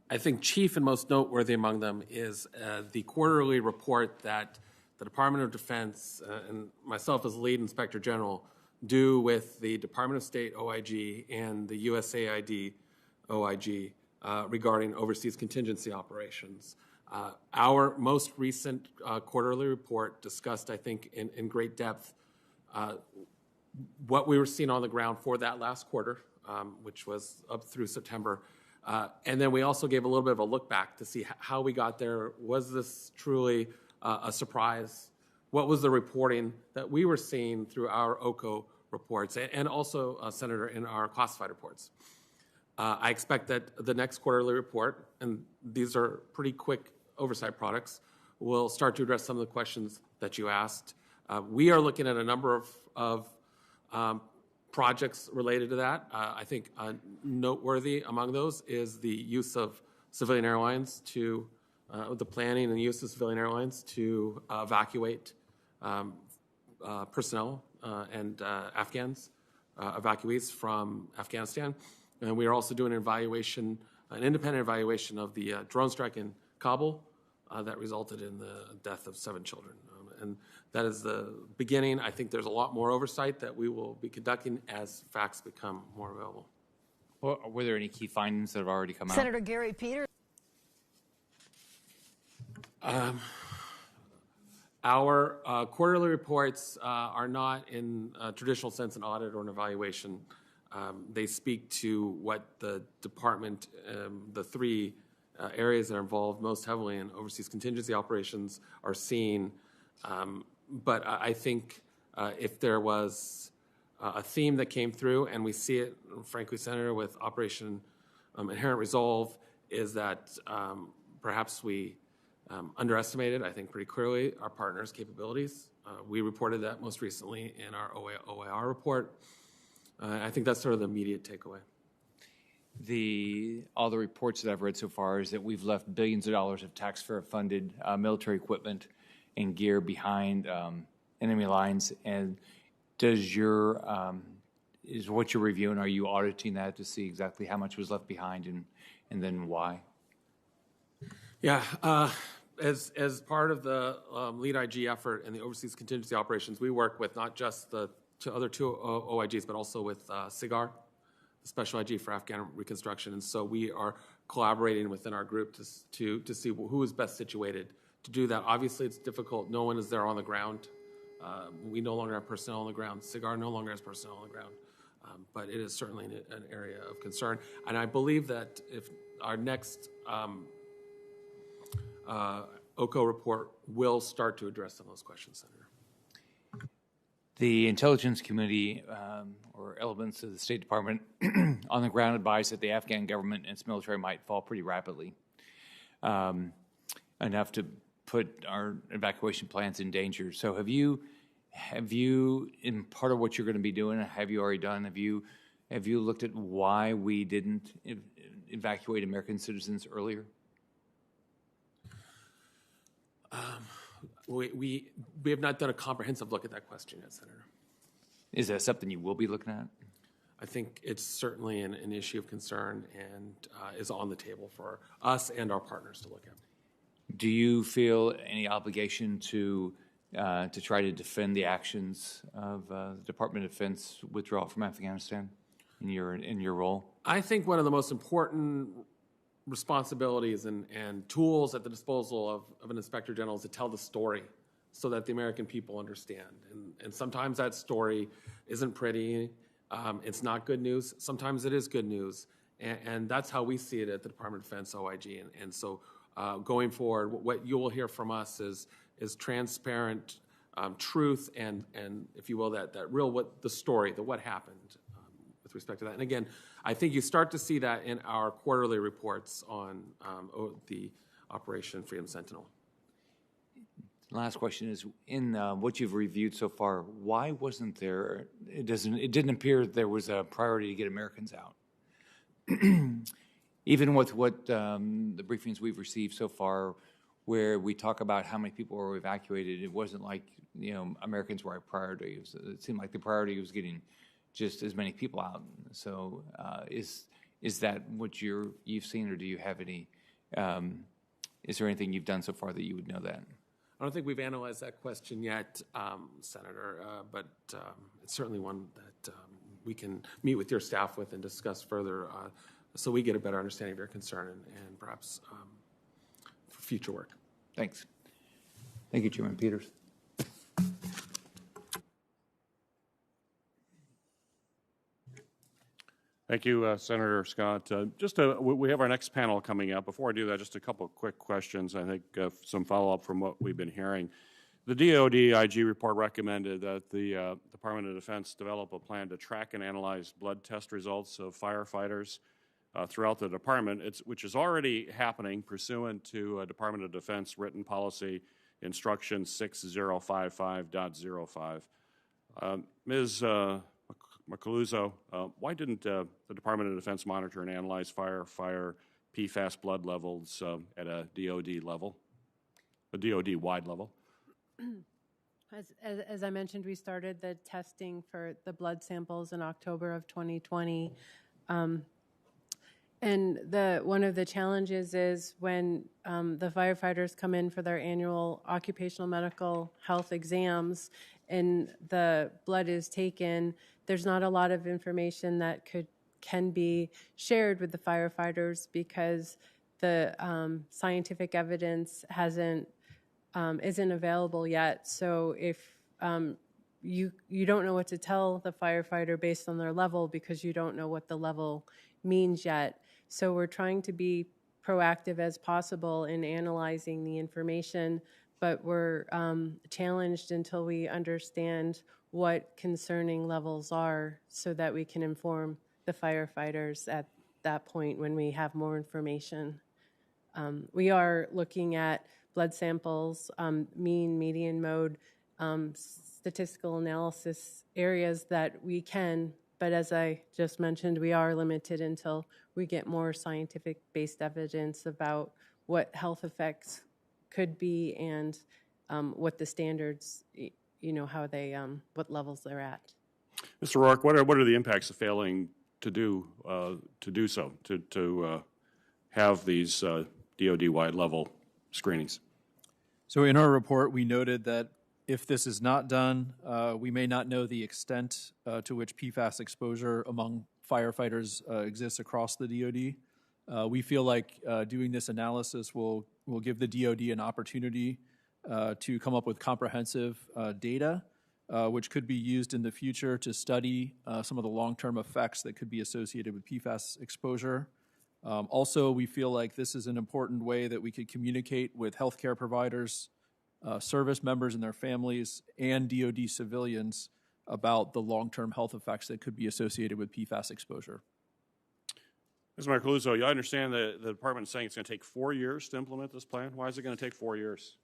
I think chief and most noteworthy among them is the quarterly report that the Department of Defense and myself as lead Inspector General do with the Department of State OIG and the USAID OIG regarding overseas contingency operations. Our most recent quarterly report discussed, I think, in great depth what we were seeing on the ground for that last quarter, which was up through September. And then we also gave a little bit of a look back to see how we got there. Was this truly a surprise? What was the reporting that we were seeing through our OCO reports and also, Senator, in our classified reports? I expect that the next quarterly report, and these are pretty quick oversight products, will start to address some of the questions that you asked. We are looking at a number of projects related to that. I think noteworthy among those is the use of civilian airlines the planning and use of civilian airlines to evacuate personnel and Afghans, evacuees from Afghanistan. And we are also doing an independent evaluation of the drone strike in Kabul that resulted in the death of 7 children. And that is the beginning. I think there's a lot more oversight that we will be conducting as facts become more available. Well, were there any key findings that have already come out? Senator Gary Peters. Our quarterly reports are not in a traditional sense an audit or an evaluation. They speak to what the department, the 3 areas that are involved most heavily in overseas contingency operations are seeing. But I think if there was a theme that came through, and we see it, frankly, Senator, with Operation Inherent Resolve, is that perhaps we underestimated, I think pretty clearly, our partners' capabilities. We reported that most recently in our OIR report. I think that's sort of the immediate takeaway. All the reports that I've read so far is that we've left billions of dollars of taxpayer-funded military equipment and gear behind enemy lines. And is what you're reviewing, are you auditing that to see exactly how much was left behind and then why? Yeah, as part of the lead IG effort and the overseas contingency operations, we work with not just the other 2 OIGs, but also with SIGAR, the Special IG for Afghan Reconstruction. And so we are collaborating within our group to see who is best situated to do that. Obviously, it's difficult. No one is there on the ground. We no longer have personnel on the ground. SIGAR no longer has personnel on the ground. But it is certainly an area of concern. And I believe that if our next OCO report will start to address some of those questions, Senator. The intelligence community or elements of the State Department on the ground advised that the Afghan government and its military might fall pretty rapidly, enough to put our evacuation plans in danger. So have you, in part of what you're going to be doing, have you already done, have you looked at why we didn't evacuate American citizens earlier? We have not done a comprehensive look at that question yet, Senator. Is that something you will be looking at? I think it's certainly an issue of concern and is on the table for us and our partners to look at. Do you feel any obligation to try to defend the actions of the Department of Defense withdrawal from Afghanistan in your role? I think one of the most important responsibilities and tools at the disposal of an Inspector General is to tell the story so that the American people understand. And sometimes that story isn't pretty. It's not good news. Sometimes it is good news. And that's how we see it at the Department of Defense OIG. And so going forward, what you will hear from us is transparent truth and, if you will, that real the story, what happened with respect to that. And again, I think you start to see that in our quarterly reports on the Operation Freedom Sentinel. Last question is, in what you've reviewed so far, why wasn't there, it didn't appear there was a priority to get Americans out. Even with what the briefings we've received so far, where we talk about how many people were evacuated, it wasn't like, Americans were a priority. It seemed like the priority was getting just as many people out. So is that what you've seen, or do you have any, is there anything you've done so far that you would know that? I don't think we've analyzed that question yet, Senator, but it's certainly one that we can meet with your staff with and discuss further so we get a better understanding of your concern and perhaps for future work. Thanks. Thank you, Chairman Peters. Thank you, Senator Scott. We have our next panel coming up. Before I do that, just a couple of quick questions. I think some follow-up from what we've been hearing. The DoD IG report recommended that the Department of Defense develop a plan to track and analyze blood test results of firefighters throughout the department, which is already happening pursuant to Department of Defense written policy instruction 6055.05. Ms. Makuluzo, why didn't the Department of Defense monitor and analyze firefighter Pfas blood levels at a DoD level, a DoD-wide level? As I mentioned, we started the testing for the blood samples in October of 2020. And one of the challenges is when the firefighters come in for their annual occupational medical health exams and the blood is taken, there's not a lot of information that can be shared with the firefighters because the scientific evidence isn't available yet. So if you don't know what to tell the firefighter based on their level because you don't know what the level means yet. So we're trying to be proactive as possible in analyzing the information, but we're challenged until we understand what concerning levels are so that we can inform the firefighters at that point when we have more information. We are looking at blood samples, mean, median, mode, statistical analysis areas that we can, but as I just mentioned, we are limited until we get more scientific-based evidence about what health effects could be and what the standards, how they, what levels they're at. Mr. Rourke, what are the impacts of failing to do so, to have these DoD-wide level screenings? So in our report, we noted that if this is not done, we may not know the extent to which PFAS exposure among firefighters exists across the DoD. We feel like doing this analysis will give the DoD an opportunity to come up with comprehensive data, which could be used in the future to study some of the long-term effects that could be associated with PFAS exposure. Also, we feel like this is an important way that we could communicate with healthcare providers, service members and their families, and DoD civilians about the long-term health effects that could be associated with PFAS exposure. Ms. Makuluzo, you understand the department is saying it's going to take 4 years to implement this plan. Why is it going to take 4 years?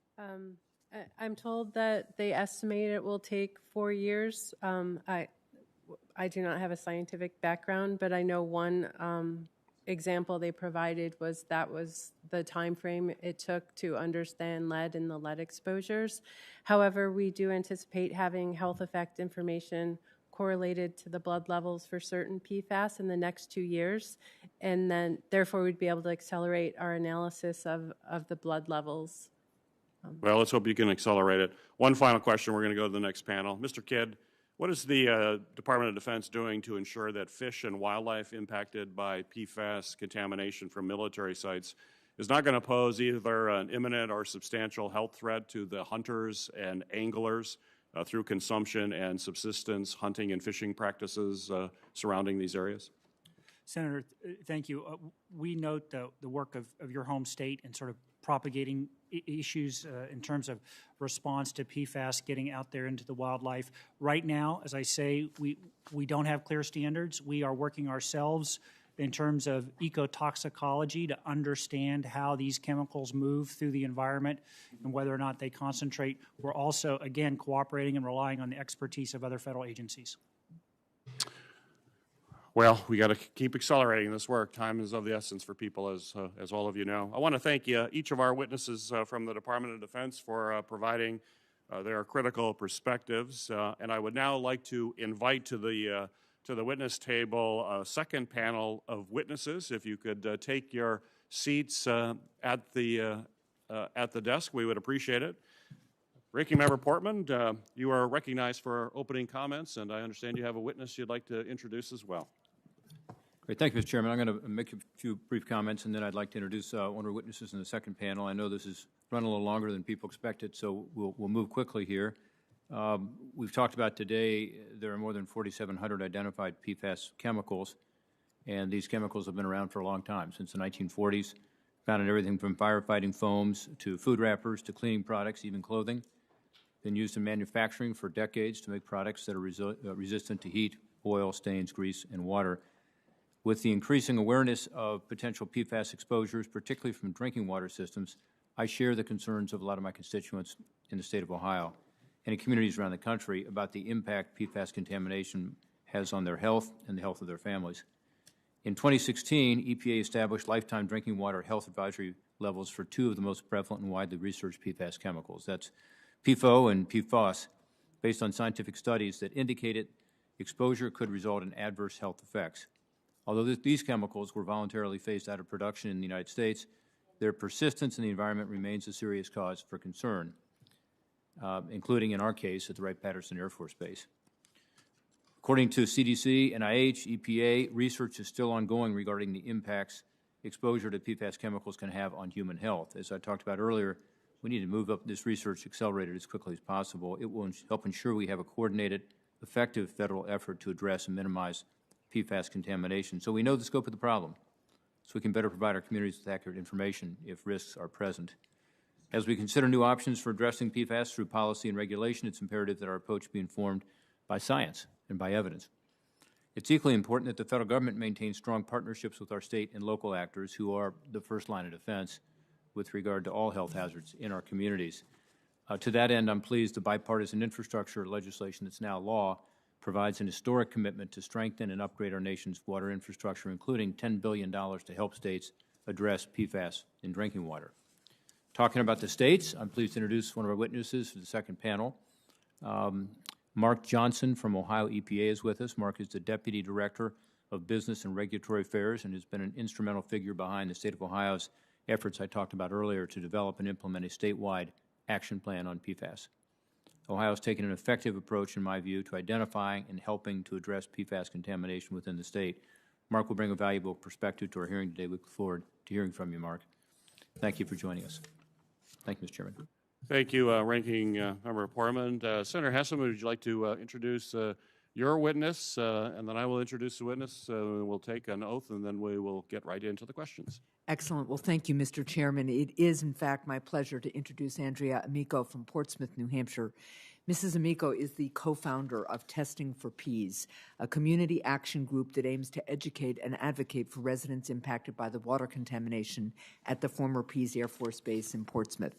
I'm told that they estimate it will take 4 years. I do not have a scientific background, but I know one example they provided was the time frame it took to understand lead and the lead exposures. However, we do anticipate having health effect information correlated to the blood levels for certain PFAS in the next 2 years, and then therefore we'd be able to accelerate our analysis of the blood levels. Well, let's hope you can accelerate it. One final question, we're going to go to the next panel. Mr. Kidd, what is the Department of Defense doing to ensure that fish and wildlife impacted by PFAS contamination from military sites is not going to pose either an imminent or substantial health threat to the hunters and anglers through consumption and subsistence hunting and fishing practices surrounding these areas? Senator, thank you. We note the work of your home state and sort of propagating issues in terms of response to PFAS getting out there into the wildlife. Right now, as I say, we don't have clear standards. We are working ourselves in terms of ecotoxicology to understand how these chemicals move through the environment and whether or not they concentrate. We're also, again, cooperating and relying on the expertise of other federal agencies. Well, we got to keep accelerating this work. Time is of the essence for people, as all of you know. I want to thank each of our witnesses from the Department of Defense for providing their critical perspectives. And I would now like to invite to the witness table a second panel of witnesses. If you could take your seats at the desk, we would appreciate it. Ranking Member Portman, you are recognized for opening comments, and I understand you have a witness you'd like to introduce as well. Great. Thank you, Mr. Chairman. I'm going to make a few brief comments, and then I'd like to introduce one of our witnesses in the second panel. I know this is running a little longer than people expected, so we'll move quickly here. We've talked about today there are more than 4,700 identified PFAS chemicals, and these chemicals have been around for a long time, since the 1940s, found in everything from firefighting foams to food wrappers to cleaning products, even clothing. Been used in manufacturing for decades to make products that are resistant to heat, oil, stains, grease, and water. With the increasing awareness of potential PFAS exposures, particularly from drinking water systems, I share the concerns of a lot of my constituents in the state of Ohio and in communities around the country about the impact PFAS contamination has on their health and the health of their families. In 2016, EPA established lifetime drinking water health advisory levels for two of the most prevalent and widely researched PFAS chemicals. That's PFO and Pfos. based on scientific studies that indicated exposure could result in adverse health effects. Although these chemicals were voluntarily phased out of production in the United States, their persistence in the environment remains a serious cause for concern, including in our case at the Wright-Patterson Air Force Base. According to CDC, NIH, EPA, research is still ongoing regarding the impacts exposure to PFAS chemicals can have on human health. As I talked about earlier, we need to move up this research accelerated as quickly as possible. It will help ensure we have a coordinated, effective federal effort to address and minimize PFAS contamination, so we know the scope of the problem, so we can better provide our communities with accurate information if risks are present. As we consider new options for addressing PFAS through policy and regulation, it's imperative that our approach be informed by science and by evidence. It's equally important that the federal government maintain strong partnerships with our state and local actors who are the first line of defense with regard to all health hazards in our communities. To that end, I'm pleased the bipartisan infrastructure legislation that's now law provides an historic commitment to strengthen and upgrade our nation's water infrastructure, including $10 billion to help states address PFAS in drinking water. Talking about the states, I'm pleased to introduce one of our witnesses for the second panel. Mark Johnson from Ohio EPA is with us. Mark is the Deputy Director of Business and Regulatory Affairs and has been an instrumental figure behind the state of Ohio's efforts I talked about earlier to develop and implement a statewide action plan on PFAS. Ohio has taken an effective approach, in my view, to identifying and helping to address PFAS contamination within the state. Mark will bring a valuable perspective to our hearing today. We look forward to hearing from you, Mark. Thank you for joining us. Thank you, Mr. Chairman. Thank you, Ranking Member Portman. Senator Hassan, would you like to introduce your witness, and then I will introduce the witness. We'll take an oath, and then we will get right into the questions. Excellent. Well, thank you, Mr. Chairman. It is, in fact, my pleasure to introduce Andrea Amico from Portsmouth, New Hampshire. Mrs. Amico is the co-founder of Testing for Peas, a community action group that aims to educate and advocate for residents impacted by the water contamination at the former Peas Air Force Base in Portsmouth.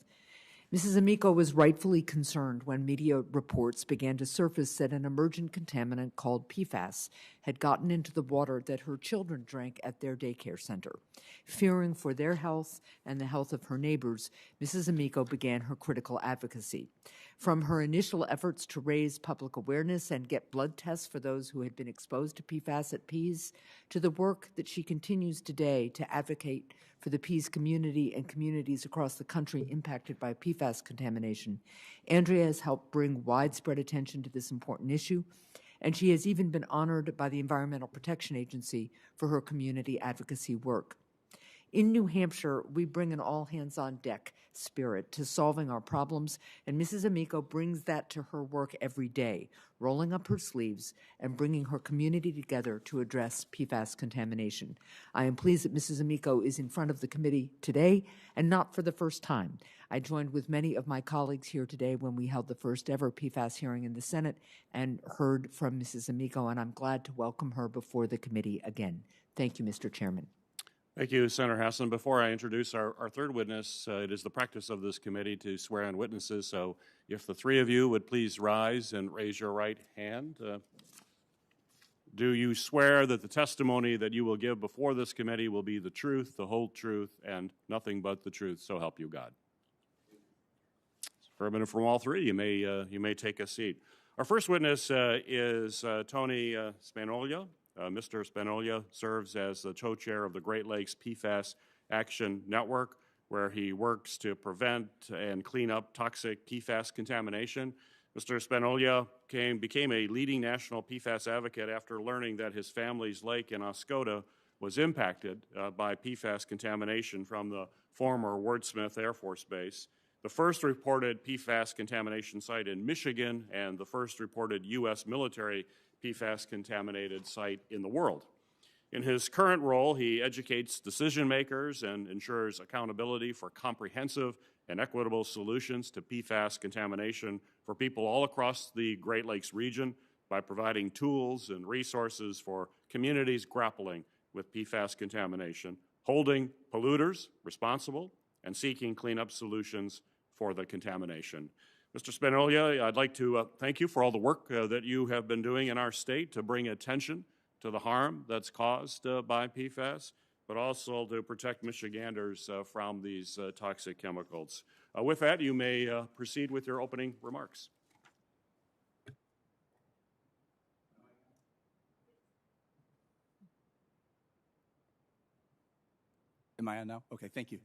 Mrs. Amico was rightfully concerned when media reports began to surface that an emergent contaminant called Pfas had gotten into the water that her children drank at their daycare center. Fearing for their health and the health of her neighbors, Mrs. Amico began her critical advocacy. From her initial efforts to raise public awareness and get blood tests for those who had been exposed to PFAS at Peas, to the work that she continues today to advocate for the Peas community and communities across the country impacted by PFAS contamination, Andrea has helped bring widespread attention to this important issue, and she has even been honored by the Environmental Protection Agency for her community advocacy work. In New Hampshire, we bring an all-hands-on-deck spirit to solving our problems, and Mrs. Amico brings that to her work every day, rolling up her sleeves and bringing her community together to address PFAS contamination. I am pleased that Mrs. Amico is in front of the committee today, and not for the first time. I joined with many of my colleagues here today when we held the first ever PFAS hearing in the Senate and heard from Mrs. Amico, and I'm glad to welcome her before the committee again. Thank you, Mr. Chairman. Thank you, Senator Hassan. Before I introduce our third witness, it is the practice of this committee to swear in witnesses. So if the three of you would please rise and raise your right hand. Do you swear that the testimony that you will give before this committee will be the truth, the whole truth, and nothing but the truth, so help you God? For a minute from all three, you may take a seat. Our first witness is Tony Spagnola. Mr. Spagnola serves as the co-chair of the Great Lakes PFAS Action Network, where he works to prevent and clean up toxic PFAS contamination. Mr. Spagnola became a leading national PFAS advocate after learning that his family's lake in Oscoda was impacted by PFAS contamination from the former Wordsmith Air Force Base, the first reported PFAS contamination site in Michigan and the first reported U.S. military PFAS contaminated site in the world. In his current role, he educates decision makers and ensures accountability for comprehensive and equitable solutions to PFAS contamination for people all across the Great Lakes region by providing tools and resources for communities grappling with PFAS contamination, holding polluters responsible, and seeking cleanup solutions for the contamination. Mr. Spagnola, I'd like to thank you for all the work that you have been doing in our state to bring attention to the harm that's caused by PFAS, but also to protect Michiganders from these toxic chemicals. With that, you may proceed with your opening remarks. Am I on now? Okay, thank you.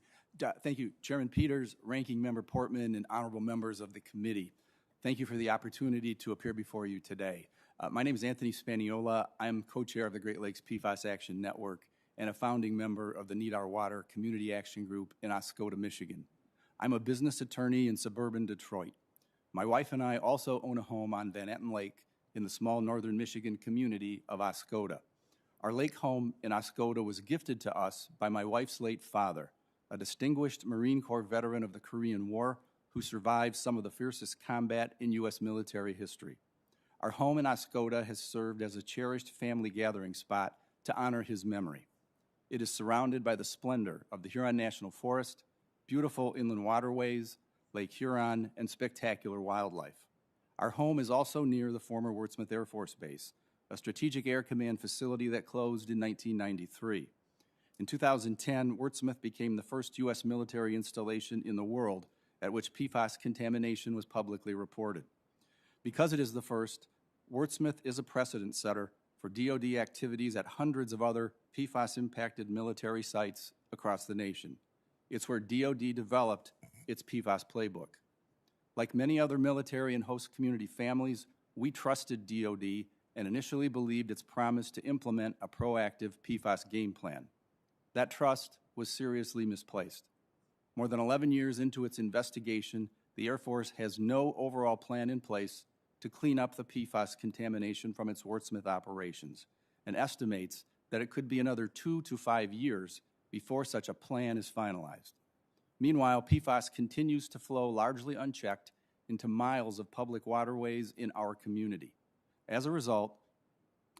Thank you, Chairman Peters, Ranking Member Portman, and honorable members of the committee. Thank you for the opportunity to appear before you today. My name is Anthony Spaniola. I'm co-chair of the Great Lakes PFAS Action Network and a founding member of the Need Our Water Community Action Group in Oscoda, Michigan. I'm a business attorney in suburban Detroit. My wife and I also own a home on Venetian Lake in the small northern Michigan community of Oscoda. Our lake home in Oscoda was gifted to us by my wife's late father, a distinguished Marine Corps veteran of the Korean War who survived some of the fiercest combat in U.S. military history. Our home in Oscoda has served as a cherished family gathering spot to honor his memory. It is surrounded by the splendor of the Huron National Forest, beautiful inland waterways, Lake Huron, and spectacular wildlife. Our home is also near the former Wurtsmith Air Force Base, a strategic air command facility that closed in 1993. In 2010, Wurtsmith became the first U.S. military installation in the world at which PFAS contamination was publicly reported. Because it is the first, Wurtsmith is a precedent setter for DoD activities at hundreds of other PFAS-impacted military sites across the nation. It's where DoD developed its PFAS playbook. Like many other military and host community families, we trusted DoD and initially believed its promise to implement a proactive PFAS game plan. That trust was seriously misplaced. More than 11 years into its investigation, the Air Force has no overall plan in place to clean up the PFAS contamination from its Wurtsmith operations and estimates that it could be another 2 to 5 years before such a plan is finalized. Meanwhile, PFAS continues to flow largely unchecked into miles of public waterways in our community. As a result,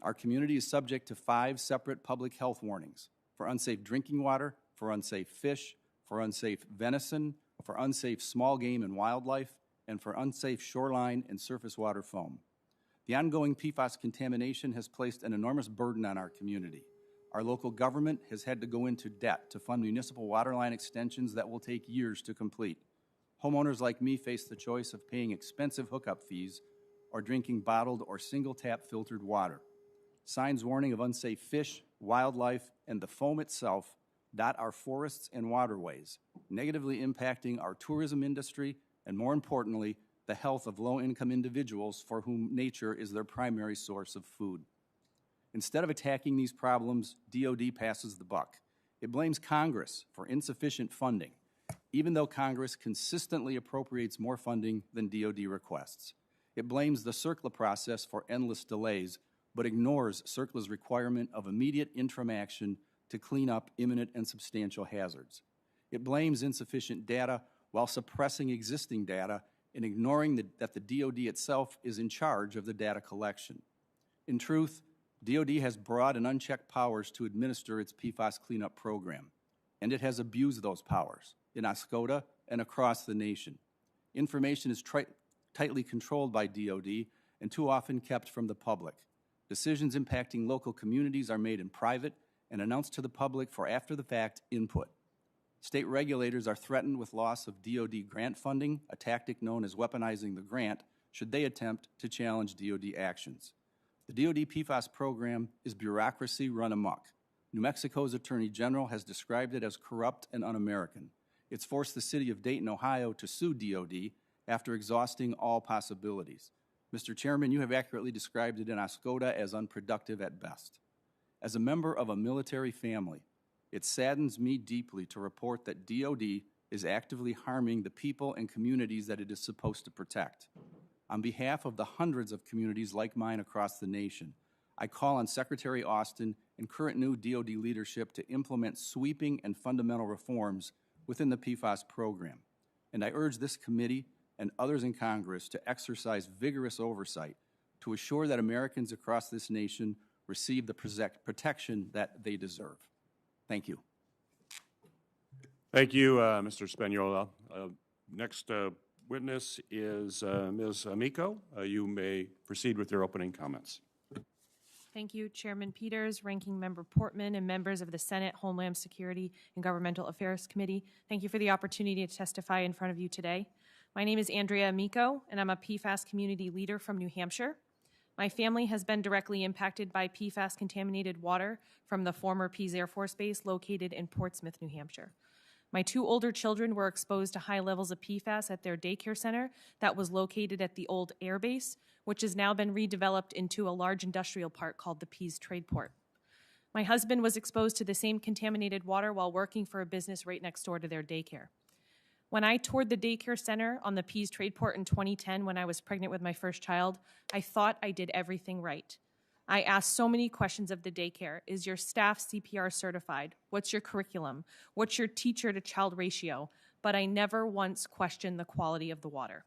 our community is subject to 5 separate public health warnings for unsafe drinking water, for unsafe fish, for unsafe venison, for unsafe small game and wildlife, and for unsafe shoreline and surface water foam. The ongoing PFAS contamination has placed an enormous burden on our community. Our local government has had to go into debt to fund municipal water line extensions that will take years to complete. Homeowners like me face the choice of paying expensive hookup fees or drinking bottled or single-tap filtered water. Signs warning of unsafe fish, wildlife, and the foam itself dot our forests and waterways, negatively impacting our tourism industry and, more importantly, the health of low-income individuals for whom nature is their primary source of food. Instead of attacking these problems, DoD passes the buck. It blames Congress for insufficient funding, even though Congress consistently appropriates more funding than DoD requests. It blames the CERCLA process for endless delays, but ignores CERCLA's requirement of immediate interim action to clean up imminent and substantial hazards. It blames insufficient data while suppressing existing data and ignoring that the DoD itself is in charge of the data collection. In truth, DoD has broad and unchecked powers to administer its PFAS cleanup program, and it has abused those powers in Oscoda and across the nation. Information is tightly controlled by DoD and too often kept from the public. Decisions impacting local communities are made in private and announced to the public for after-the-fact input. State regulators are threatened with loss of DoD grant funding, a tactic known as weaponizing the grant, should they attempt to challenge DoD actions. The DoD PFAS program is bureaucracy run amok. New Mexico's Attorney General has described it as corrupt and un-American. It's forced the city of Dayton, Ohio to sue DoD after exhausting all possibilities. Mr. Chairman, you have accurately described it in Oscoda as unproductive at best. As a member of a military family, it saddens me deeply to report that DoD is actively harming the people and communities that it is supposed to protect. On behalf of the hundreds of communities like mine across the nation, I call on Secretary Austin and current new DoD leadership to implement sweeping and fundamental reforms within the PFAS program. And I urge this committee and others in Congress to exercise vigorous oversight to assure that Americans across this nation receive the protection that they deserve. Thank you. Thank you, Mr. Spaniola. Next witness is Ms. Amico. You may proceed with your opening comments. Thank you, Chairman Peters, Ranking Member Portman, and members of the Senate Homeland Security and Governmental Affairs Committee. Thank you for the opportunity to testify in front of you today. My name is Andrea Amico, and I'm a PFAS community leader from New Hampshire. My family has been directly impacted by PFAS contaminated water from the former Pease Air Force Base located in Portsmouth, New Hampshire. My 2 older children were exposed to high levels of PFAS at their daycare center that was located at the old air base, which has now been redeveloped into a large industrial park called the Pease Trade Port. My husband was exposed to the same contaminated water while working for a business right next door to their daycare. When I toured the daycare center on the Pease Trade Port in 2010 when I was pregnant with my first child, I thought I did everything right. I asked so many questions of the daycare. Is your staff CPR certified? What's your curriculum? What's your teacher-to-child ratio? But I never once questioned the quality of the water.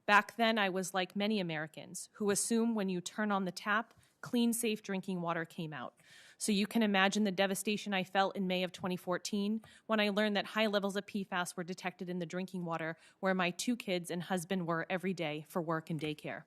Back then, I was like many Americans who assume when you turn on the tap, clean, safe drinking water came out. So you can imagine the devastation I felt in May of 2014 when I learned that high levels of PFAS were detected in the drinking water where my 2 kids and husband were every day for work and daycare.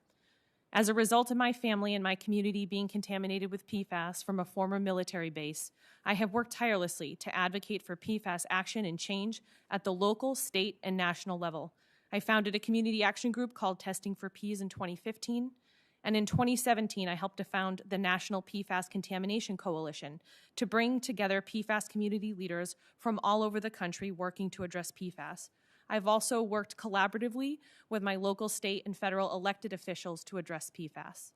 As a result of my family and my community being contaminated with PFAS from a former military base, I have worked tirelessly to advocate for PFAS action and change at the local, state, and national level. I founded a community action group called Testing for Peas in 2015, and in 2017, I helped to found the National PFAS Contamination Coalition to bring together PFAS community leaders from all over the country working to address PFAS. I've also worked collaboratively with my local, state, and federal elected officials to address PFAS.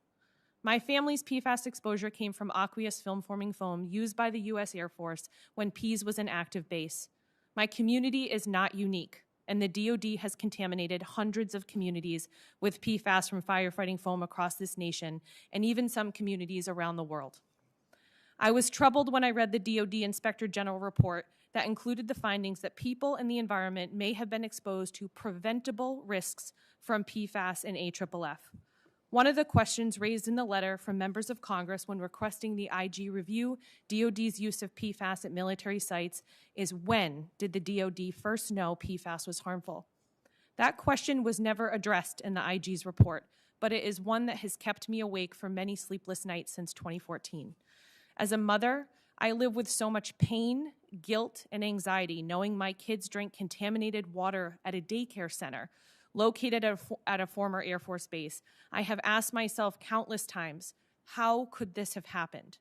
My family's PFAS exposure came from aqueous film-forming foam used by the U.S. Air Force when Pease was an active base. My community is not unique, and the DoD has contaminated hundreds of communities with PFAS from firefighting foam across this nation, and even some communities around the world. I was troubled when I read the DoD Inspector General report that included the findings that people and the environment may have been exposed to preventable risks from PFAS and AFFF. One of the questions raised in the letter from members of Congress when requesting the IG review DoD's use of PFAS at military sites is, when did the DoD first know PFAS was harmful? That question was never addressed in the IG's report, but it is one that has kept me awake for many sleepless nights since 2014. As a mother, I live with so much pain, guilt, and anxiety knowing my kids drink contaminated water at a daycare center located at a former Air Force base. I have asked myself countless times, how could this have happened?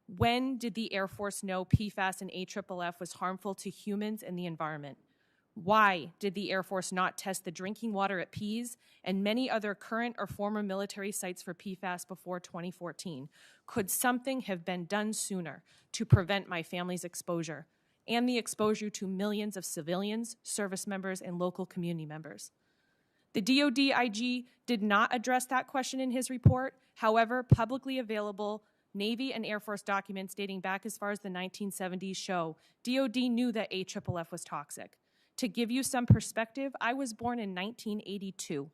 When did the Air Force know PFAS and AFFF was harmful to humans and the environment? Why did the Air Force not test the drinking water at Pease and many other current or former military sites for PFAS before 2014? Could something have been done sooner to prevent my family's exposure and the exposure to millions of civilians, service members, and local community members? The DoD IG did not address that question in his report. However, publicly available Navy and Air Force documents dating back as far as the 1970s show DoD knew that AFFF was toxic. To give you some perspective, I was born in 1982.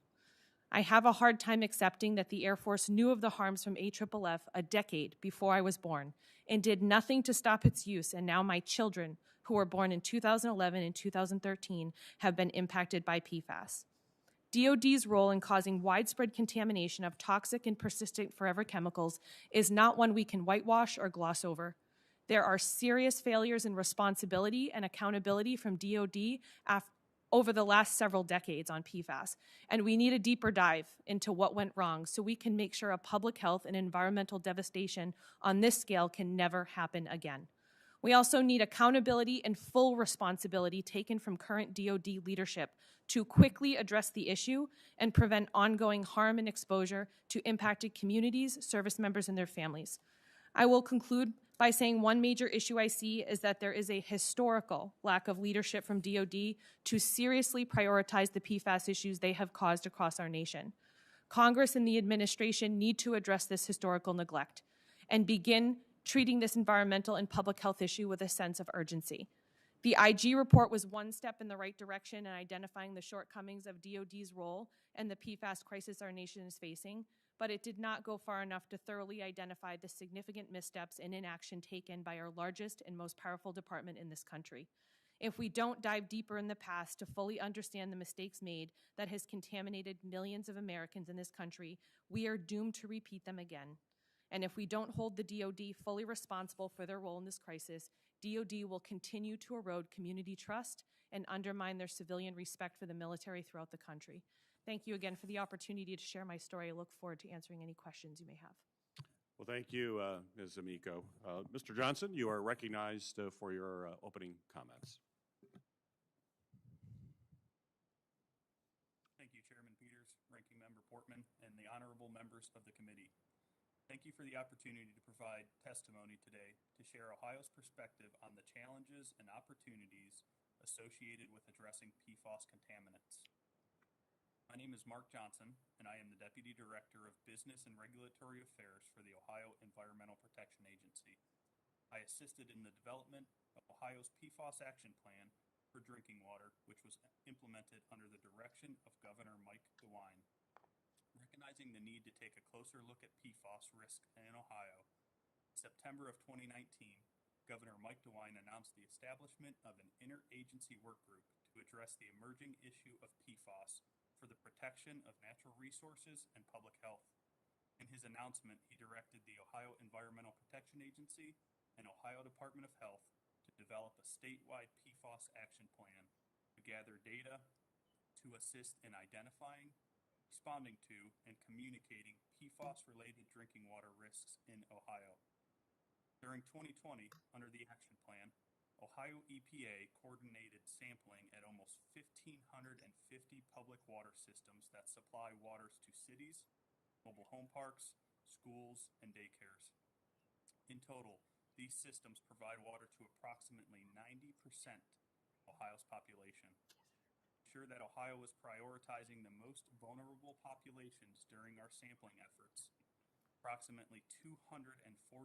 I have a hard time accepting that the Air Force knew of the harms from AFFF a decade before I was born and did nothing to stop its use, and now my children, who were born in 2011 and 2013, have been impacted by PFAS. DoD's role in causing widespread contamination of toxic and persistent forever chemicals is not one we can whitewash or gloss over. There are serious failures in responsibility and accountability from DoD over the last several decades on PFAS, and we need a deeper dive into what went wrong so we can make sure a public health and environmental devastation on this scale can never happen again. We also need accountability and full responsibility taken from current DoD leadership to quickly address the issue and prevent ongoing harm and exposure to impacted communities, service members, and their families. I will conclude by saying one major issue I see is that there is a historical lack of leadership from DoD to seriously prioritize the PFAS issues they have caused across our nation. Congress and the administration need to address this historical neglect and begin treating this environmental and public health issue with a sense of urgency. The IG report was one step in the right direction in identifying the shortcomings of DoD's role and the PFAS crisis our nation is facing, but it did not go far enough to thoroughly identify the significant missteps and inaction taken by our largest and most powerful department in this country. If we don't dive deeper in the past to fully understand the mistakes made that has contaminated millions of Americans in this country, we are doomed to repeat them again. And if we don't hold the DoD fully responsible for their role in this crisis, DoD will continue to erode community trust and undermine their civilian respect for the military throughout the country. Thank you again for the opportunity to share my story. I look forward to answering any questions you may have. Well, thank you, Ms. Amico. Mr. Johnson, you are recognized for your opening comments. Thank you, Chairman Peters, Ranking Member Portman, and the honorable members of the committee. Thank you for the opportunity to provide testimony today to share Ohio's perspective on the challenges and opportunities associated with addressing PFAS contaminants. My name is Mark Johnson, and I am the Deputy Director of Business and Regulatory Affairs for the Ohio Environmental Protection Agency. I assisted in the development of Ohio's PFAS Action Plan for drinking water, which was implemented under the direction of Governor Mike DeWine. Recognizing the need to take a closer look at PFAS risk in Ohio, in September of 2019, Governor Mike DeWine announced the establishment of an interagency work group to address the emerging issue of PFAS for the protection of natural resources and public health. In his announcement, he directed the Ohio Environmental Protection Agency and Ohio Department of Health to develop a statewide PFAS action plan to gather data to assist in identifying, responding to, and communicating PFAS-related drinking water risks in Ohio. During 2020, under the action plan, Ohio EPA coordinated sampling at almost 1,550 public water systems that supply waters to cities, mobile home parks, schools, and daycares. In total, these systems provide water to approximately 90% of Ohio's population. Ensure that Ohio is prioritizing the most vulnerable populations during our sampling efforts. Approximately 240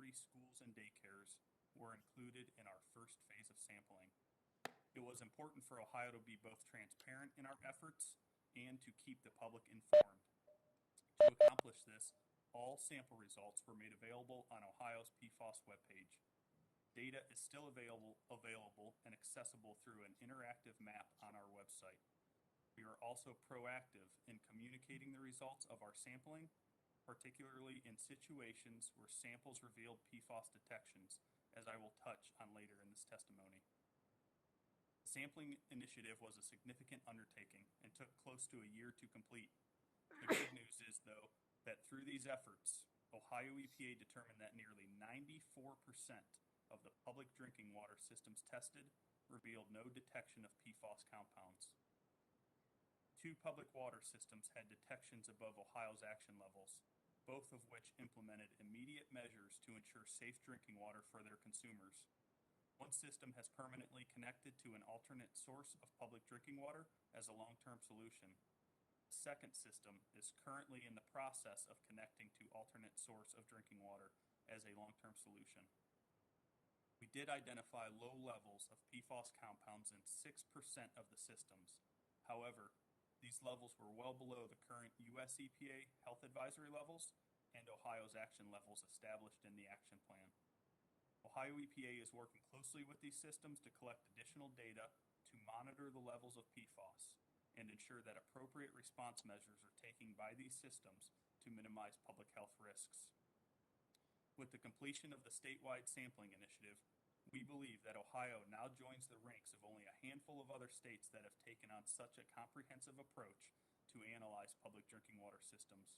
schools and daycares were included in our first phase of sampling. It was important for Ohio to be both transparent in our efforts and to keep the public informed. To accomplish this, all sample results were made available on Ohio's PFAS webpage. Data is still available and accessible through an interactive map on our website. We are also proactive in communicating the results of our sampling, particularly in situations where samples revealed PFAS detections, as I will touch on later in this testimony. The sampling initiative was a significant undertaking and took close to a year to complete. The good news is, though, that through these efforts, Ohio EPA determined that nearly 94% of the public drinking water systems tested revealed no detection of PFAS compounds. 2 public water systems had detections above Ohio's action levels, both of which implemented immediate measures to ensure safe drinking water for their consumers. One system has permanently connected to an alternate source of public drinking water as a long-term solution. The second system is currently in the process of connecting to alternate source of drinking water as a long-term solution. We did identify low levels of PFAS compounds in 6% of the systems. However, these levels were well below the current U.S. EPA health advisory levels and Ohio's action levels established in the action plan. Ohio EPA is working closely with these systems to collect additional data to monitor the levels of PFAS and ensure that appropriate response measures are taken by these systems to minimize public health risks. With the completion of the statewide sampling initiative, we believe that Ohio now joins the ranks of only a handful of other states that have taken on such a comprehensive approach to analyze public drinking water systems.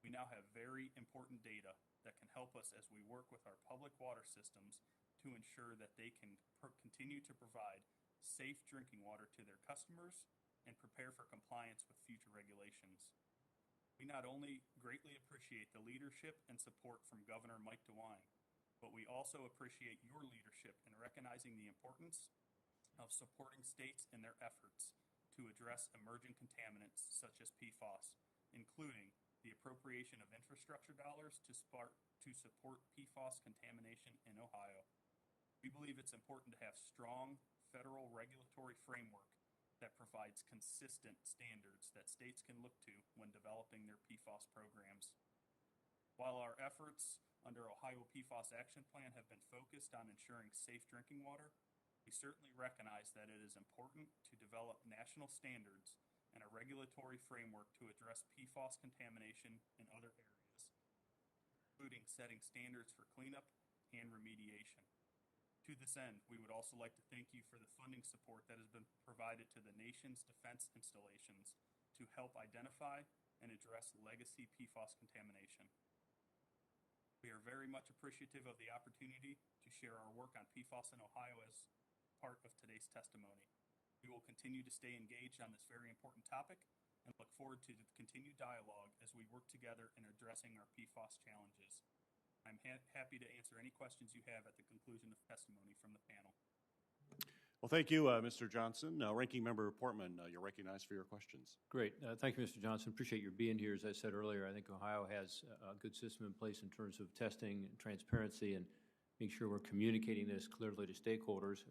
We now have very important data that can help us as we work with our public water systems to ensure that they can continue to provide safe drinking water to their customers and prepare for compliance with future regulations. We not only greatly appreciate the leadership and support from Governor Mike DeWine, but we also appreciate your leadership in recognizing the importance of supporting states in their efforts to address emerging contaminants such as PFAS, including the appropriation of infrastructure dollars to support PFAS contamination in Ohio. We believe it's important to have strong federal regulatory framework that provides consistent standards that states can look to when developing their PFAS programs. While our efforts under Ohio PFAS Action Plan have been focused on ensuring safe drinking water, we certainly recognize that it is important to develop national standards and a regulatory framework to address PFAS contamination in other areas, including setting standards for cleanup and remediation. To this end, we would also like to thank you for the funding support that has been provided to the nation's defense installations to help identify and address legacy PFAS contamination. We are very much appreciative of the opportunity to share our work on PFAS in Ohio as part of today's testimony. We will continue to stay engaged on this very important topic and look forward to the continued dialogue as we work together in addressing our PFAS challenges. I'm happy to answer any questions you have at the conclusion of testimony from the panel. Well, thank you, Mr. Johnson. Ranking Member Portman, you're recognized for your questions. Great. Thank you, Mr. Johnson. Appreciate your being here. As I said earlier, I think Ohio has a good system in place in terms of testing and transparency and make sure we're communicating this clearly to stakeholders.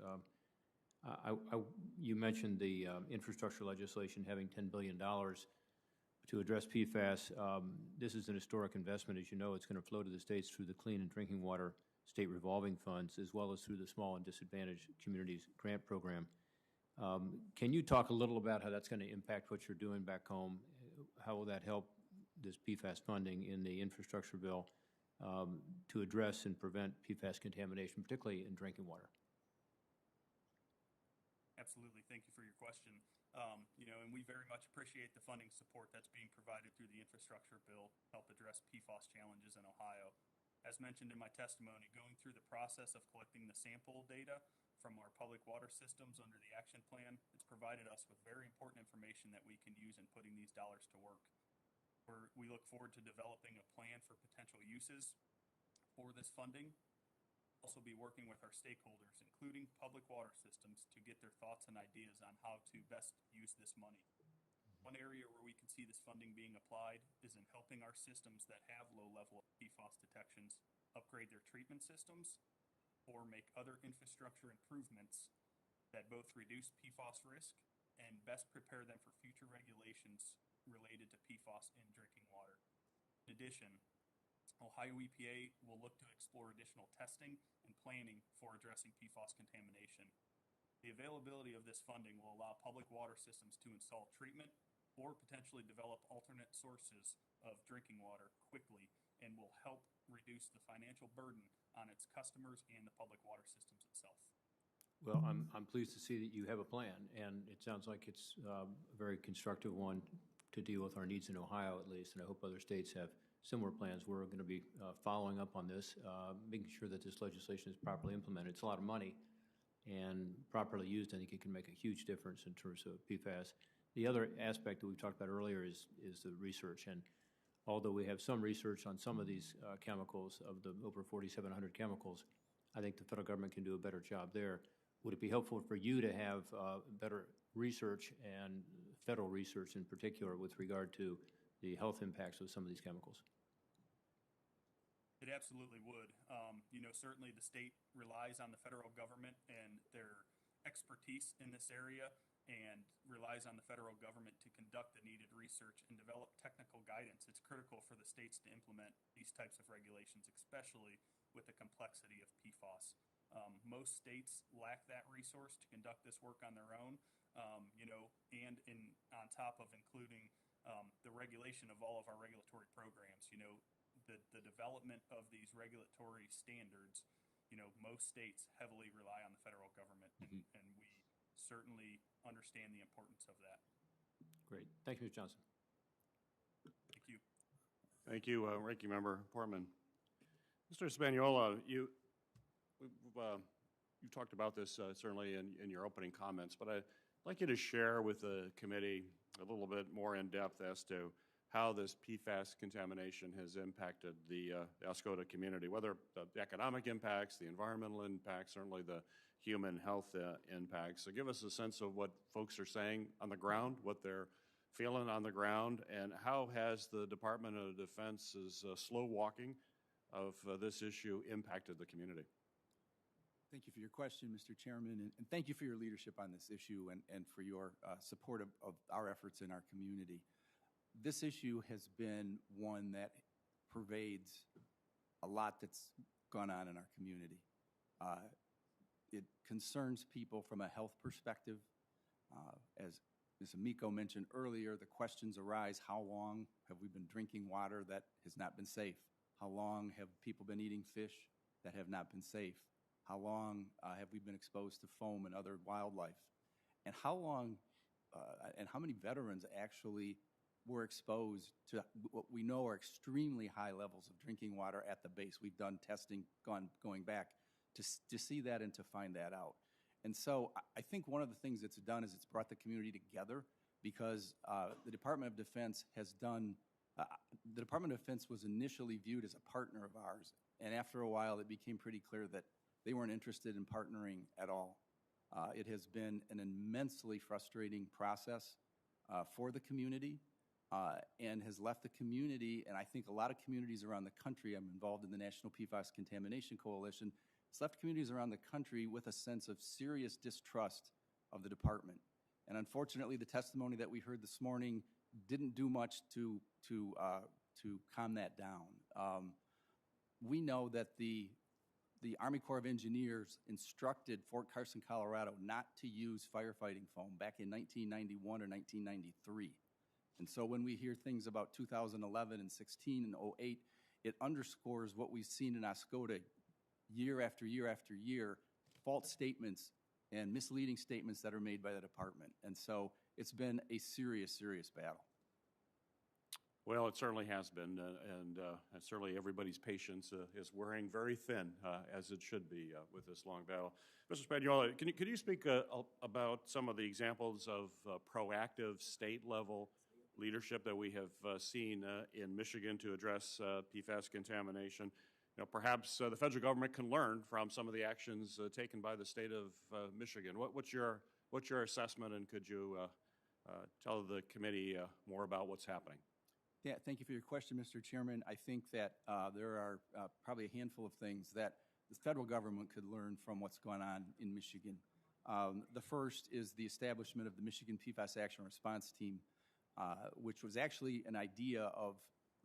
You mentioned the infrastructure legislation having $10 billion to address PFAS. This is an historic investment. As you know, it's going to flow to the states through the Clean and Drinking Water State Revolving Funds, as well as through the Small and Disadvantaged Communities Grant Program. Can you talk a little about how that's going to impact what you're doing back home? How will that help this PFAS funding in the infrastructure bill to address and prevent PFAS contamination, particularly in drinking water? Absolutely. Thank you for your question. And we very much appreciate the funding support that's being provided through the infrastructure bill to help address PFAS challenges in Ohio. As mentioned in my testimony, going through the process of collecting the sample data from our public water systems under the action plan, it's provided us with very important information that we can use in putting these dollars to work. We look forward to developing a plan for potential uses for this funding. Also be working with our stakeholders, including public water systems, to get their thoughts and ideas on how to best use this money. One area where we can see this funding being applied is in helping our systems that have low level of PFAS detections upgrade their treatment systems or make other infrastructure improvements that both reduce PFAS risk and best prepare them for future regulations related to PFAS in drinking water. In addition, Ohio EPA will look to explore additional testing and planning for addressing PFAS contamination. The availability of this funding will allow public water systems to install treatment or potentially develop alternate sources of drinking water quickly and will help reduce the financial burden on its customers and the public water systems itself. Well, I'm pleased to see that you have a plan, and it sounds like it's a very constructive one to deal with our needs in Ohio, at least, and I hope other states have similar plans. We're going to be following up on this, making sure that this legislation is properly implemented. It's a lot of money, and properly used, I think it can make a huge difference in terms of PFAS. The other aspect that we talked about earlier is the research, and although we have some research on some of these chemicals, of the over 4,700 chemicals, I think the federal government can do a better job there. Would it be helpful for you to have better research, and federal research in particular, with regard to the health impacts of some of these chemicals? It absolutely would. Certainly the state relies on the federal government and their expertise in this area, and relies on the federal government to conduct the needed research and develop technical guidance. It's critical for the states to implement these types of regulations, especially with the complexity of PFAS. Most states lack that resource to conduct this work on their own, and on top of including the regulation of all of our regulatory programs. The development of these regulatory standards, most states heavily rely on the federal government, and we certainly understand the importance of that. Great. Thank you, Mr. Johnson. Thank you. Thank you, Ranking Member Portman. Mr. Spaniola, you talked about this certainly in your opening comments, but I'd like you to share with the committee a little bit more in depth as to how this PFAS contamination has impacted the Oscoda community, whether the economic impacts, the environmental impacts, certainly the human health impacts. So give us a sense of what folks are saying on the ground, what they're feeling on the ground, and how has the Department of Defense's slow walking of this issue impacted the community? Thank you for your question, Mr. Chairman, and thank you for your leadership on this issue and for your support of our efforts in our community. This issue has been one that pervades a lot that's gone on in our community. It concerns people from a health perspective. As Ms. Amico mentioned earlier, the questions arise: how long have we been drinking water that has not been safe? How long have people been eating fish that have not been safe? How long have we been exposed to foam and other wildlife? And how long and how many veterans actually were exposed to what we know are extremely high levels of drinking water at the base. We've done testing going back to see that and to find that out. And so I think one of the things it's done is it's brought the community together, because the Department of Defense has done, the Department of Defense was initially viewed as a partner of ours, and after a while it became pretty clear that they weren't interested in partnering at all. It has been an immensely frustrating process for the community, and has left the community, and I think a lot of communities around the country, I'm involved in the National Pfas Contamination Coalition, it's left communities around the country with a sense of serious distrust of the department. And unfortunately, the testimony that we heard this morning didn't do much to calm that down. We know that the Army Corps of Engineers instructed Fort Carson, Colorado not to use firefighting foam back in 1991 or 1993. And so when we hear things about 2011 and 16 and 08, it underscores what we've seen in Oscoda year after year after year, false statements and misleading statements that are made by the department. And so it's been a serious, serious battle. Well, it certainly has been, and certainly everybody's patience is wearing very thin, as it should be with this long battle. Mr. Spagnola, could you speak about some of the examples of proactive state-level leadership that we have seen in Michigan to address PFAS contamination? You know, perhaps the federal government can learn from some of the actions taken by the state of Michigan. What's your assessment, and could you tell the committee more about what's happening? Yeah, thank you for your question, Mr. Chairman. I think that there are probably a handful of things that the federal government could learn from what's going on in Michigan. The first is the establishment of the Michigan PFAS Action Response Team, which was actually an idea of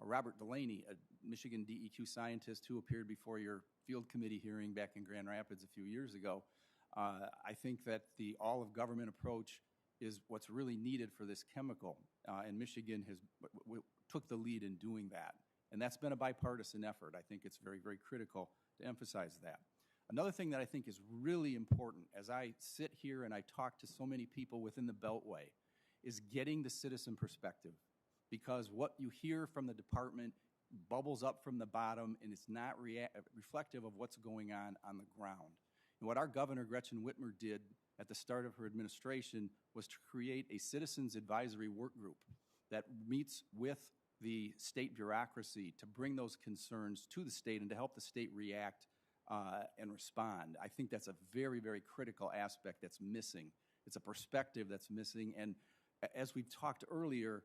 Robert Delaney, a Michigan DEQ scientist who appeared before your field committee hearing back in Grand Rapids a few years ago. I think that the all-of-government approach is what's really needed for this chemical, and Michigan took the lead in doing that. And that's been a bipartisan effort. I think it's very, very critical to emphasize that. Another thing that I think is really important as I sit here and I talk to so many people within the Beltway is getting the citizen perspective, because what you hear from the department bubbles up from the bottom, and it's not reflective of what's going on the ground. And what our Governor, Gretchen Whitmer, did at the start of her administration was to create a citizens advisory work group that meets with the state bureaucracy to bring those concerns to the state and to help the state react and respond. I think that's a very, very critical aspect that's missing. It's a perspective that's missing. And as we've talked earlier,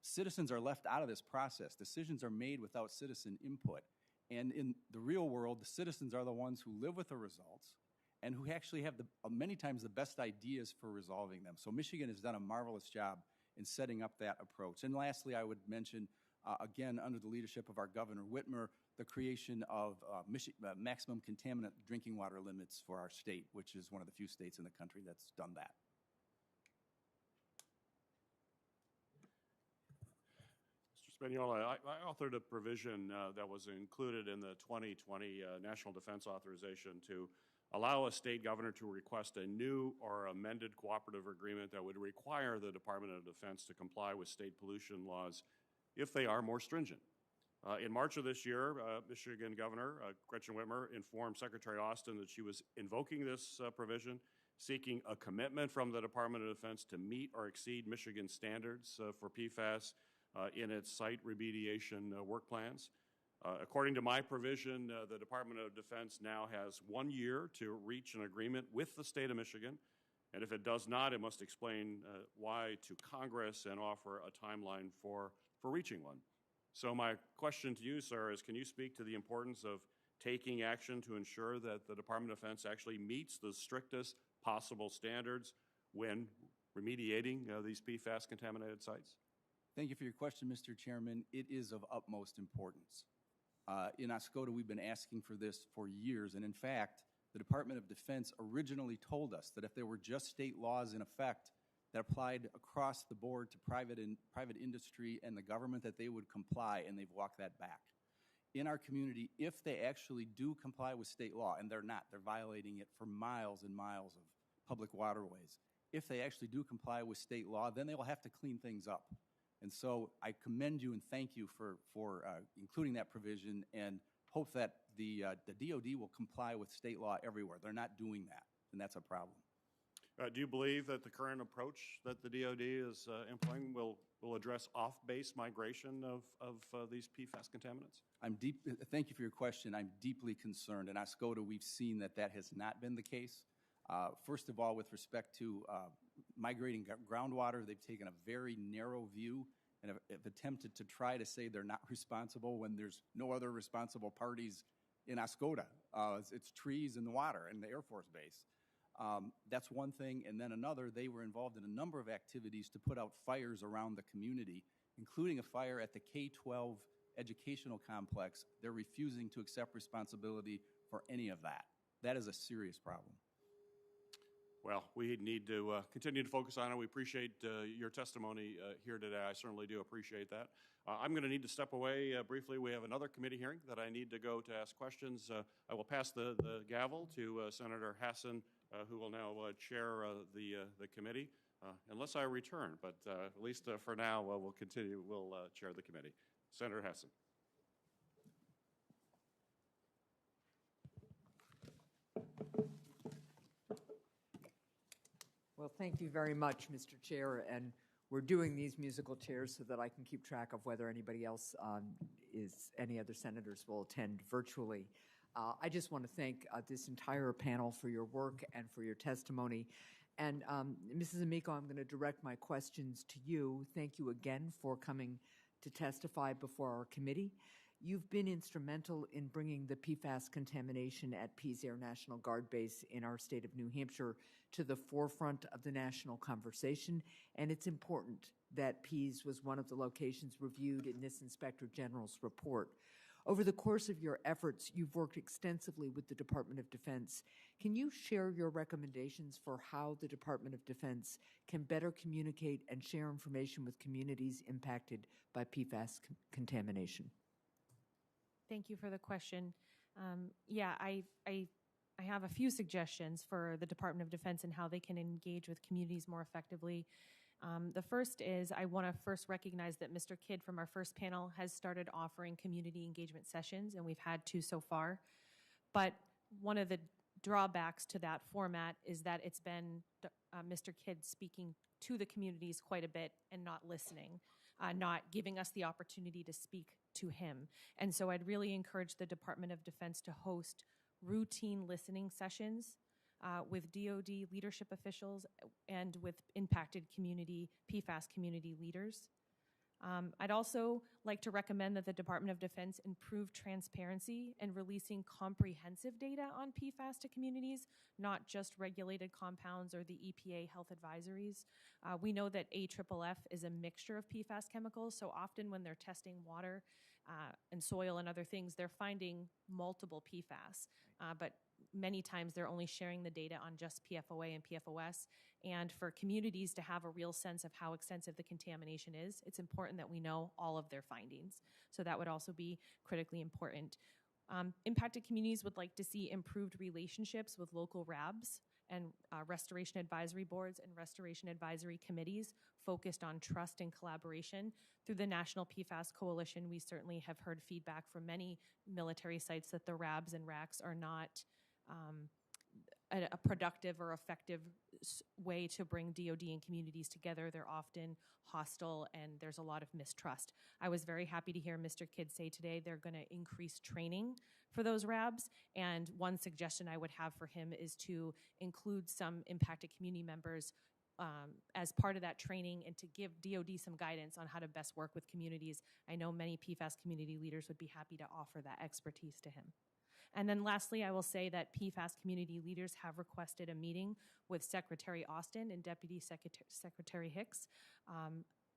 citizens are left out of this process. Decisions are made without citizen input. And in the real world, the citizens are the ones who live with the results and who actually have many times the best ideas for resolving them. So Michigan has done a marvelous job in setting up that approach. And lastly, I would mention, again, under the leadership of our Governor Whitmer, the creation of maximum contaminant drinking water limits for our state, which is one of the few states in the country that's done that. Mr. Spagnola, I authored a provision that was included in the 2020 National Defense Authorization to allow a state governor to request a new or amended cooperative agreement that would require the Department of Defense to comply with state pollution laws if they are more stringent. In March of this year, Michigan Governor Gretchen Whitmer informed Secretary Austin that she was invoking this provision, seeking a commitment from the Department of Defense to meet or exceed Michigan standards for PFAS in its site remediation work plans. According to my provision, the Department of Defense now has 1 year to reach an agreement with the state of Michigan, and if it does not, it must explain why to Congress and offer a timeline for reaching one. So my question to you, sir, is can you speak to the importance of taking action to ensure that the Department of Defense actually meets the strictest possible standards when remediating these PFAS contaminated sites? Thank you for your question, Mr. Chairman. It is of utmost importance. In Oscoda, we've been asking for this for years, and in fact, the Department of Defense originally told us that if there were just state laws in effect that applied across the board to private industry and the government, that they would comply, and they've walked that back. In our community, if they actually do comply with state law, and they're not, they're violating it for miles and miles of public waterways. if they actually do comply with state law, then they will have to clean things up. And so I commend you and thank you for including that provision, and hope that the DOD will comply with state law everywhere. They're not doing that, and that's a problem. Do you believe that the current approach that the DOD is employing will address off-base migration of these PFAS contaminants? Thank you for your question. I'm deeply concerned. In Oscoda, we've seen that has not been the case. First of all, with respect to migrating groundwater, they've taken a very narrow view and have attempted to try to say they're not responsible when there's no other responsible parties in Oscoda. It's trees and the water and the Air Force Base. That's one thing. And then another, they were involved in a number of activities to put out fires around the community, including a fire at the K-12 educational complex. They're refusing to accept responsibility for any of that. That is a serious problem. Well, we need to continue to focus on it. We appreciate your testimony here today. I certainly do appreciate that. I'm going to need to step away briefly. We have another committee hearing that I need to go to ask questions. I will pass the gavel to Senator Hassan, who will now chair the committee, unless I return. But at least for now, we'll continue. We'll chair the committee. Senator Hassan. Well, thank you very much, Mr. Chair, and we're doing these musical chairs so that I can keep track of whether anybody else any other senators will attend virtually. I just want to thank this entire panel for your work and for your testimony. And Mrs. Amico, I'm going to direct my questions to you. Thank you again for coming to testify before our committee. You've been instrumental in bringing the PFAS contamination at Pease Air National Guard Base in our state of New Hampshire to the forefront of the national conversation, and it's important that Pease was one of the locations reviewed in this Inspector General's report. Over the course of your efforts, you've worked extensively with the Department of Defense. Can you share your recommendations for how the Department of Defense can better communicate and share information with communities impacted by PFAS contamination? Thank you for the question. I have a few suggestions for the Department of Defense and how they can engage with communities more effectively. The first is I want to first recognize that Mr. Kidd from our first panel has started offering community engagement sessions, and we've had 2 so far. But one of the drawbacks to that format is that it's been Mr. Kidd speaking to the communities quite a bit and not listening, not giving us the opportunity to speak to him. And so I'd really encourage the Department of Defense to host routine listening sessions with DoD leadership officials and with impacted community, PFAS community leaders. I'd also like to recommend that the Department of Defense improve transparency in releasing comprehensive data on PFAS to communities, not just regulated compounds or the EPA health advisories. We know that AFFF is a mixture of PFAS chemicals, so often when they're testing water and soil and other things, they're finding multiple PFAS, but many times they're only sharing the data on just PFOA and PFOS. And for communities to have a real sense of how extensive the contamination is, it's important that we know all of their findings. So that would also be critically important. Impacted communities would like to see improved relationships with local RABs and restoration advisory boards and restoration advisory committees focused on trust and collaboration. Through the National PFAS Coalition, we certainly have heard feedback from many military sites that the RABs and RACs are not a productive or effective way to bring DoD and communities together. They're often hostile and there's a lot of mistrust. I was very happy to hear Mr. Kidd say today they're going to increase training for those RABs, and one suggestion I would have for him is to include some impacted community members as part of that training and to give DoD some guidance on how to best work with communities. I know many PFAS community leaders would be happy to offer that expertise to him. And then lastly, I will say that PFAS community leaders have requested a meeting with Secretary Austin and Deputy Secretary Hicks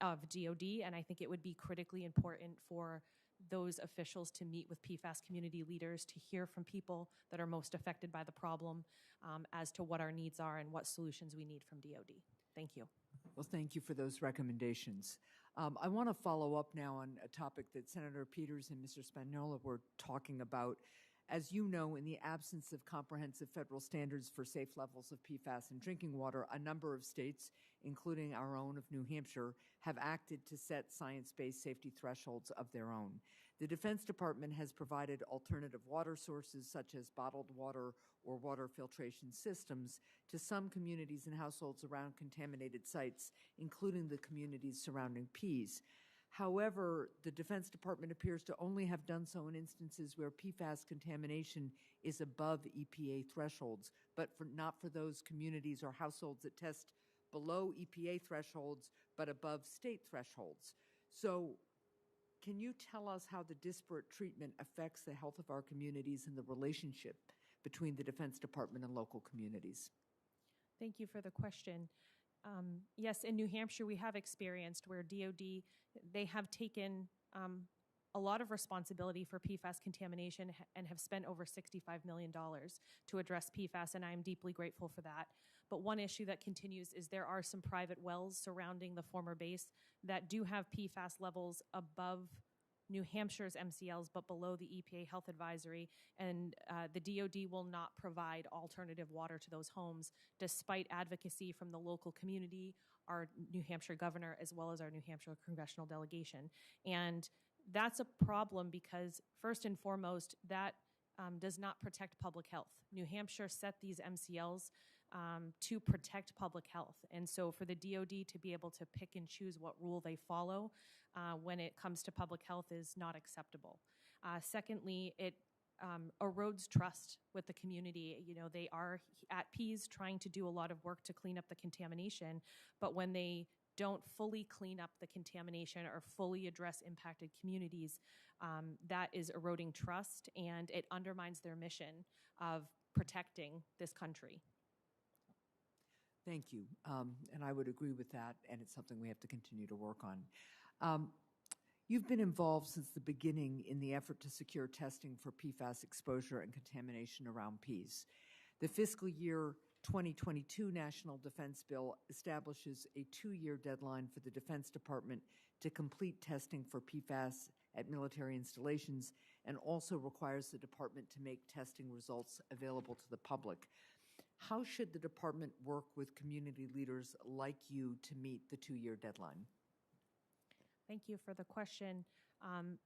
of DoD, and I think it would be critically important for those officials to meet with PFAS community leaders to hear from people that are most affected by the problem as to what our needs are and what solutions we need from DoD. Thank you. Well, thank you for those recommendations. I want to follow up now on a topic that Senator Peters and Mr. Spagnola were talking about, As you know, in the absence of comprehensive federal standards for safe levels of PFAS in drinking water, a number of states, including our own of New Hampshire, have acted to set science-based safety thresholds of their own. The Defense Department has provided alternative water sources such as bottled water or water filtration systems to some communities and households around contaminated sites, including the communities surrounding Pfas. However, the Defense Department appears to only have done so in instances where PFAS contamination is above EPA thresholds, but not for those communities or households that test below EPA thresholds but above state thresholds. So, can you tell us how the disparate treatment affects the health of our communities and the relationship between the Defense Department and local communities? Thank you for the question. Yes, in New Hampshire, we have experienced where DOD, they have taken a lot of responsibility for PFAS contamination and have spent over $65 million to address PFAS, and I am deeply grateful for that. But one issue that continues is there are some private wells surrounding the former base that do have PFAS levels above New Hampshire's MCLs, but below the EPA health advisory, and the DOD will not provide alternative water to those homes, despite advocacy from the local community, our New Hampshire governor, as well as our New Hampshire congressional delegation. And that's a problem because, first and foremost, that does not protect public health. New Hampshire set these MCLs to protect public health. And so for the DOD to be able to pick and choose what rule they follow when it comes to public health is not acceptable. Secondly, it erodes trust with the community. You know, they are at Pfas trying to do a lot of work to clean up the contamination, but when they don't fully clean up the contamination or fully address impacted communities, that is eroding trust, and it undermines their mission of protecting this country. Thank you. And I would agree with that, and it's something we have to continue to work on. You've been involved since the beginning in the effort to secure testing for PFAS exposure and contamination around Pfas. The fiscal year 2022 National Defense Bill establishes a 2-year deadline for the Defense Department to complete testing for PFAS at military installations, and also requires the department to make testing results available to the public. How should the department work with community leaders like you to meet the 2-year deadline? Thank you for the question.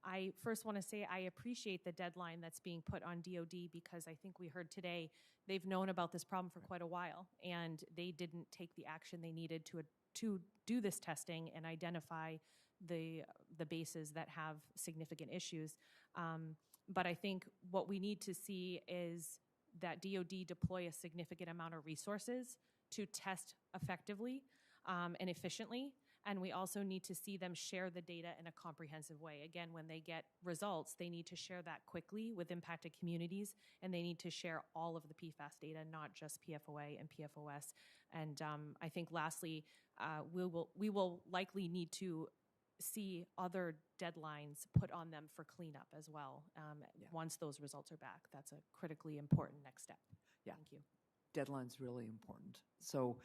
I first want to say I appreciate the deadline that's being put on DOD, because I think we heard today they've known about this problem for quite a while, and they didn't take the action they needed to do this testing and identify the bases that have significant issues. But I think what we need to see is that DOD deploy a significant amount of resources to test effectively and efficiently. And we also need to see them share the data in a comprehensive way. Again, when they get results, they need to share that quickly with impacted communities, and they need to share all of the PFAS data, not just PFOA and PFOS. And I think lastly, we will likely need to see other deadlines put on them for cleanup as well once those results are back. That's a critically important next step. Yeah. Thank you. Deadline's really important. So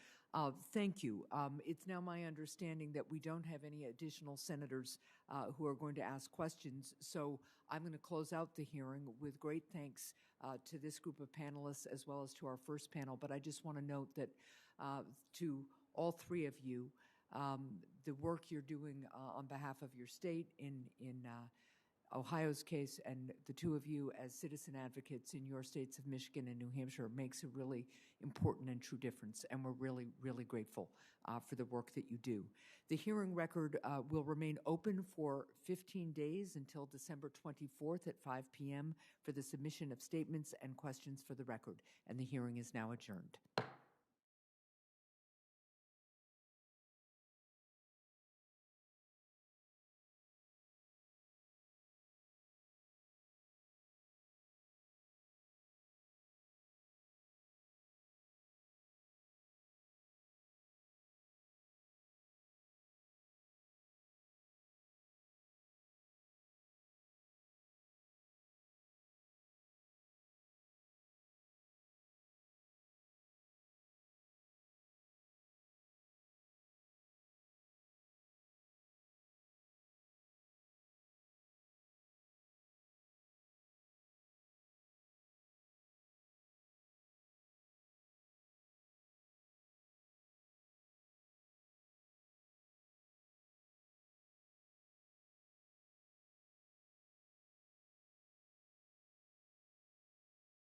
thank you. It's now my understanding that we don't have any additional senators who are going to ask questions. So I'm going to close out the hearing with great thanks to this group of panelists as well as to our first panel. But I just want to note that to all three of you, the work you're doing on behalf of your state in Ohio's case, and the two of you as citizen advocates in your states of Michigan and New Hampshire makes a really important and true difference, and we're really, really grateful for the work that you do. The hearing record will remain open for 15 days until December 24th at 5 p.m. for the submission of statements and questions for the record, and the hearing is now adjourned.